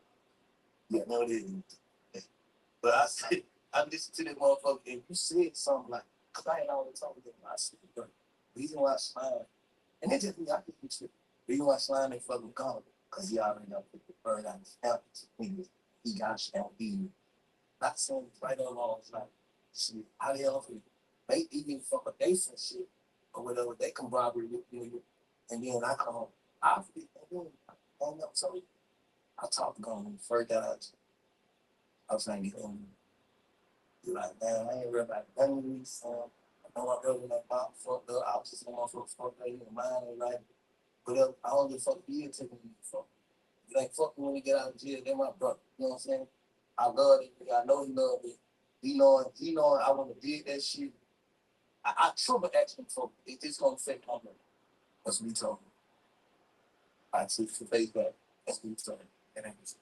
Speaker 2: Yeah, no, it isn't. But I said, I listened to this motherfucker and you said something like, cause I ain't always talking to him. I said, the reason why I smile, and it just me, I think it's the reason why I smile ain't fucking comedy, cause he already know the bird out his apples. He got you he not saying right or wrong, it's like, shit, how the hell they even fuck a day some shit or whatever, they come robbery with you, and then I come home. I forget, and then I know, so I talk to him first that I was trying to get him. You're like, man, I ain't real about none of these. I know I really like pop fucked up. I was just going for fucked up. Mine ain't right. But I don't give a fuck you taking me fuck. You like fuck me when we get out of jail. They're my brother. You know what I'm saying? I love it. I know he loved it. He know I want to did that shit. I triple asked him for it. It's gonna affect my money. That's me talking. I see the face back. That's me talking. And I just,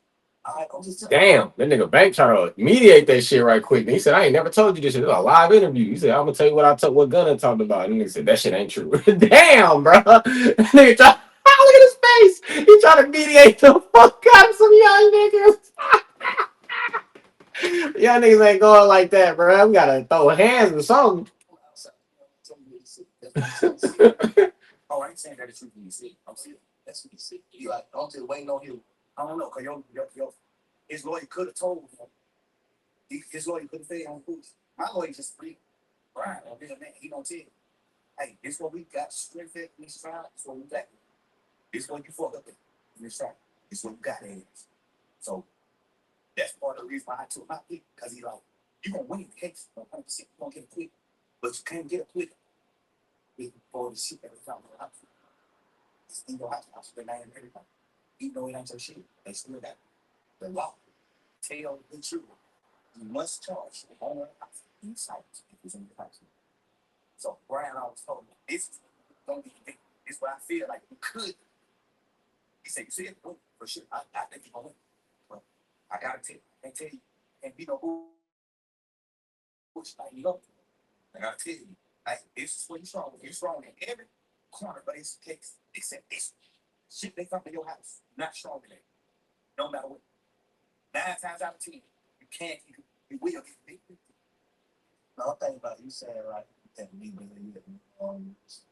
Speaker 2: I'm just
Speaker 1: Damn, that nigga Bank trying to mediate that shit right quick. And he said, I ain't never told you this shit. It was a live interview. He said, I'm gonna tell you what what Gunna talked about. And the nigga said, that shit ain't true. Damn, bro. That nigga try, look at his face. He trying to mediate the fuck out of some young niggas. Young niggas ain't going like that, bro. We gotta throw hands or something.
Speaker 2: oh, I ain't saying that it's truth you see. I'm saying that's what you see. You like, I'm just waiting on him. I don't know, cause his lawyer could have told him. His lawyer could have said on boots. My lawyer just free. Brian, on being a man, he don't tell you. Hey, this what we got strength at in this trial. This what we got. This what you fuck up in this trial. This what you got in this. So that's part of the reason why I took my plea. Cause he like, you gonna win the case. 100%, you gonna get a plea. But you can't get a plea before the shit that we found in the house. It's in your house, but not in everybody. Even though it ain't your shit, they still got the law. Tell the truth. You must charge the owner of the house inside if it's in your house. So Brian always told me this. Don't even think. It's what I feel like you could. He said, you see it? Win for sure. I think you're gonna win. But I gotta tell you, I can't tell you. And be no bullshit like you know. I gotta tell you, like this is where you're strong. You're strong in every corner, but it's the case except this shit they come to your house. You're not strong in it. No matter what. 9 times out of 10, you can't. You will get beat.
Speaker 3: The whole thing about you saying like that me being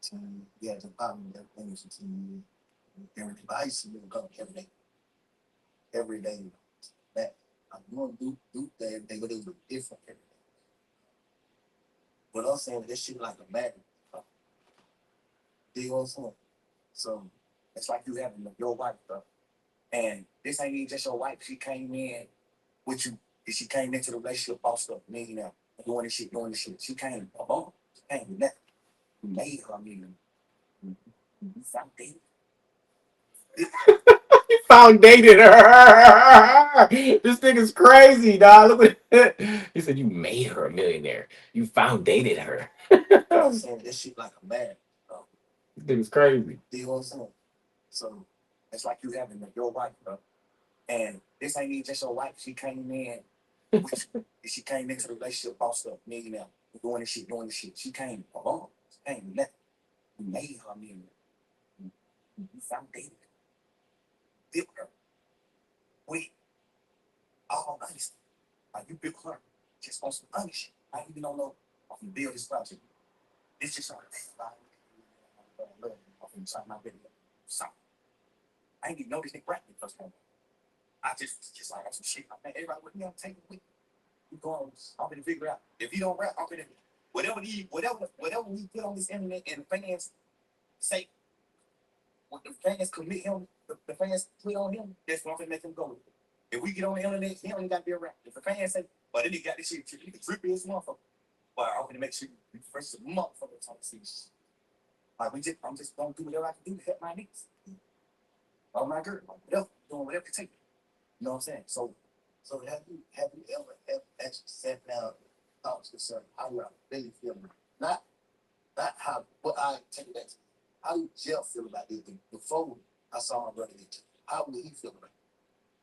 Speaker 3: team, yeah, the problem that things to team everything. But I used to go every day. That I'm going to do that every day, but it was different every day. But I'm saying this shit like a magnet. Do you know what I'm saying?
Speaker 2: So it's like you having your wife, bro. And this ain't even just your wife. She came in with you. She came into the relationship bossed up, millionaire, doing this shit, doing this shit. She came alone. She came with nothing. You made her a millionaire. You found dating.
Speaker 1: You foundated her. This nigga's crazy, dog. Look what he said. You made her a millionaire. You foundated her.
Speaker 3: I'm saying this shit like a magnet.
Speaker 1: This nigga's crazy.
Speaker 3: Do you know what I'm saying?
Speaker 2: So it's like you having your wife, bro. And this ain't even just your wife. She came in with you. She came into the relationship bossed up, millionaire, doing this shit, doing this shit. She came alone. She came with nothing. You made her a millionaire. You found dating. Built her. Wait, all honesty. Like you built her just on some other shit. I even don't know if you build this project. It's just on the thing about off inside my video. Something. I ain't even know this nigga rap me first time. I just like some shit. I think everybody with me, I'm taking with me. You going, I'm gonna figure out. If he don't rap, I'm gonna whatever we put on this internet and the fans say what the fans commit him, the fans put on him, that's what I'm gonna make him go with. If we get on the internet, he don't even got to be a rap. If the fans say, but then he got this shit, you can drip his motherfucker. But I'm gonna make sure you first a motherfucker talk to this. Like I'm just gonna do whatever I can do to help my niggas. Oh my girl, like whatever, doing whatever it takes. You know what I'm saying?
Speaker 3: So have you ever actually sat down and thought to yourself how you really feel? Not how what I take that. How do Jeff feel about this before I saw my brother get you? How would he feel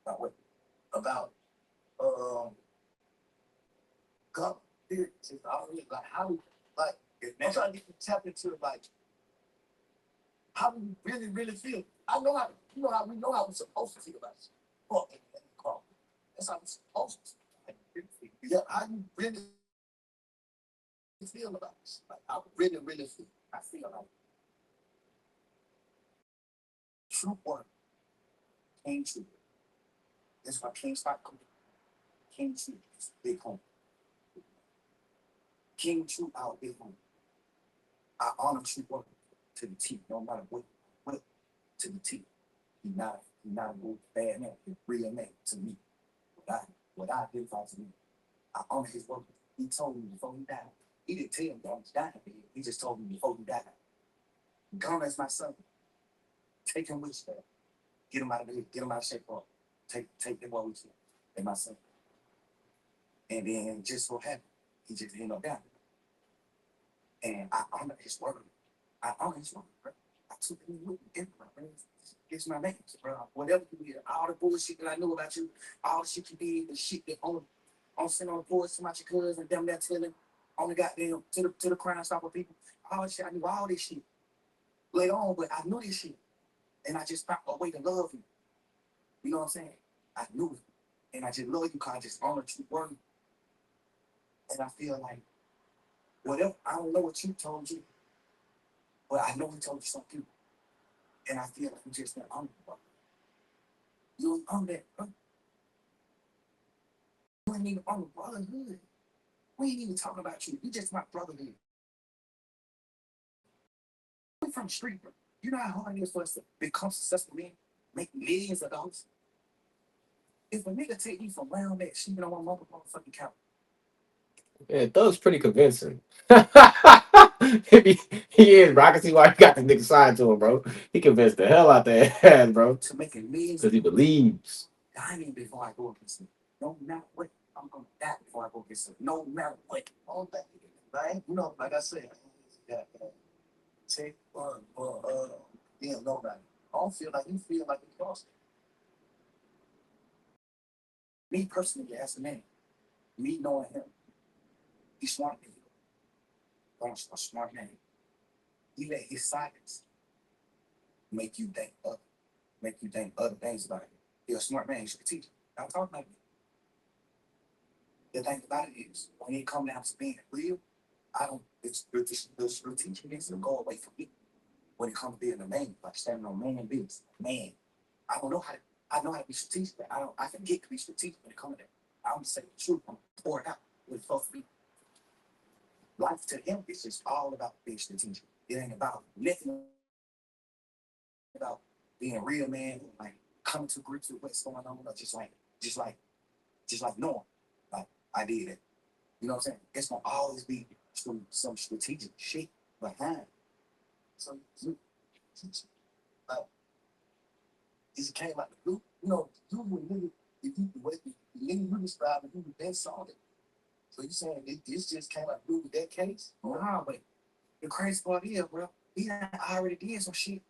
Speaker 3: about what? About God, dude, I don't really like how like I'm trying to get you tap into like how do you really feel? I know how you know how we know how we're supposed to feel about it. Fuck it, let me call. That's how we're supposed to. Like, yeah, how you really feel about this? Like I really feel. I feel like true work came true. That's why King Spot came true. It's big home. King True our big home. I honor true work to the T, no matter what to the T. He not a good bad man, he's real man to me. What I identify to me. I honor his work. He told me before he died. He didn't tell me that I was dying. He just told me before he died. Gone as my son. Take him with you. Get him out of the get him out of shape up. Take him with you. And my son. And then just so happened, he just ended up dying. And I honor his word. I honor his word, bro. I took him with me everywhere, bro. It's my name, bro. Whatever you did, all the bullshit that I knew about you, all the shit you did, the shit that on sitting on the porch about your cousins and them that telling on the goddamn to the crime stopper people. All this shit, I knew all this shit. Later on, but I knew this shit. And I just found a way to love you. You know what I'm saying? I knew it. And I just love you because I just honor your word. And I feel like whatever, I don't know what you told you, but I know he told you something. And I feel like you just not on it, bro. You ain't on that, bro. You ain't even on the brotherhood. We ain't even talking about you. You just my brotherhood. We from the street, bro. You know how hard it is for us to become successful men, make millions of dollars. If a nigga take you from around that shit, you don't want to motherfucking count.
Speaker 1: Yeah, Thug's pretty convincing. He is, bro. I can see why you got the nigga signed to him, bro. He convinced the hell out that ass, bro.
Speaker 2: To making millions
Speaker 1: Because he believes.
Speaker 2: dying before I go against him. No matter what, I'm gonna die before I go against him. No matter what.
Speaker 3: all that, right? You know, like I said, yeah, Take yeah, nobody. I don't feel like you feel like you lost. Me personally, as a man, me knowing him, he's smart. A smart man. He let his silence make you think make you think other things about him. He's a smart man. He's strategic. I'm talking about it. The thing about it is, when it comes down to being real, I don't. The strategic needs to go away from me. When it comes to being a man, like standing on man business, man, I don't know how to. I know how to be strategic, but I don't. I forget to be strategic when it comes to that. I'm gonna say the truth. I'm gonna pour it out. What it's supposed to be. Life to him is just all about being strategic. It ain't about nothing about being a real man, like coming to grips with what's going on, or just like, just like knowing, like I did it. You know what I'm saying? It's gonna always be some strategic shit behind. So like, it came out the blue. You know, you would nigga, if you the way the nigga you described, you would been solid. So you saying this just came out the blue with that case? Nah, but the crazy part is, bro, he already did some shit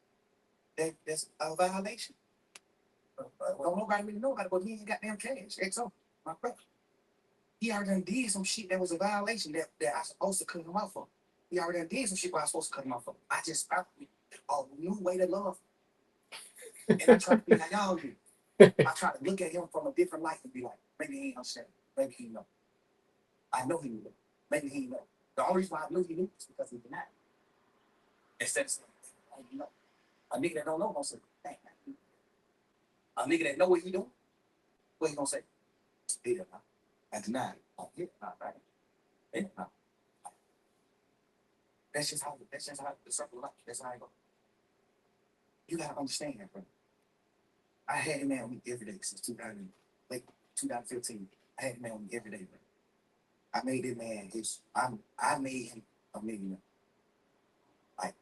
Speaker 3: that's a violation. Don't nobody really know about it, but he ain't got damn cash. XO, my brother. He already did some shit that was a violation that I supposed to cut him off for. He already did some shit where I was supposed to cut him off for. I just found a new way to love him. And I try to be like y'all do. I try to look at him from a different light and be like, maybe he ain't understand. Maybe he know. I know he knew. Maybe he know. The only reason why I knew he knew is because he did not. Instead of saying, oh, you know. A nigga that don't know gonna say, dang, man. A nigga that know what he doing, what he gonna say? Yeah, I deny it. Oh, yeah, right. Yeah, that's just how the circle of life. That's how I go. You gotta understand that, bro. I had him on me every day since 2000, late 2015. I had him on me every day, bro. I made that man I made him a millionaire. Like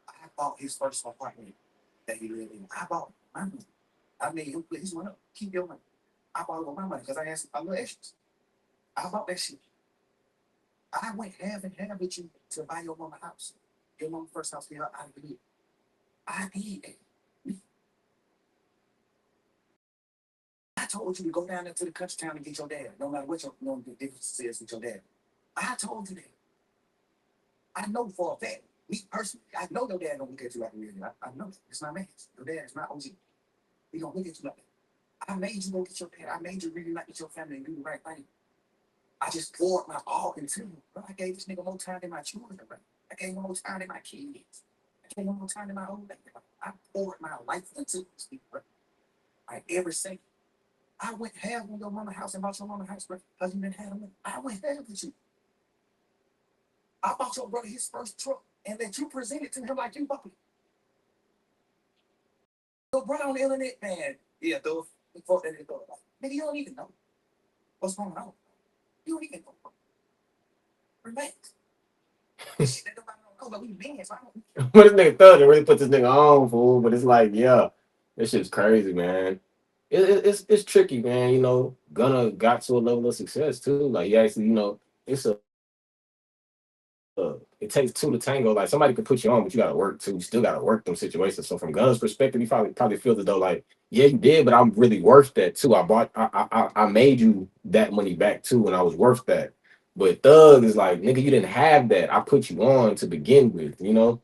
Speaker 3: I bought his first apartment that he lived in. I bought my money. I made him put his money up. Keep your money. I bought it with my money because I had some little extras. I bought that shit. I went half and half with you to buy your mama house. Your mama first house for her out of the year. I did that. I told you to go down there to the country town and get your dad, no matter what your the difference is with your dad. I told you that. I know for a fact. Me personally, I know your dad don't look at you like a millionaire. I know that. It's not man. Your dad is not OG. He don't look at you like that. I made you go get your dad. I made you really like get your family and do the right thing. I just poured my all into him. Bro, I gave this nigga more time than my children, bro. I gave him more time than my kids. I gave him more time than my old lady. I poured my life into this nigga, bro. Like every second. I went half on your mama house and bought your mama house, bro, because you didn't have money. I went half with you. I bought your brother his first truck and that you presented to him like you bought it. Your brother on the internet, man. Yeah, though. Before that, nigga, you don't even know what's going on. You don't even know. Relax. Shit that nobody don't know, but we been, so I don't.
Speaker 1: But this nigga Thug done really put this nigga on, fool. But it's like, yeah, this shit's crazy, man. It's tricky, man. You know, Gunna got to a level of success too. Like, he actually, it's a it takes two to tango. Like, somebody could put you on, but you got to work too. You still got to work them situations. So from Gunna's perspective, he probably feels as though like, yeah, you did, but I'm really worth that too. I made you that money back too, and I was worth that. But Thug is like, nigga, you didn't have that. I put you on to begin with, you know.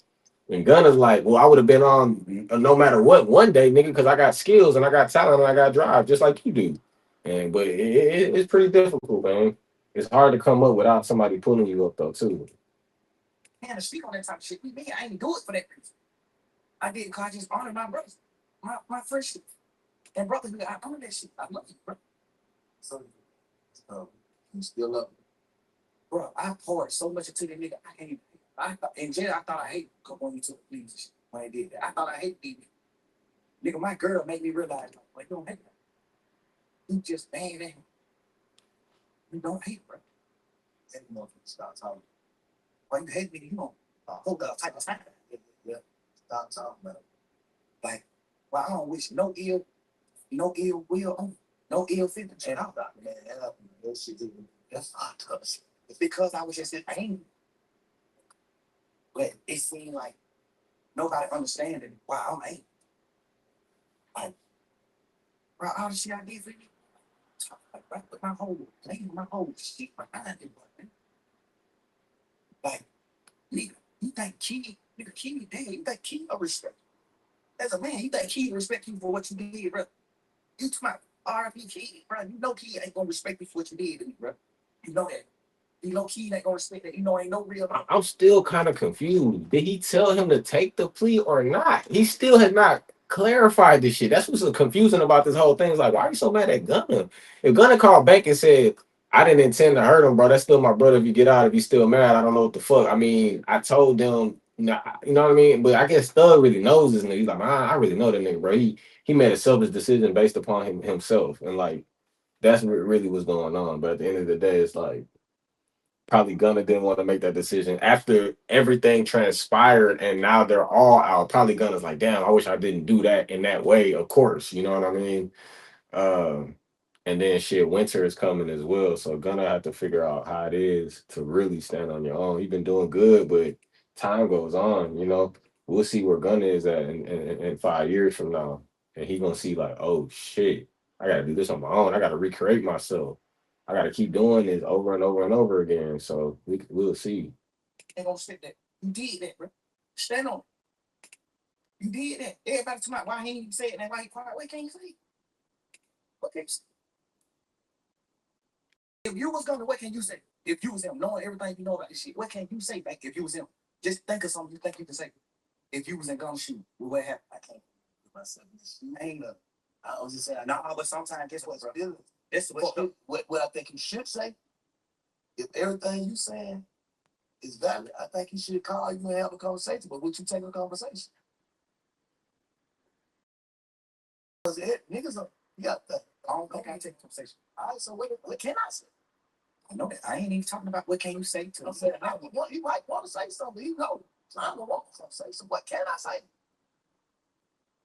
Speaker 1: And Gunna's like, well, I would have been on no matter what one day, nigga, because I got skills and I got talent and I got drive, just like you do. And but it's pretty difficult, man. It's hard to come up without somebody pulling you up though, too.
Speaker 2: Man, to speak on that type of shit, me, I ain't do it for that reason. I did because I just honor my brothers, my friendship. And brother, I honor that shit. I love you, bro.
Speaker 3: So, you still up.
Speaker 2: Bro, I poured so much into that nigga. I can't even. In jail, I thought I hated when you took the shit. When I did that, I thought I hated these nigga. My girl made me realize, like, you don't hate that. You just bad at him. You don't hate, bro.
Speaker 3: And you know, stop talking.
Speaker 2: Why you hate me? You don't hold up type of time.
Speaker 3: Yeah. Stop talking about it.
Speaker 2: Like, well, I don't wish no ill will on, no ill feeling at all.
Speaker 3: Man, that shit, that's fucked up.
Speaker 2: It's because I was just angry. But it seemed like nobody understanding why I'm angry. Like, bro, all the shit I did for you, like, put my whole shit behind it, man. Like, nigga, you think Key dead? You think Key respect? As a man, you think Key respect you for what you did, bro? You to my R.I.P. Key, bro. You know Key ain't gonna respect you for what you did to me, bro. You know that. You know Key ain't gonna respect that. You know ain't no real.
Speaker 1: I'm still kind of confused. Did he tell him to take the plea or not? He still has not clarified this shit. That's what's so confusing about this whole thing. It's like, why are you so mad at Gunna? If Gunna called back and said, I didn't intend to hurt him, bro, that's still my brother. If you get out, if you still mad, I don't know what the fuck. I mean, I told them, nah, you know what I mean? But I guess Thug really knows this nigga. He's like, I really know that nigga, bro. He made a selfish decision based upon himself. And like, that's what really was going on. But at the end of the day, it's like, probably Gunna didn't want to make that decision after everything transpired and now they're all out. Probably Gunna's like, damn, I wish I didn't do that in that way, of course. You know what I mean? Um, and then shit, winter is coming as well. So Gunna have to figure out how it is to really stand on your own. You've been doing good, but time goes on, you know. We'll see where Gunna is at in 5 years from now. And he gonna see like, oh shit, I gotta do this on my own. I gotta recreate myself. I got to keep doing this over and over and over again. So we'll see.
Speaker 2: Ain't gonna stick that. You did that, bro. Stand on it. You did that. Everybody talking about why he ain't even say it and why he quiet. What can you say? What can you say? If you was gonna, what can you say? If you was him, knowing everything you know about this shit, what can you say back if you was him? Just think of something you think you can say. If you was in gun shoot, what happened? I can't put myself in this shoe. Ain't no. I was just saying, no, but sometimes guess what, bro? That's what I think you should say. If everything you saying is valid, I think you should call you and have a conversation. But would you take a conversation? Because niggas are, you got that. I don't think I can take a conversation. All right, so what can I say? I know that. I ain't even talking about what can you say to him. You might want to say something, you know. So I'm gonna want to say. So what can I say?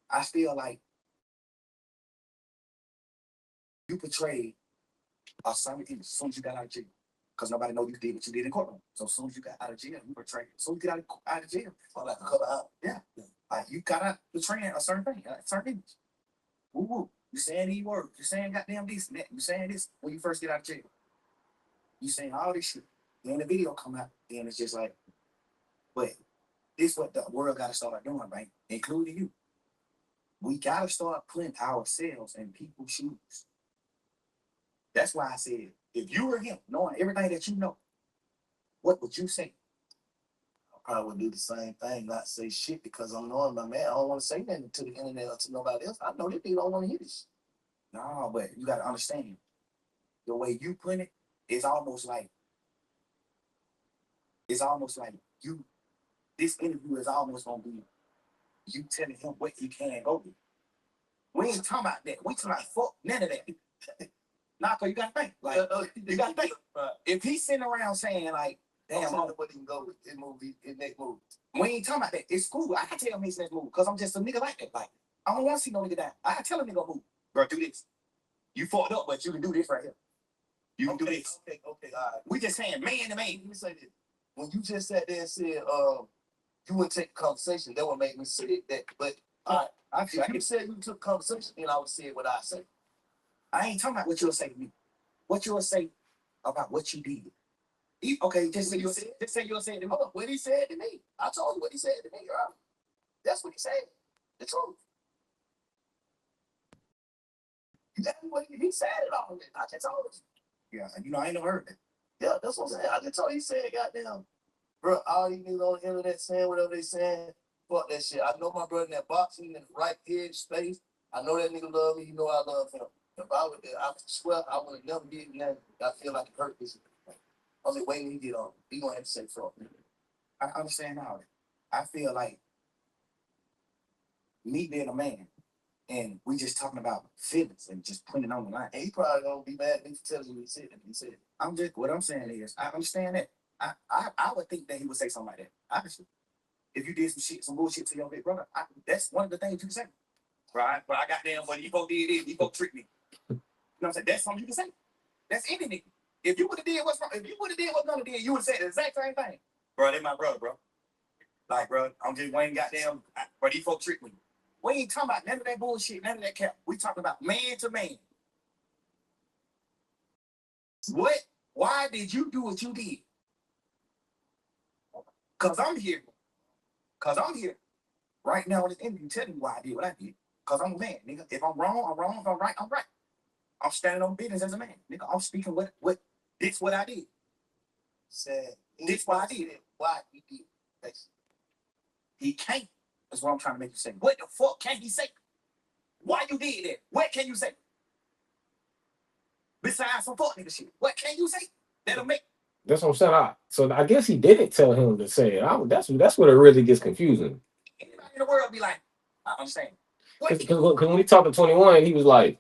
Speaker 2: I feel like you portrayed a certain image as soon as you got out of jail. Because nobody know you did what you did in courtroom. So as soon as you got out of jail, you portrayed. As soon as you get out of jail, or like a cover out. Yeah. Like you got out portraying a certain thing, a certain image. Woo woo. You saying these words. You saying goddamn this and that. You saying this when you first get out of jail. You saying all this shit. Then the video come out. Then it's just like, but this what the world got to start doing, right? Including you. We got to start putting ourselves in people's shoes. That's why I said, if you were him, knowing everything that you know, what would you say? I probably would do the same thing, not say shit because I'm knowing my man. I don't want to say nothing to the internet or to nobody else. I know this dude don't want to hear this. No, but you got to understand the way you put it is almost like you. This interview is almost gonna be you telling him what he can go with. We ain't talking about that. We talking about fuck none of that. Nah, cause you gotta think. Like you gotta think. If he's sitting around saying like, damn, what he can go with in movie in that movie. We ain't talking about that. It's cool. I can tell him he's next move because I'm just a nigga like that. Like I don't want to see no nigga down. I can tell a nigga move. Bro, do this. You fucked up, but you can do this right here. You can do this. Okay, all right. We just saying man to man. Let me say this. When you just sat there and said, you wouldn't take a conversation, that would make me say that. But if you said you took conversation, then I would say what I say. I ain't talking about what you'll say to me. What you'll say about what you did. Okay, just say you'll say it to me. What he said to me. I told you what he said to me, bro. That's what he said. The truth. That's what he said it all. I just told you. Yeah, you know, I ain't never heard that. Yeah, that's what I'm saying. I just told you he said, goddamn, bro, all these niggas on the internet saying whatever they saying, fuck that shit. I know my brother in that boxing in the right here in space. I know that nigga love me. You know I love him. If I swear I would have never did that. I feel like it hurt this. I was like, waiting he get on. He gonna have to say fuck. I understand now. I feel like me being a man and we just talking about feelings and just putting it on the line. And he probably gonna be mad at me for telling you what he said. He said, what I'm saying is, I understand that. I would think that he would say something like that. Obviously, if you did some bullshit to your big brother, that's one of the things you can say. Right? But I got damn, but he both did it. He both tricked me. You know what I'm saying? That's something you can say. That's any nigga. If you would have did what's wrong, if you would have did what none did, you would have said the exact same thing. Bro, they my brother, bro. Like, bro, I'm just Wayne goddamn, bro, these folks trick me. We ain't talking about none of that bullshit, none of that cap. We talking about man to man. What? Why did you do what you did? Cause I'm here. Cause I'm here. Right now in this interview, tell me why I did what I did. Cause I'm a man, nigga. If I'm wrong, I'm wrong. If I'm right, I'm right. I'm standing on business as a man, nigga. I'm speaking what this what I did.
Speaker 3: Said
Speaker 2: This why I did it.
Speaker 3: why he did. Basically.
Speaker 2: He can't. That's what I'm trying to make you say. What the fuck can he say? Why you did that? What can you say? Besides some fuck nigga shit. What can you say? That'll make.
Speaker 1: That's what I'm saying. So I guess he didn't tell him to say it. That's what it really gets confusing.
Speaker 2: Anybody in the world be like, I understand.
Speaker 1: Because when we talked to 21, he was like,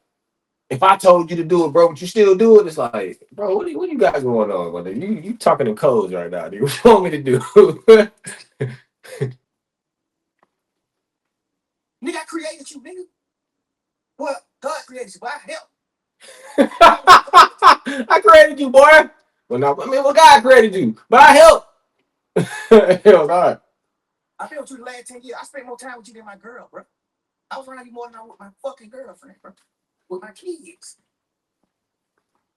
Speaker 1: if I told you to do it, bro, would you still do it? It's like, bro, what do you got going on, brother? You talking in codes right now, dude. What you want me to do?
Speaker 2: Nigga, I created you, nigga. Well, God created you, but I help.
Speaker 1: I created you, boy. Well, no, I mean, well, God created you, but I help. Hell, God.
Speaker 2: I've been with you the last 10 years. I spent more time with you than my girl, bro. I was around you more than I was with my fucking girlfriend, bro. With my kids.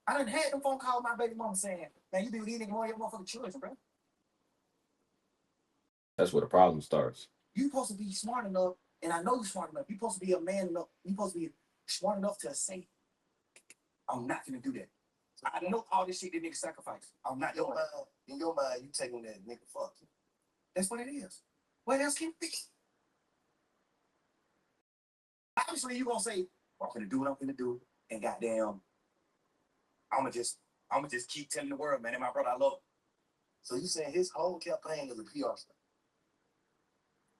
Speaker 2: I done had them phone calls with my baby mama saying, man, you be with these niggas more than your motherfucking children, bro.
Speaker 1: That's where the problem starts.
Speaker 2: You supposed to be smart enough, and I know you're smart enough. You supposed to be a man enough. You supposed to be smart enough to say, I'm not gonna do that. I know all this shit that niggas sacrifice. I'm not doing it.
Speaker 3: In your mind, you taking that nigga fuck you.
Speaker 2: That's what it is. What else can it be? Obviously, you gonna say, well, I'm gonna do what I'm gonna do, and goddamn, I'm gonna just keep telling the world, man, and my brother, I love him.
Speaker 3: So you saying his whole campaign is a PR stuff?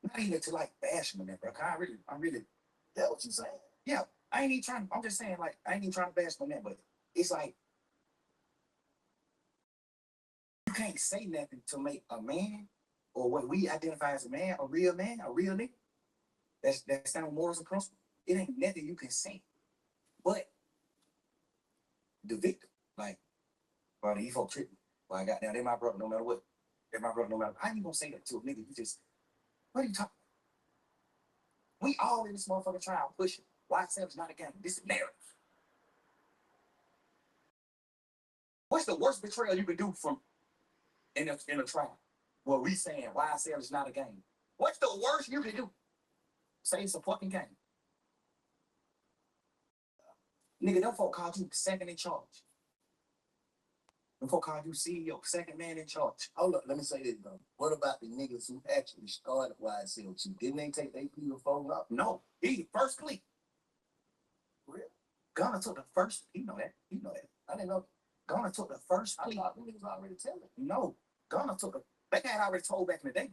Speaker 2: Not even to like bash him in that, bro. I'm really.
Speaker 3: That what you saying?
Speaker 2: Yeah, I ain't even trying. I'm just saying, like, I ain't even trying to bash him on that, but it's like you can't say nothing to make a man or what we identify as a man, a real nigga. That's sound morals and principles. It ain't nothing you can say, but the victim, like, bro, these folks tripping. Well, I got down. They my brother, no matter what. They're my brother, no matter. How you gonna say that to a nigga? You just, what are you talking? We all in this motherfucking trial pushing. Why is not a game? This is narrative. What's the worst betrayal you can do from in a trial? Well, we saying why is not a game. What's the worst you can do? Say it's a fucking game. Nigga, them folk called you second in charge. Them folk called you CEO, second man in charge.
Speaker 3: Hold up, let me say this though. What about the niggas who actually started YSL too? Didn't they take their plea before up?
Speaker 2: No, he first plea.
Speaker 3: Real?
Speaker 2: Gunner took the first. You know that.
Speaker 3: I didn't know.
Speaker 2: Gunner took the first
Speaker 3: I
Speaker 2: plea.
Speaker 3: thought the niggas already telling.
Speaker 2: No, Gunner took the. That guy had already told back in the day.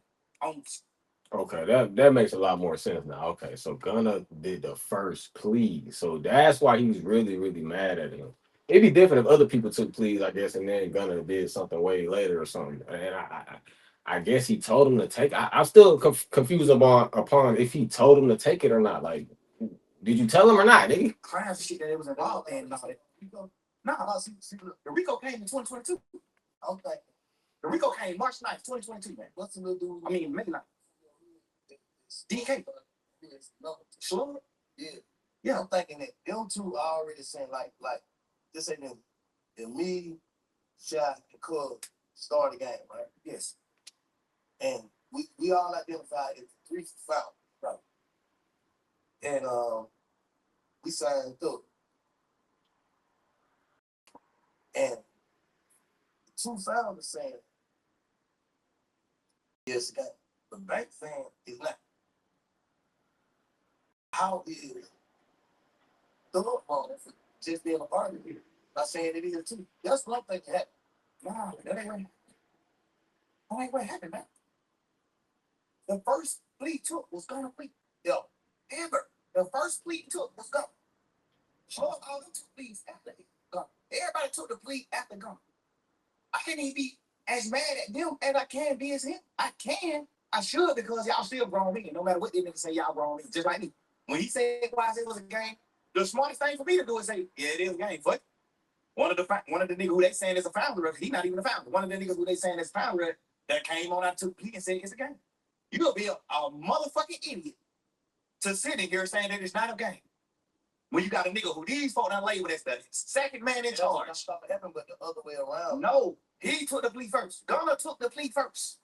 Speaker 1: Okay, that makes a lot more sense now. Okay, so Gunna did the first plea, so that's why he's really mad at him. It'd be different if other people took pleas, I guess, and then Gunna did something way later or something. And I guess he told him to take. I'm still confused upon if he told him to take it or not. Like, did you tell him or not, nigga?
Speaker 2: Crimes and shit that it was involved in. Nah, the Rico came in 2022.
Speaker 3: Okay.
Speaker 2: The Rico came March 9th, 2022, man.
Speaker 3: What's the little dude?
Speaker 2: I mean, May 9th. DK. Sure.
Speaker 3: Yeah.
Speaker 2: Yeah.
Speaker 3: I'm thinking that them two are already saying like this ain't them. And me, Shot, and Cub start the game, right?
Speaker 2: Yes.
Speaker 3: And we all identified as three found, right? And we signed through. And the two founders saying yes, the game. The bank saying is not. How is the just being a part of it? Not saying it is too. That's one thing that happened.
Speaker 2: Nah, that ain't right. That ain't what happened, man. The first plea took was Gunna plea.
Speaker 3: Yo,
Speaker 2: Ever. The first plea took was Gunna. Sure, all them took pleas after Gunna. Everybody took the plea after Gunna. I can't even be as mad at them as I can be as him. I can. I should because y'all still grown men. No matter what they niggas say, y'all grown men. Just like me. When he said why it was a game, the smartest thing for me to do is say, yeah, it is a game. But one of the niggas who they saying is a founder of it, he not even a founder. One of the niggas who they saying is founder that came on out to the plea and said it's a game. You'll be a motherfucking idiot to sit in here saying that it's not a game. When you got a nigga who these folk done labeled as the second man in charge.
Speaker 3: That's not happening, but the other way around.
Speaker 2: No, he took the plea first. Gunner took the plea first.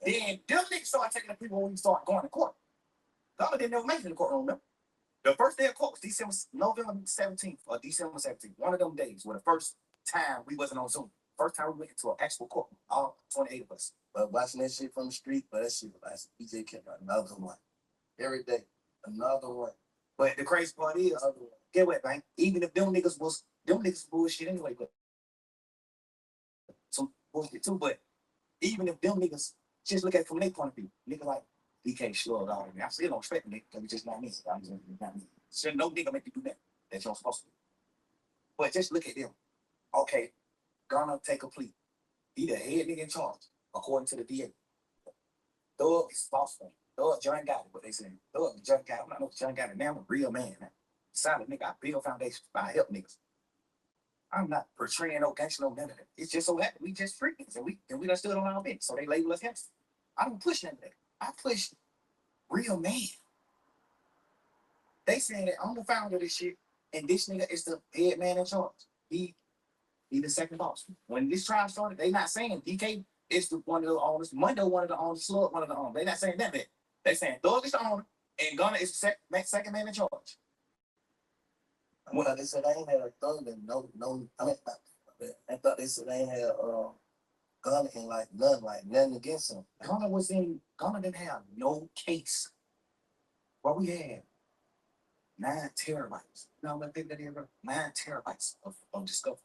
Speaker 2: Then them niggas started taking the plea when we started going to court. Gunner didn't ever make it in the courtroom, no. The first day of court was November 17th or December 17th. One of them days were the first time we wasn't on Zoom. First time we went into an actual court, all 28 of us.
Speaker 3: But watching that shit from the street, but that shit was like BJ kept another one. Every day, another one.
Speaker 2: But the crazy part is, get what, man? Even if them niggas bullshit anyway, but some bullshit too. But even if them niggas just look at it from their point of view, nigga like DK Slug all of me. I still don't respect them, nigga, because it's just not me. I'm just not me. So no nigga make you do that. That you're supposed to do. But just look at them. Okay, gonna take a plea. He the head nigga in charge, according to the DA. Thug is false for me. Thug John got it, what they saying. Thug John got it. I'm not no John got it now. I'm a real man now. Solid nigga. I build foundations. I help niggas. I'm not portraying no gangster, no none of that. It's just so that we just freakers and we done stood on our bench. So they label us gangster. I don't push none of that. I push real man. They saying that I'm the founder of this shit, and this nigga is the head man in charge. He the second boss. When this trial started, they not saying DK is the one of the owners, Mundo one of the owners, Slug one of the owners. They not saying that. They saying Thug is the owner, and Gunner is the second man in charge.
Speaker 3: Well, they said I ain't had a Thug and no. I thought they said I ain't had Gunner and like nothing against him.
Speaker 2: Gunner didn't have no case. What we had 9 terabytes. No, I think that they were 9 terabytes of discovery.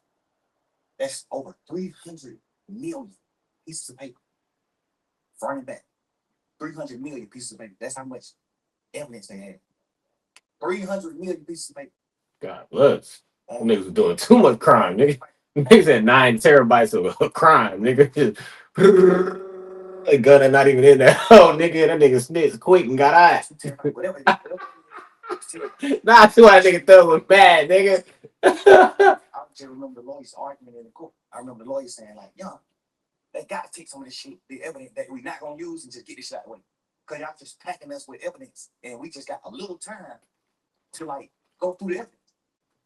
Speaker 2: That's over 300 million pieces of paper. Front and back. 300 million pieces of paper. That's how much evidence they had. 300 million pieces of paper.
Speaker 1: God bless. Them niggas was doing too much crime, nigga. Niggas had 9 terabytes of crime, nigga. A gun and not even in there. Oh, nigga, that nigga snitched quick and got out.
Speaker 2: Whatever.
Speaker 1: Nah, that's why that nigga Thug was bad, nigga.
Speaker 2: I just remember the lawyers arguing in the court. I remember the lawyers saying, like, yo, they got to take some of this shit, the evidence that we're not going to use, and just get this shit away. Because y'all just packing us with evidence, and we just got a little time to, like, go through the evidence.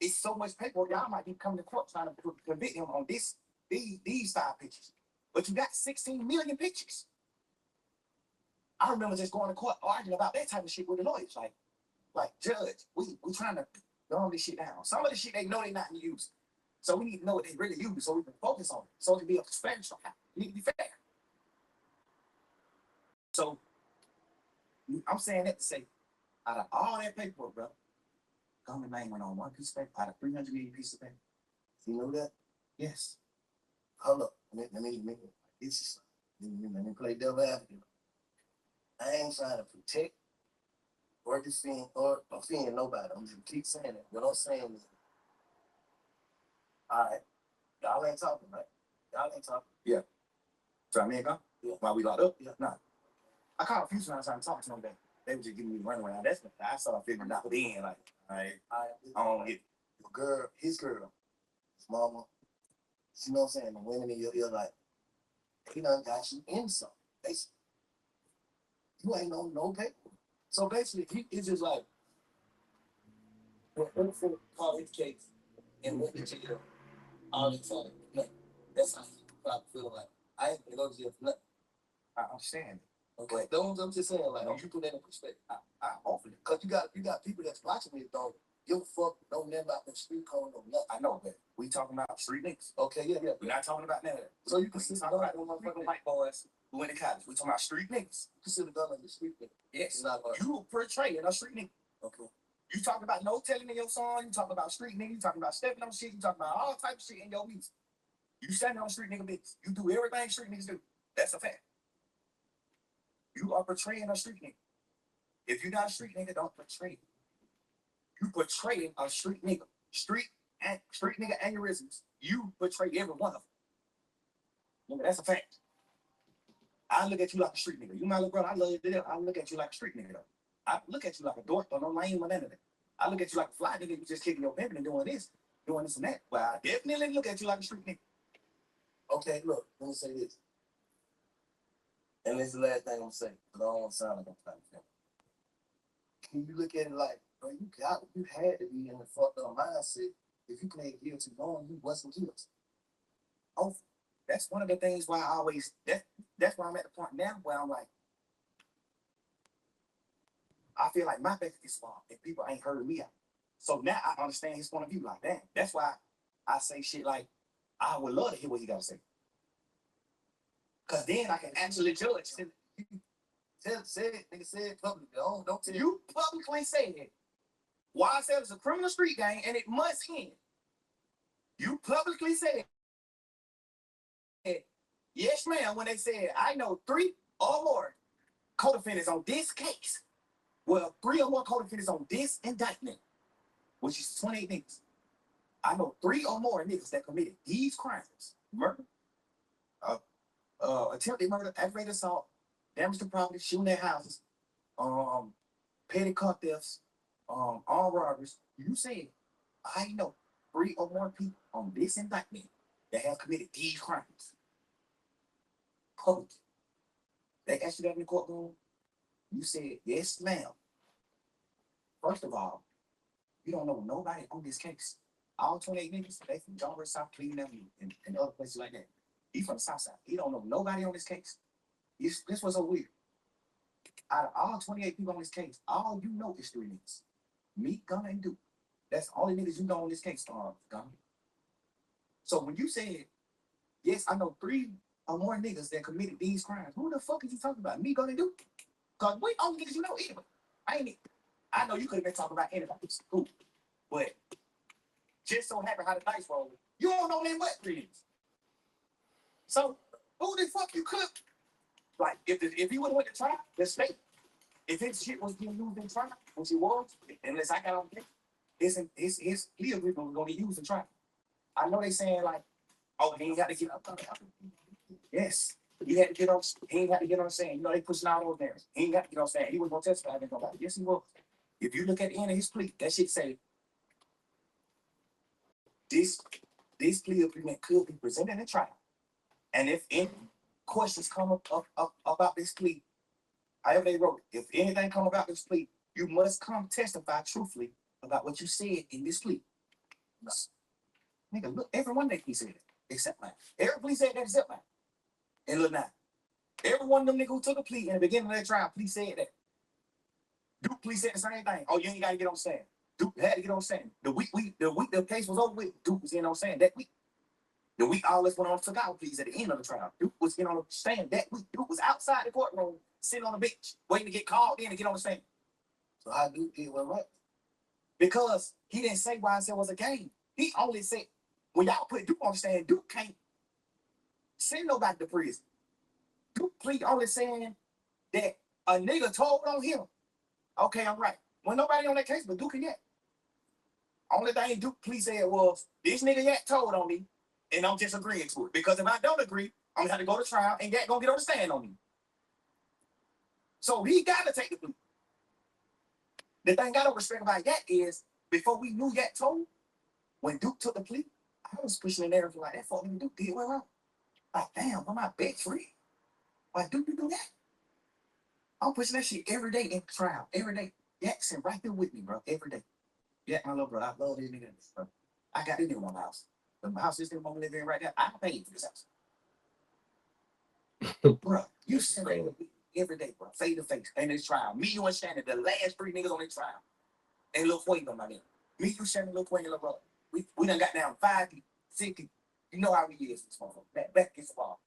Speaker 2: It's so much paper, y'all might be coming to court trying to convict him on these 5 pictures. But you got 16 million pictures. I remember just going to court arguing about that type of shit with the lawyers. Like, judge, we trying to dumb this shit down. Some of the shit they know they not going to use. So we need to know what they really use so we can focus on it. So it can be a fair trial. It need to be fair. So I'm saying that to say, out of all that paperwork, bro, government name went on one piece of paper out of 300 million pieces of paper.
Speaker 3: You know that?
Speaker 2: Yes.
Speaker 3: Hold up. Let me play devil advocate. I ain't trying to protect or defend or offend nobody. I'm just keep saying that. What I'm saying is, all right, y'all ain't talking, right? Y'all ain't talking.
Speaker 2: Yeah. So I mean,
Speaker 3: Yeah.
Speaker 2: while we locked up?
Speaker 3: Yeah.
Speaker 2: Nah. I called a few times trying to talk to them that they were just giving me the runaround. That's when I started figuring out then, like, all right, I don't get
Speaker 3: your girl, his mama. You know what I'm saying? The women in your ear, like, he done got you in something. Basically, you ain't on no paper. So basically, it's just like, when for call his case and went to jail, all the time. Like, that's how you probably feel like. I ain't gonna go to jail for nothing.
Speaker 2: I understand.
Speaker 3: Okay, those I'm just saying, like, you put that in perspective. I offer it. Because you got people that's watching me, don't give a fuck, don't know about the street code, no nothing.
Speaker 2: I know that. We talking about street niggas.
Speaker 3: Okay, yeah.
Speaker 2: We're not talking about none of that.
Speaker 3: So you consider
Speaker 2: talking about them motherfucking white boys who went to college. We talking about street niggas.
Speaker 3: consider gun like the street nigga.
Speaker 2: Yes.
Speaker 3: Not
Speaker 2: You portraying a street nigga.
Speaker 3: okay.
Speaker 2: You talking about no telling in your song. You talking about street nigga. You talking about stepping on shit. You talking about all type of shit in your music. You standing on street nigga business. You do everything street niggas do. That's a fact. You are portraying a street nigga. If you're not a street nigga, don't portray it. You portraying a street nigga. Street nigga aneurysms. You portray every one of them. Nigga, that's a fact. I look at you like a street nigga. You my little brother. I love you to death. I look at you like a street nigga though. I look at you like a dork or no lame or none of that. I look at you like a fly nigga. You just kicking your pimping and doing this and that. But I definitely look at you like a street nigga.
Speaker 3: Okay, look, let me say this. And this is the last thing I'm gonna say, because I don't want to sound like I'm trying to film. Can you look at it like, bro, you had to be in the fucked up mindset. If you played guilty knowing you wasn't guilty.
Speaker 2: Oh, that's one of the things why I always that's why I'm at the point now where I'm like, I feel like my back is small and people ain't heard me out. So now I understand his point of view. Like, damn, that's why I say shit like, I would love to hear what he got to say. Cause then I can actually judge him.
Speaker 3: Say it, nigga, say it publicly. Don't tell
Speaker 2: You publicly say it. Why I said it's a criminal street gang and it must end. You publicly said, yes, ma'am, when they said, I know 3 or more co-defendants on this case. Well, 3 or more co-defendants on this indictment, which is 28 niggas. I know 3 or more niggas that committed these crimes: murder, attempted murder, aggravated assault, damage to property, shooting at houses, petty car thefts, armed robberies. You said, I know 3 or more people on this indictment that have committed these crimes. Public. They asked you that in the courtroom. You said, yes, ma'am. First of all, you don't know nobody on this case. All 28 niggas, they from John River, South Cleveland Avenue, and other places like that. He from the South Side. He don't know nobody on this case. This was so weird. Out of all 28 people on this case, all you know is 3 niggas. Me, Gunna, and Duke. That's all the niggas you know on this case, Gunna. So when you said, yes, I know 3 or more niggas that committed these crimes, who the fuck is you talking about? Me, Gunna, and Duke? Because we only niggas you know anyway. I know you could have been talking about anybody. Cool. But just so happen how the dice roll, you don't know them but 3 niggas. So who the fuck you could? Like, if he would have went to trial, the state, if his shit was being used in trial, which it was, unless I got on his plea agreement was going to be used in trial. I know they saying like, oh, he ain't got to get up. Yes, he had to get on. He ain't got to get on saying, you know, they pushing all those narratives. He ain't got to get on saying he was going to testify against nobody. Yes, he was. If you look at the end of his plea, that shit say this plea agreement could be presented in trial, and if any questions come up about this plea, however they wrote it, if anything come about this plea, you must come testify truthfully about what you said in this plea. Nigga, look, every one of them plea said it, except mine. Every plea said that except mine. And look now, every one of them niggas who took a plea in the beginning of that trial, plea said that. Duke plea said the same thing. Oh, you ain't got to get on stand. Duke had to get on stand. The week the case was over with, Duke was in on stand that week. The week all this went on took out pleas at the end of the trial. Duke was in on the stand that week. Duke was outside the courtroom, sitting on the bench, waiting to get called in to get on the stand.
Speaker 3: So how Duke did what right?
Speaker 2: Because he didn't say why it was a game. He only said, when y'all put Duke on the stand, Duke can't send nobody to prison. Duke plea only saying that a nigga told on him. Okay, I'm right. When nobody on that case but Duke and Yak. Only thing Duke plea said was, this nigga Yak told on me, and I'm just agreeing to it. Because if I don't agree, I'm gonna have to go to trial and Yak gonna get on the stand on me. So he gotta take the plea. The thing I don't respect about Yak is, before we knew Yak told, when Duke took the plea, I was pushing the narrative like that fucking Duke did what wrong. Like, damn, I'm my best friend. Why Duke you do that? I'm pushing that shit every day in trial, every day. Yak sitting right there with me, bro, every day. Yak, my little bro, I love this nigga, bro. I got this nigga in my house. The house this nigga living in right now, I paid for this house. Bro, you sit there with me every day, bro, face to face, in this trial. Me, you, and Shannon, the last 3 niggas on this trial. And Lil Queen on my name. Me, you, Shannon, Lil Queen, and Lil brother. We done got down 5 people, 6 people. You know how we is this motherfucker. Back against the wall.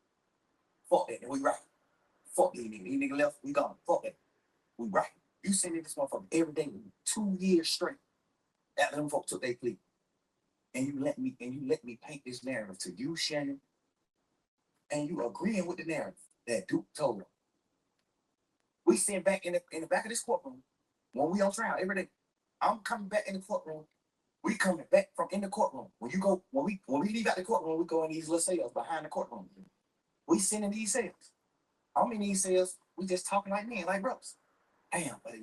Speaker 2: Fuck that, and we right. Fuck these niggas. These niggas left, we gone. Fuck that. We right. You sitting in this motherfucker every day with me 2 years straight. After them folks took their plea. And you let me paint this narrative to you, Shannon, and you agreeing with the narrative that Duke told them. We sitting back in the back of this courtroom when we on trial every day. I'm coming back in the courtroom. We coming back from in the courtroom. When we leave out the courtroom, we go in these little cells behind the courtroom. We sitting in these cells. I'm in these cells. We just talking like men, like bros. Damn, but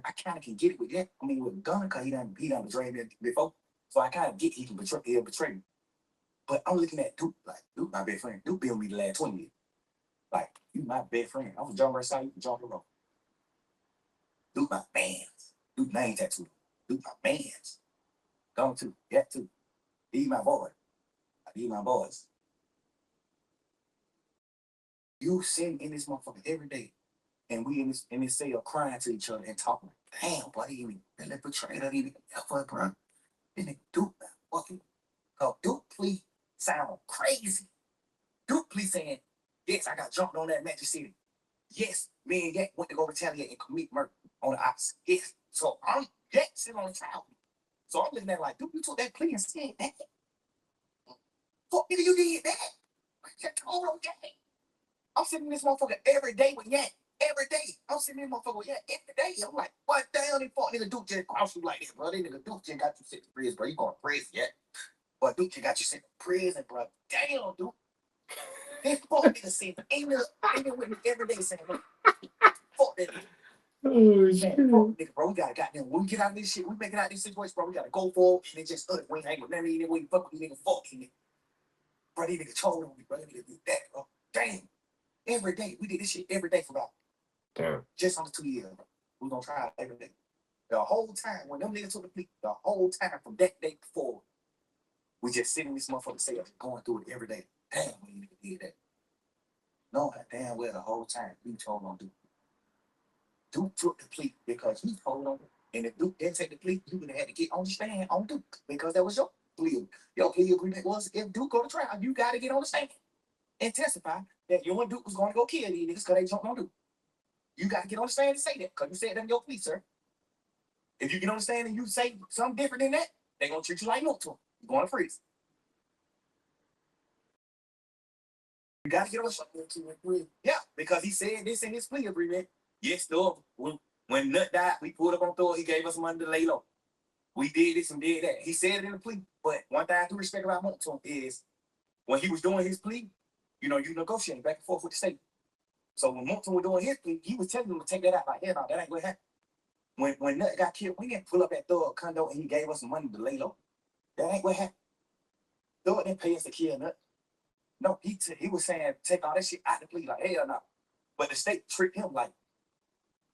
Speaker 2: I kind of can get it with that. I mean, with Gunner, because he done betrayed me before. So I kind of get he'll betray me. But I'm looking at Duke, like, Duke, my best friend. Duke been with me the last 20 years. Like, you my best friend. I'm from jump right side, you can jump around. Dude, my mans. Dude, name tattoo. Dude, my mans. Gone too. Yeah, too. These my boy. These my boys. You sitting in this motherfucker every day, and we in this cell crying to each other and talking. Damn, buddy, that betrayed that even ever, bro. Then they Duke, man, fucking. Oh, Duke, please sound crazy. Duke, please saying, yes, I got jumped on that Magic City. Yes, me and Yak went to go retaliate and commit murder on the ops. Yes. So I'm Yak sitting on the trial. So I'm looking at it like, dude, you took that plea and said that. Fuck nigga, you did that. You told him Yak. I'm sitting in this motherfucker every day with Yak. Every day. I'm sitting in this motherfucker with Yak every day. I'm like, what the hell, they fuck nigga Duke just cross you like that, bro? That nigga Duke just got you sent to prison, bro. You going to prison, Yak. But Duke just got you sent to prison, bro. Damn, Duke. This fuck nigga said, ain't nigga with me every day saying, look, fuck that nigga.
Speaker 1: Oh,
Speaker 2: Man,
Speaker 1: shit.
Speaker 2: fuck nigga, bro. We gotta goddamn, when we get out of this shit, we make it out of this situation, bro. We gotta go for it. And it just, we ain't hang with none of these niggas. We fuck with these niggas, fuck these niggas. Bro, these niggas told on me, bro. These niggas did that, bro. Damn. Every day. We did this shit every day for about
Speaker 1: Damn.
Speaker 2: just under 2 years, bro. We gonna try it every day. The whole time, when them niggas took the plea, the whole time from that day forward, we just sitting in this motherfucker cell, going through it every day. Damn, when you nigga did that. No, damn well the whole time we told on Duke. Duke took the plea because he told on it. And if Duke didn't take the plea, you would have had to get on the stand on Duke because that was your plea. Your plea agreement was if Duke go to trial, you got to get on the stand and testify that you and Duke was going to go kill these niggas because they jumped on Duke. You got to get on the stand and say that because you said that in your plea, sir. If you get on the stand and you say something different than that, they're going to treat you like milk to them. You're going to freeze. You got to get on the stand. Yeah, because he said this in his plea agreement. Yes, though. When Nut died, we pulled up on Thor. He gave us money to lay low. We did this and did that. He said it in the plea. But one thing I do respect about Monton is when he was doing his plea, you know, you negotiating back and forth with the state. So when Monton was doing his plea, he was telling them to take that out. Like, hell no, that ain't what happened. When Nut got killed, we didn't pull up at Thor condo and he gave us some money to lay low. That ain't what happened. Thor didn't pay us to kill Nut. No, he was saying take all that shit out the plea. Like, hell no. But the state tricked him like,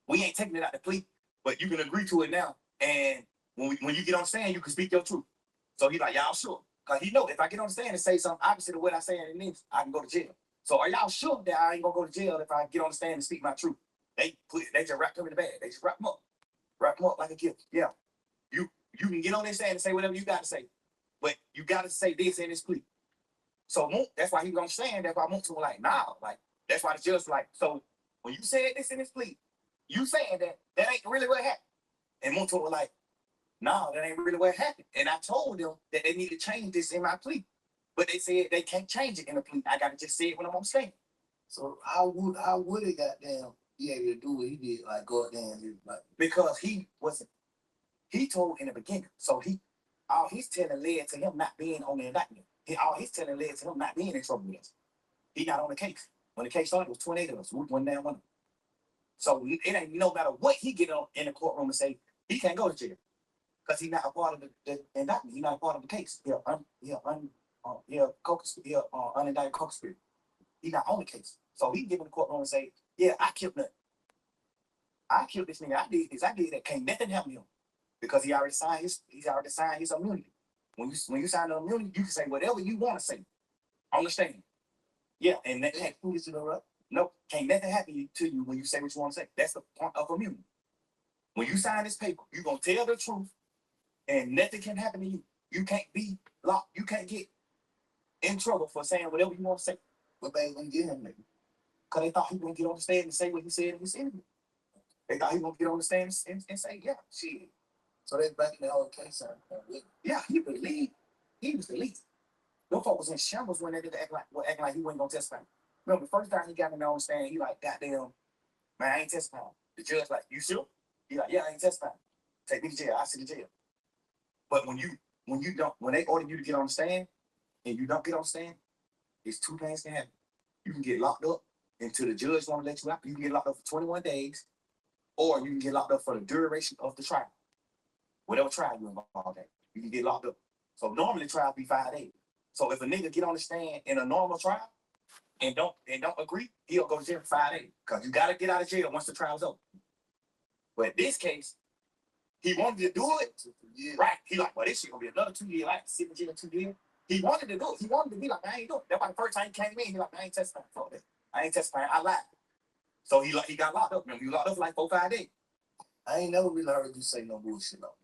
Speaker 2: we ain't taking it out the plea, but you can agree to it now. And when you get on stand, you can speak your truth. So he's like, y'all sure? Because he know if I get on stand and say something opposite of what I say in the news, I can go to jail. So are y'all sure that I ain't gonna go to jail if I get on the stand and speak my truth? They just wrap them in the bag. They just wrap them up. Wrap them up like a gift. Yeah. You can get on this stand and say whatever you gotta say. But you gotta say this in this plea. So that's why he was on stand. That's why I went to him like, nah, like that's why the judge was like, so when you said this in this plea, you saying that ain't really what happened. And Monto was like, no, that ain't really what happened. And I told them that they need to change this in my plea. But they said they can't change it in the plea. I gotta just say it when I'm on stand.
Speaker 3: So how would it goddamn be able to do what he did? Like go out there and do, like
Speaker 2: Because he told in the beginning. So all he's telling led to him not being on the indictment. All he's telling led to him not being in trouble with us. He not on the case. When the case started, it was 28 of us. We went down one. So it ain't no matter what he get on in the courtroom and say, he can't go to jail. Because he's not a part of the indictment. He's not a part of the case. Unindicted co-conspirator. He's not on the case. So he can get in the courtroom and say, yeah, I killed nothing. I killed this nigga. I did this. I did that. Can't nothing happen to him. Because he already signed his immunity. When you sign the immunity, you can say whatever you want to say. Understand? Yeah, and that who is it all right? No, can't nothing happen to you when you say what you want to say. That's the point of immunity. When you sign this paper, you're gonna tell the truth, and nothing can happen to you. You can't be locked. You can't get in trouble for saying whatever you want to say.
Speaker 3: what they gonna get him, nigga?
Speaker 2: Because they thought he was gonna get on the stand and say what he said in his interview. They thought he was gonna get on the stand and say, yeah, shit.
Speaker 3: So they back in the whole case.
Speaker 2: Yeah, he was the lead. He was the lead. Those folks was in shambles when they did acting like he wasn't gonna testify. Remember the first time he got on the stand, he like, goddamn, man, I ain't testifying. The judge like, you sure? He like, yeah, I ain't testifying. Take me to jail. I sit in jail. But when they order you to get on the stand and you don't get on the stand, it's two things can happen. You can get locked up until the judge want to let you out. You can get locked up for 21 days, or you can get locked up for the duration of the trial. Whatever trial you involved in, you can get locked up. So normally trial be 5 days. So if a nigga get on the stand in a normal trial, and don't agree, he'll go to jail for 5 days. Because you gotta get out of jail once the trial's over. But in this case, he wanted to do it. Yeah. Right. He like, well, this shit gonna be another 2 years. Like, sit in jail 2 years. He wanted to do it. He wanted to be like, I ain't doing it. That's why the first time he came in, he like, I ain't testifying for this. I ain't testifying. I lied. So he got locked up. He locked up for like 4 or 5 days.
Speaker 3: I ain't never really heard you say no bullshit though.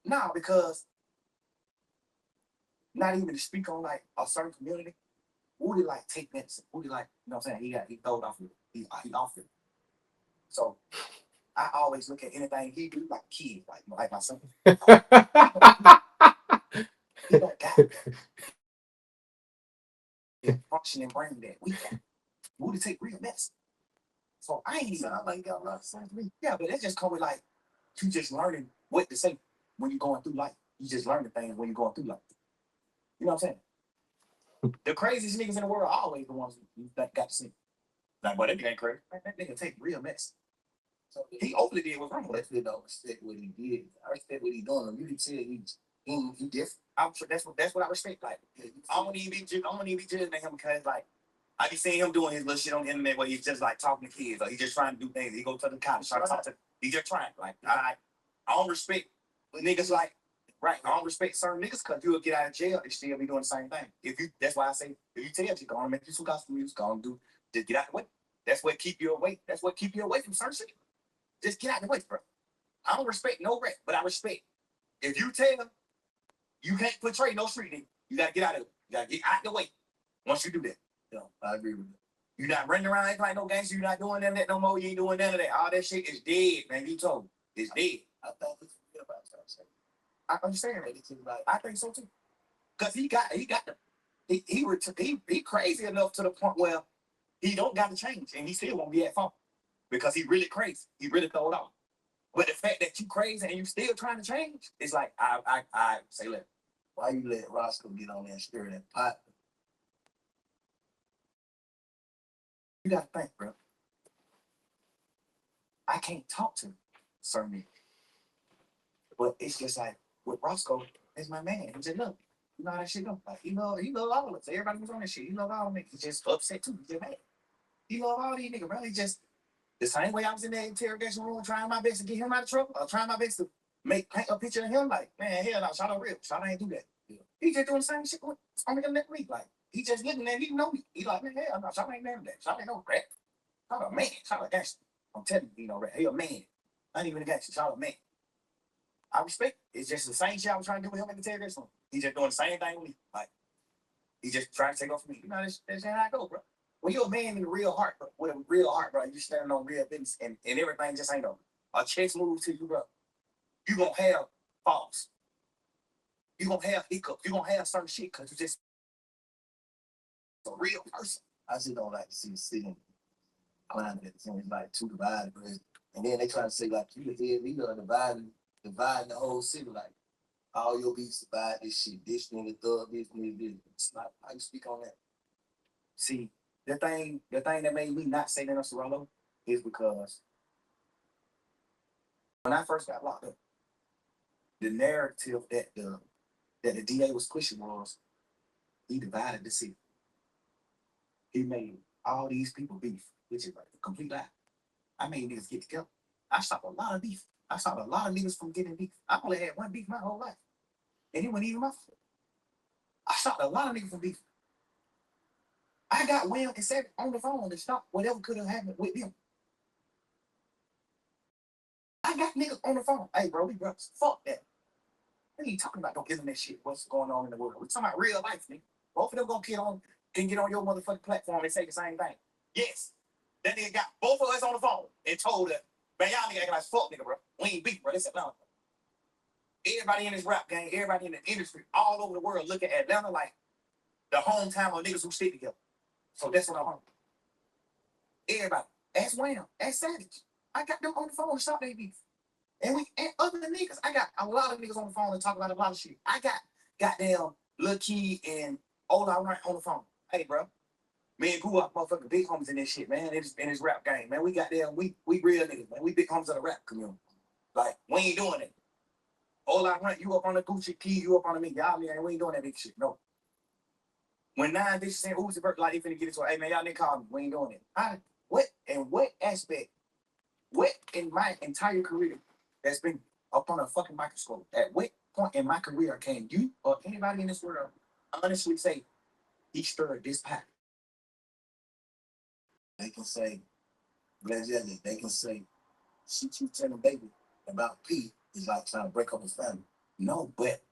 Speaker 2: No, because not even to speak on like a certain community, Woody like take medicine. Woody like, you know what I'm saying? He throwed off it. He off it. So I always look at anything he do like a kid, like my son. He don't got the functioning brain that we got. Woody take real medicine. So I ain't even like he got a lot of sense to me. Yeah, but it just come with like you just learning what to say when you're going through life. You just learn the things when you're going through life. You know what I'm saying? The craziest niggas in the world are always the ones you got to see. Like, boy, that nigga ain't crazy. That nigga take real medicine. So he openly did what's wrong with it.
Speaker 3: I don't respect what he did. I respect what he doing. You can tell he different.
Speaker 2: I'm sure that's what I respect. Like, I don't even be judging him because like I be seeing him doing his little shit on the internet where he's just like talking to kids or he's just trying to do things. He go to the college, trying to talk to. He just trying. Like I don't respect niggas like. Right, I don't respect certain niggas because you'll get out of jail and still be doing the same thing. That's why I say, if you tell you, go on and make you some gospel music, go on and just get out the way. That's what keep you away. That's what keep you away from certain shit. Just get out the way, bro. I don't respect no rap, but I respect. If you tell them you can't portray no street nigga, you gotta get out of it. You gotta get out the way. Once you do that,
Speaker 3: I agree with that.
Speaker 2: you're not running around acting like no gangster. You're not doing none of that no more. You ain't doing none of that. All that shit is dead, man. You told me. It's dead.
Speaker 3: I think it's real about that.
Speaker 2: I understand that. I think so too. Cause he got the he crazy enough to the point where he don't got to change and he still won't be at fault because he really crazy. He really throw it off. But the fact that you crazy and you still trying to change, it's like I say let.
Speaker 3: Why you let Roscoe get on there and stir that pot?
Speaker 2: You gotta think, bro. I can't talk to certain niggas. But it's just like with Roscoe, it's my man. He just look. You know how that shit go. Like he love all of us. Everybody was on that shit. He love all of them niggas. He just upset too. He just mad. He love all these niggas, bro. He just the same way I was in that interrogation room trying my best to get him out of trouble, or trying my best to paint a picture of him like, man, hell no, shout out real. Shout ain't do that. Yeah. He just doing the same shit on the next week. Like he just looking at he know me. He like, man, hell no, shout ain't never that. Shout ain't no rat. Shout a man. Shout a gangster. I'm telling you, rat. He a man. Not even a gangster. Shout a man. I respect it. It's just the same shit I was trying to do with him in the interrogation room. He just doing the same thing with me. Like he just trying to take off from me. You know, that's how I go, bro. When you're a man in the real heart, bro, with a real heart, bro, you standing on real business and everything just ain't a chess move to you, bro. You gonna have faults. You gonna have hiccups. You gonna have certain shit because you just a real person.
Speaker 3: I just don't like to see the city climate at the same like too divided, bro. And then they try to say like you the head leader dividing the whole city, like all your beefs divide this shit, this nigga thug, this nigga this. It's not how you speak on that.
Speaker 2: See, the thing that made me not say that on Sorello is because when I first got locked up, the narrative that the DA was pushing was he divided the city. He made all these people beef, which is like a complete lie. I made niggas get together. I stopped a lot of beef. I stopped a lot of niggas from getting beef. I only had one beef my whole life. And it wasn't even my fault. I stopped a lot of niggas from beef. I got Will and said on the phone to stop whatever could have happened with them. I got niggas on the phone. Hey, bro, we brothers. Fuck that. What are you talking about? Don't give them that shit. What's going on in the world? We're talking about real life, nigga. Both of them can get on your motherfucking platform and say the same thing. Yes. That nigga got both of us on the phone and told us, man, y'all nigga acting like fuck nigga, bro. We ain't beef, bro. They said, no. Everybody in this rap game, everybody in the industry, all over the world look at Atlanta like the hometown of niggas who stick together. So that's what I'm on. Everybody. Ask Wham. Ask Savage. I got them on the phone to stop their beef. And other niggas. I got a lot of niggas on the phone and talk about a lot of shit. I got goddamn Lil Key and Ola Wright on the phone. Hey, bro. Me and grew up motherfucking big homies in this shit, man. In this rap game, man. We got them. We real niggas, man. We big homies of the rap community. Like, we ain't doing it. Ola Wright, you up on the Gucci Key, you up on the me. Y'all, man, we ain't doing that big shit. No. When 9 bitches saying Uzi Vert, like they finna get it to, hey man, y'all didn't call me. We ain't doing it. What aspect, what in my entire career that's been up on a fucking microscope, at what point in my career can you or anybody in this world honestly say he stirred this pot?
Speaker 3: They can say, Glenn, they can say, shit you telling baby about P is like trying to break up his family.
Speaker 2: No, but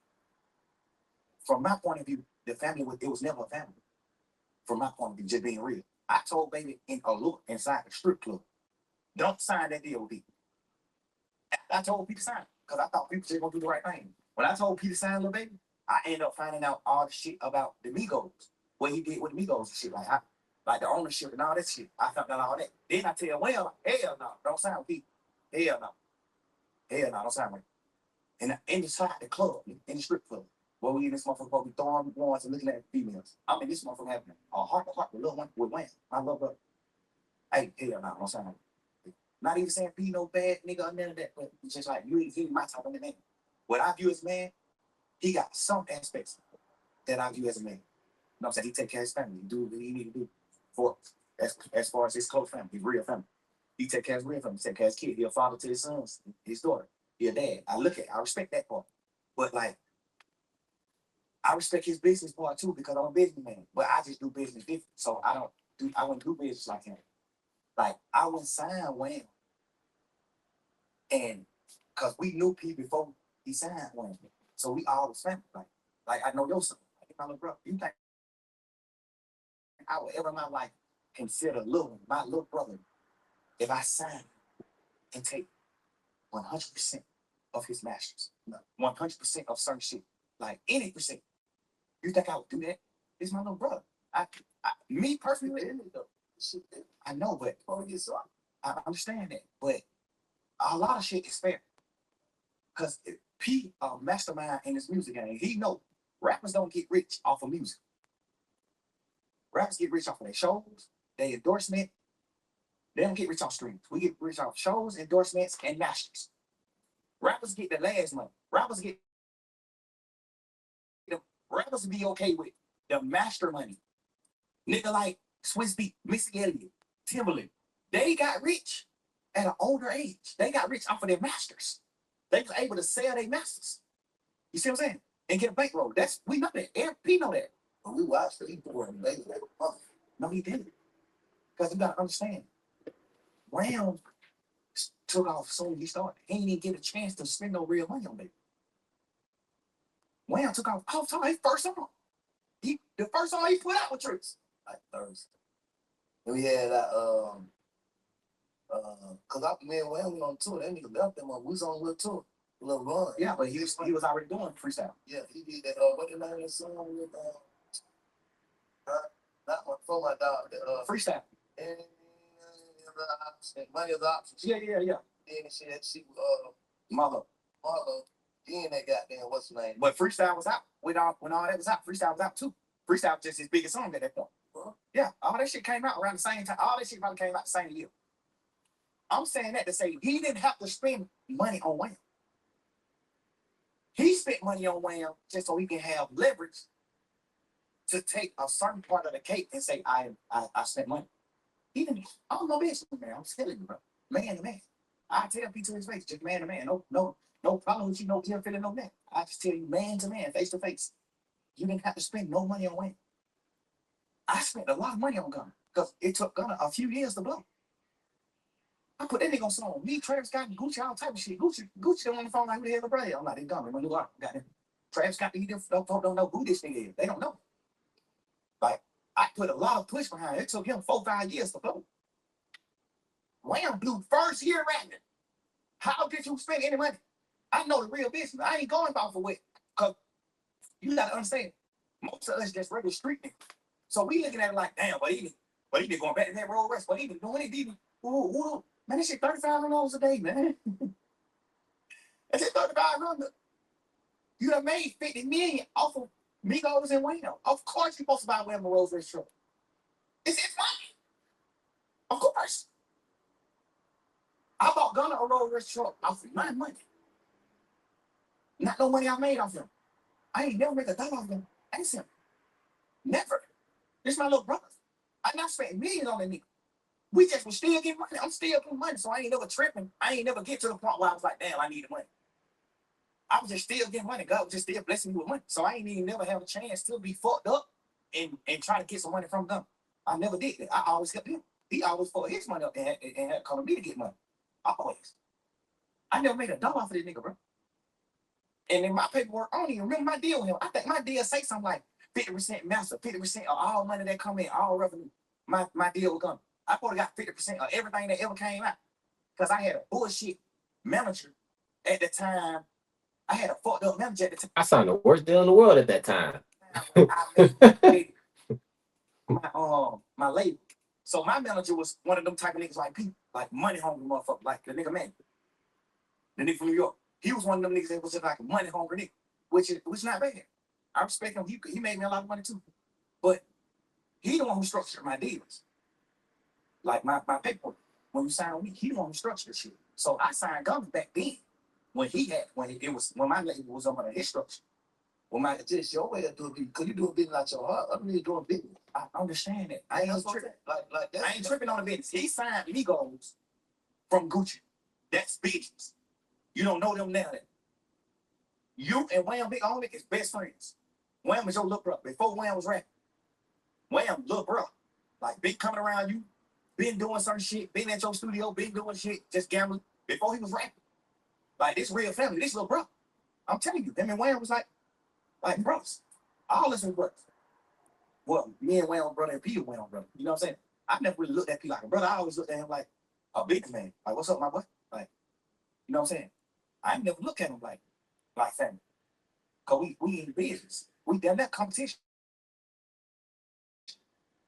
Speaker 2: from my point of view, the family it was never a family. From my point of view, just being real. I told baby in a look inside the strip club, don't sign that deal with people. I told Peter sign because I thought people just gonna do the right thing. When I told Peter sign, little baby, I ended up finding out all the shit about the Migos, what he did with the Migos and shit, like the ownership and all that shit. I found out all that. Then I tell, well, hell no, don't sign with Peter. Hell no, don't sign with him. And inside the club, in the strip club, where we in this motherfucker supposed to be throwing ones and looking at females. I mean, this motherfucker having a heart to heart with little one with Wayne, my little brother. Hey, hell no, don't sign with him. Not even saying be no bad nigga or none of that, but it's just like you ain't my type of man. What I view as a man, he got some aspects that I view as a man. You know what I'm saying? He take care of his family. He do what he need to do for as far as his close family, his real family. He take care of his real family. He take care of his kid. He a father to his sons, his daughter. He a dad. I respect that part. But like, I respect his business part too because I'm a businessman. But I just do business different. So I wouldn't do business like him. Like I wouldn't sign Wham. And because we knew P before he signed Wham. So we all was family. Like I know your son. Like my little brother. You think I would ever in my life consider my little brother, if I sign and take 100% of his masters, 100% of certain shit, like any percent, you think I would do that? It's my little brother. Me personally, I know, but I understand that. But a lot of shit is fair. Because P, mastermind in this music game, he know rappers don't get rich off of music. Rappers get rich off of their shows, their endorsement. They don't get rich off streams. We get rich off shows, endorsements, and masters. Rappers get the last money. Rappers be okay with the master money. Nigga like Swiss Beat, Missy Elliott, Timberland. They got rich at an older age. They got rich off of their masters. They was able to sell their masters. You see what I'm saying? And get a bankroll. We know that. MP know that.
Speaker 3: But we watched it. He poured him later.
Speaker 2: No, he didn't. Because you gotta understand. Wham took off as soon as he started. He didn't even get a chance to spend no real money on it. Wham took off all time. His first song. The first song he put out with Tricks.
Speaker 3: Like Thursday. We had that cause me and Wham on tour. That nigga left them. We was on a little tour. A little run.
Speaker 2: Yeah, but he was already doing freestyle.
Speaker 3: Yeah, he did that what the name of the song with not one for my dog.
Speaker 2: Freestyle.
Speaker 3: And money is options.
Speaker 2: Yeah.
Speaker 3: Then she
Speaker 2: Mother.
Speaker 3: Then that goddamn what's the name?
Speaker 2: But freestyle was out. When all that was out, freestyle was out too. Freestyle was just his biggest song at that point. Yeah, all that shit came out around the same time. All that shit probably came out the same year. I'm saying that to say he didn't have to spend money on Wham. He spent money on Wham just so he can have leverage to take a certain part of the cake and say, I spent money. He didn't. I don't know this, man. I'm telling you, bro. Man to man. I tell people to his face, just man to man. No problem with you, no ill feeling, no that. I just tell you, man to man, face to face. You didn't have to spend no money on Wham. I spent a lot of money on Gunna because it took Gunna a few years to blow. I put that nigga on song. Me, Travis Scott, Gucci, all type of shit. Gucci on the phone like, who the hell is Bray? I'm like, they Gunna. When you got him. Travis Scott, don't know who this nigga is. They don't know. Like, I put a lot of push behind it. It took him 4-5 years to blow. Wham blew first year rapping. How did you spend any money? I know the real business. I ain't going off of it. Because you got to understand, most of us just regular street niggas. So we looking at it like, damn, but he been going back to that road rest, but he been doing it. Man, that shit $35 a day, man. That's it, $35. You done made 50 million off of Migos and Wayne. Of course you're supposed to buy Wham a Rolls Royce truck. It's money. Of course. I bought Gunna a Rolls Royce truck off of my money. Not no money I made off him. I ain't never make $1 off him. That's him. Never. This my little brother. I not spent millions on that nigga. We just was still getting money. I'm still getting money, so I ain't never tripping. I ain't never get to the point where I was like, damn, I need the money. I was just still getting money. God was just still blessing me with money. So I ain't even never have a chance to be fucked up and try to get some money from them. I never did that. I always helped him. He always fucked his money up and had come to me to get money. Always. I never made a dollar off of this nigga, bro. And in my paperwork, I don't even remember my deal with him. I think my deal say something like 50% master, 50% of all money that come in, all revenue. My deal will come. I probably got 50% of everything that ever came out. Because I had a bullshit manager at the time. I had a fucked up manager at the time.
Speaker 1: I signed the worst deal in the world at that time.
Speaker 2: I made my label. So my manager was one of them type of niggas like people, like money hungry motherfucker, like the nigga man, the nigga from New York. He was one of them niggas that was just like a money hungry nigga, which not bad. I respect him. He made me a lot of money too. But he the one who structured my deals. Like my paperwork. When you sign with me, he the one who structured shit. So I signed government back then when when my label was under his structure.
Speaker 3: Well, my just your way of doing it, because you do a business out your heart. Other niggas doing business.
Speaker 2: I understand that. I ain't tripping.
Speaker 3: Like that.
Speaker 2: I ain't tripping on the business. He signed Migos from Gucci. That's business. You don't know them now. That you and Wham Big Homie is best friends. Wham was your little brother. Before Wham was rapping, Wham little bro. Like been coming around you, been doing certain shit, been at your studio, been doing shit, just gambling. Before he was rapping. Like this real family, this little bro. I'm telling you, him and Wham was like bros. All this was brothers. Well, me and Wham brother and Peter Wham brother. You know what I'm saying? I never really looked at P like a brother. I always looked at him like a big man. Like, what's up, my boy? Like, you know what I'm saying? I never looked at him like family. Cause we in the business. We done that competition.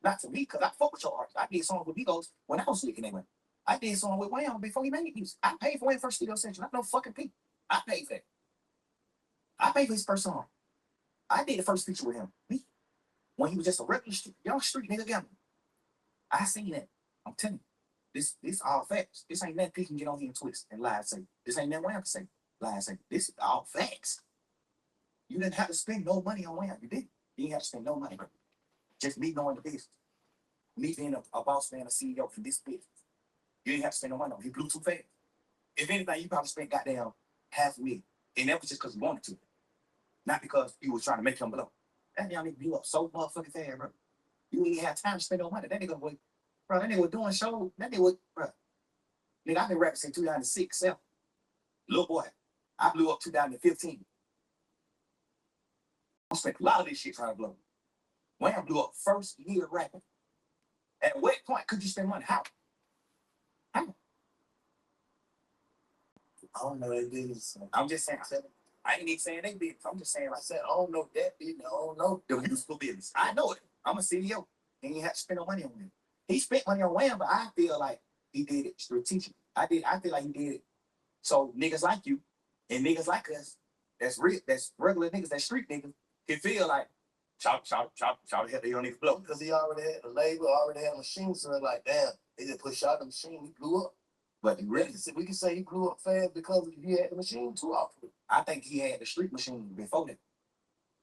Speaker 2: Not to me, cause I fuck with your artist. I did songs with Migos when I was sleeping anyway. I did songs with Wham before he made music. I paid for Wham first studio session. Not no fucking P. I paid for that. I paid for his first song. I did the first feature with him. Me. When he was just a regular young street nigga gambler. I seen that. I'm telling you. This all facts. This ain't nothing people can get on here and twist and lie and say. This ain't nothing Wham can say. Lie and say. This is all facts. You didn't have to spend no money on Wham. You didn't. You didn't have to spend no money, bro. Just me knowing the business. Me being a boss man, a CEO for this business. You didn't have to spend no money on him. He blew too fast. If anything, you probably spent goddamn $500,000. And that was just because you wanted to. Not because you was trying to make him blow. That young nigga blew up so motherfucking fast, bro. You didn't have time to spend no money. That nigga was, bro, that nigga was doing shows. That nigga was, bro. Nigga, I've been rapping since 2006, 7. Little boy. I blew up 2015. I spent a lot of this shit trying to blow. Wham blew up first year rapping. At what point could you spend money? How? How?
Speaker 3: I don't know that business.
Speaker 2: I'm just saying. I ain't even saying they business. I'm just saying, like,
Speaker 3: I said, I don't know that business. I don't know.
Speaker 2: the useful business. I know it. I'm a CEO. And you have to spend no money on him. He spent money on Wham, but I feel like he did it strategically. I feel like he did it. So niggas like you and niggas like us, that's regular niggas, that street niggas, can feel like shout, they don't even blow.
Speaker 3: Because he already had a label, already had a machine, so they're like, damn, they just pushed out the machine, he blew up.
Speaker 2: But he really,
Speaker 3: We can say he blew up fast because he had the machine too often.
Speaker 2: I think he had the street machine before that.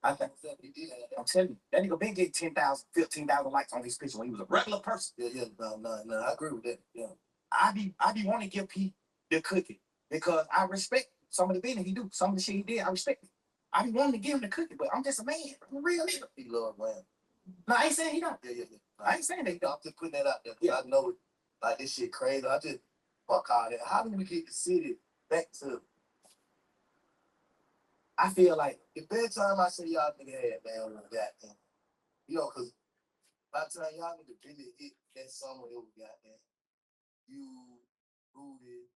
Speaker 2: I think
Speaker 3: that he did.
Speaker 2: I'm telling you, that nigga been getting 10,000, 15,000 likes on his picture when he was a regular person.
Speaker 3: Yeah, no, I agree with that. Yeah.
Speaker 2: I be wanting to give Pete the cookie because I respect some of the business he do, some of the shit he did. I respect it. I be wanting to give him the cookie, but I'm just a man, I'm a real nigga.
Speaker 3: He loved Wham.
Speaker 2: No, I ain't saying he don't.
Speaker 3: Yeah.
Speaker 2: I ain't saying that he don't.
Speaker 3: I'm just putting that out there. Yeah. I know it. Like this shit crazy. I just fuck all that. How do we get the city back to?
Speaker 2: I feel like
Speaker 3: The bad time I say y'all nigga had man with that thing. You know, cause by the time y'all nigga really hit that summer, it was goddamn. You, Rudy,